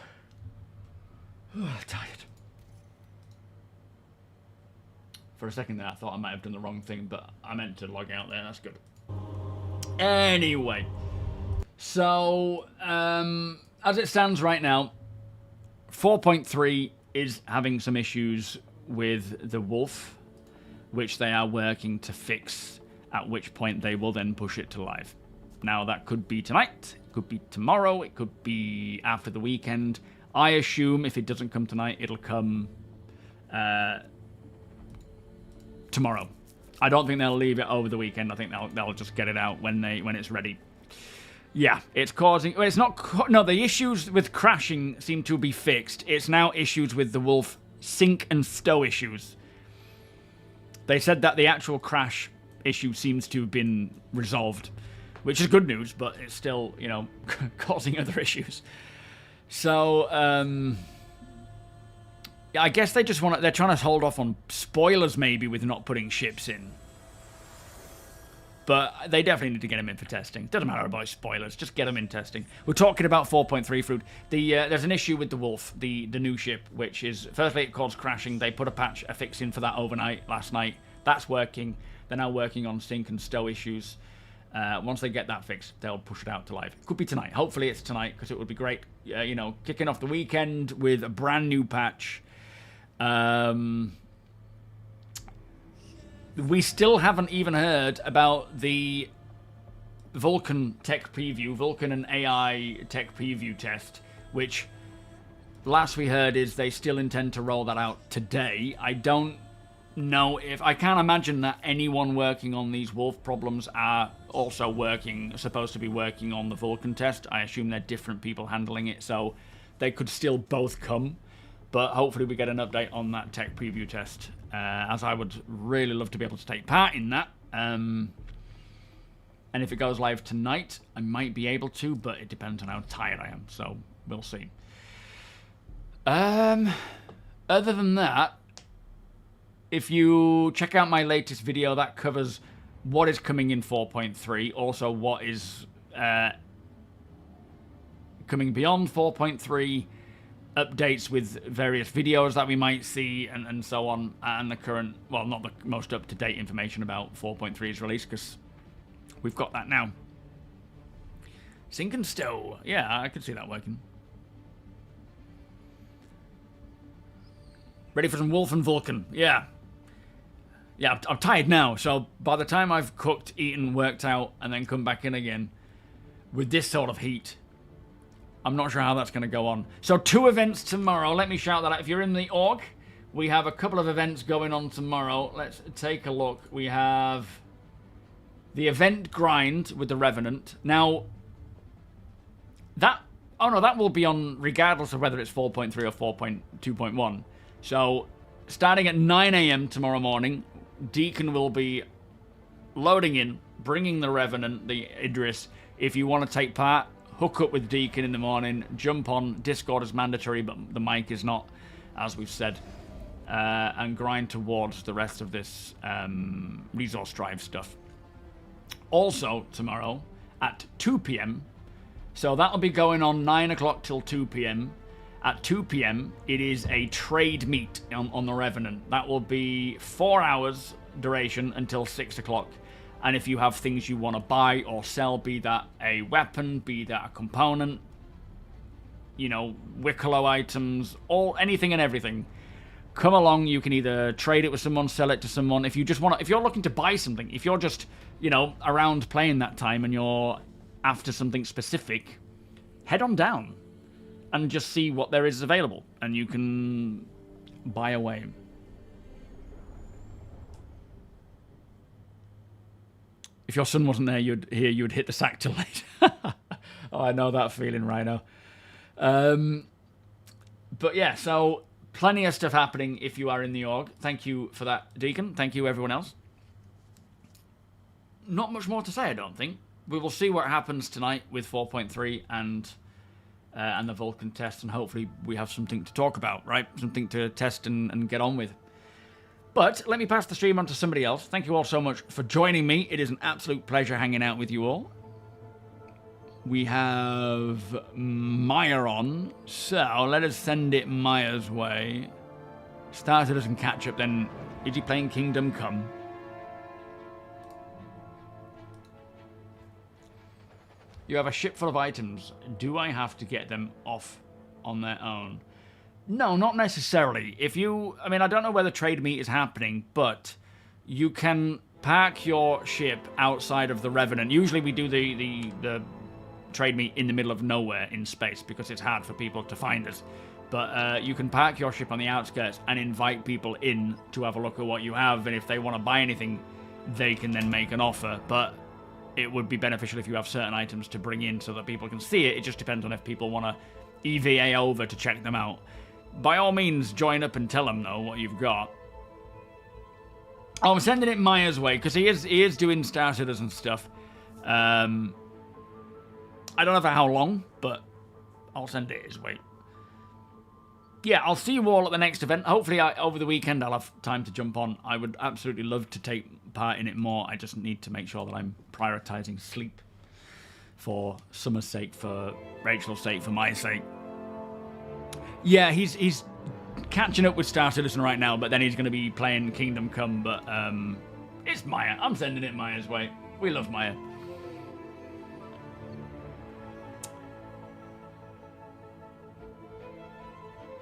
Oh, tired. For a second there, I thought I might have done the wrong thing, but I meant to log out there. That's good. Anyway. So, as it stands right now, 4.3 is having some issues with the Wolf, which they are working to fix, at which point they will then push it to live. Now, that could be tonight, it could be tomorrow, it could be after the weekend. I assume if it doesn't come tonight, it'll come tomorrow. I don't think they'll leave it over the weekend. I think they'll just get it out when it's ready. Yeah, it's causing... Well, it's not... No, the issues with crashing seem to be fixed. It's now issues with the Wolf sink and stow issues. They said that the actual crash issue seems to have been resolved, which is good news, but it's still, you know, causing other issues. So, I guess they just they're trying to hold off on spoilers maybe with not putting ships in. But they definitely need to get them in for testing. Doesn't matter about spoilers, just get them in testing. We're talking about 4.3 fruit. There's an issue with the Wolf, the new ship, which is, firstly, it caused crashing. They put a fix in for that overnight, last night. That's working. They're now working on sink and stow issues. Once they get that fixed, they'll push it out to live. It could be tonight. Hopefully it's tonight, because it would be great. You know, kicking off the weekend with a brand new patch. We still haven't even heard about the Vulcan tech preview, Vulcan and AI tech preview test, which last we heard is they still intend to roll that out today. I don't know if... I can't imagine that anyone working on these Wolf problems are also supposed to be working on the Vulcan test. I assume they're different people handling it, so they could still both come. But hopefully we get an update on that tech preview test, as I would really love to be able to take part in that. And if it goes live tonight, I might be able to, but it depends on how tired I am, so we'll see. Other than that, if you check out my latest video, that covers what is coming in 4.3, also what is coming beyond 4.3, updates with various videos that we might see and so on, and the current, well, not the most up-to-date information about 4.3's release, because we've got that now. Sink and stow. Yeah, I could see that working. Ready for some Wolf and Vulcan. Yeah. Yeah, I'm tired now, so by the time I've cooked, eaten, worked out, and then come back in again with this sort of heat, I'm not sure how that's going to go on. So 2 events tomorrow. Let me shout that out. If you're in the org, we have a couple of events going on tomorrow. Let's take a look. We have the event grind with the Revenant. Now, that will be on regardless of whether it's 4.3 or 4.2.1. So, starting at 9 AM tomorrow morning, Deacon will be loading in, bringing the Revenant, the Idris. If you want to take part, hook up with Deacon in the morning, jump on. Discord is mandatory, but the mic is not, as we've said. And grind towards the rest of this resource drive stuff. Also, tomorrow at 2 PM, so that'll be going on 9 o'clock till 2 PM. At 2 PM, it is a trade meet on the Revenant. That will be 4 hours duration until 6 o'clock. And if you have things you want to buy or sell, be that a weapon, be that a component, you know, Wicklow items, anything and everything, come along. You can either trade it with someone, sell it to someone. If you just want to, if you're looking to buy something, if you're just, you know, around playing that time and you're after something specific, head on down and just see what there is available, and you can buy away. If your son wasn't there, you'd hit the sack too late. Oh, I know that feeling, Rhino. But yeah, so plenty of stuff happening if you are in the org. Thank you for that, Deacon. Thank you, everyone else. Not much more to say, I don't think. We will see what happens tonight with 4.3 and the Vulcan test, and hopefully we have something to talk about, right? Something to test and get on with. But let me pass the stream on to somebody else. Thank you all so much for joining me. It is an absolute pleasure hanging out with you all. We have Maya on, so let us send it Maya's way. Starcitizen catch up then. Is he playing Kingdom Come? You have a ship full of items. Do I have to get them off on their own? No, not necessarily. If you... I mean, I don't know where the trade meet is happening, but you can park your ship outside of the Revenant. Usually we do the trade meet in the middle of nowhere in space because it's hard for people to find us. But you can park your ship on the outskirts and invite people in to have a look at what you have, and if they want to buy anything, they can then make an offer. But it would be beneficial if you have certain items to bring in so that people can see it. It just depends on if people want to EVA over to check them out. By all means, join up and tell them, though, what you've got. Oh, I'm sending it Maya's way, because he is doing starcitizen stuff. I don't know for how long, but I'll send it his way. Yeah, I'll see you all at the next event. Hopefully, over the weekend, I'll have time to jump on. I would absolutely love to take part in it more. I just need to make sure that I'm prioritizing sleep for Summer's sake, for Rachel's sake, for my sake. Yeah, he's catching up with Star Citizen right now, but then he's going to be playing Kingdom Come. But it's Maya. I'm sending it Maya's way. We love Maya.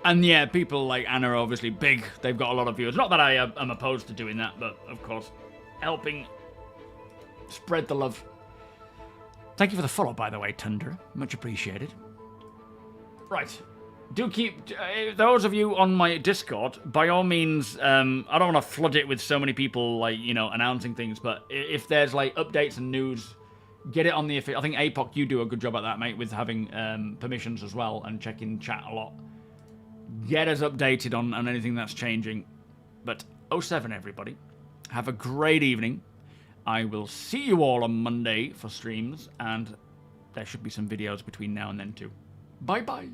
And yeah, people like Anna are obviously big. They've got a lot of viewers. Not that I am opposed to doing that, but of course, helping spread the love. Thank you for the follow, by the way, Tundra. Much appreciated. Right. Do keep... those of you on my Discord, by all means, I don't want to flood it with so many people, like, you know, announcing things, but if there's, like, updates and news, get it on the... I think, APOC, you do a good job at that, mate, with having permissions as well and checking chat a lot. Get us updated on anything that's changing. But 07, everybody. Have a great evening. I will see you all on Monday for streams, and there should be some videos between now and then too. Bye-bye.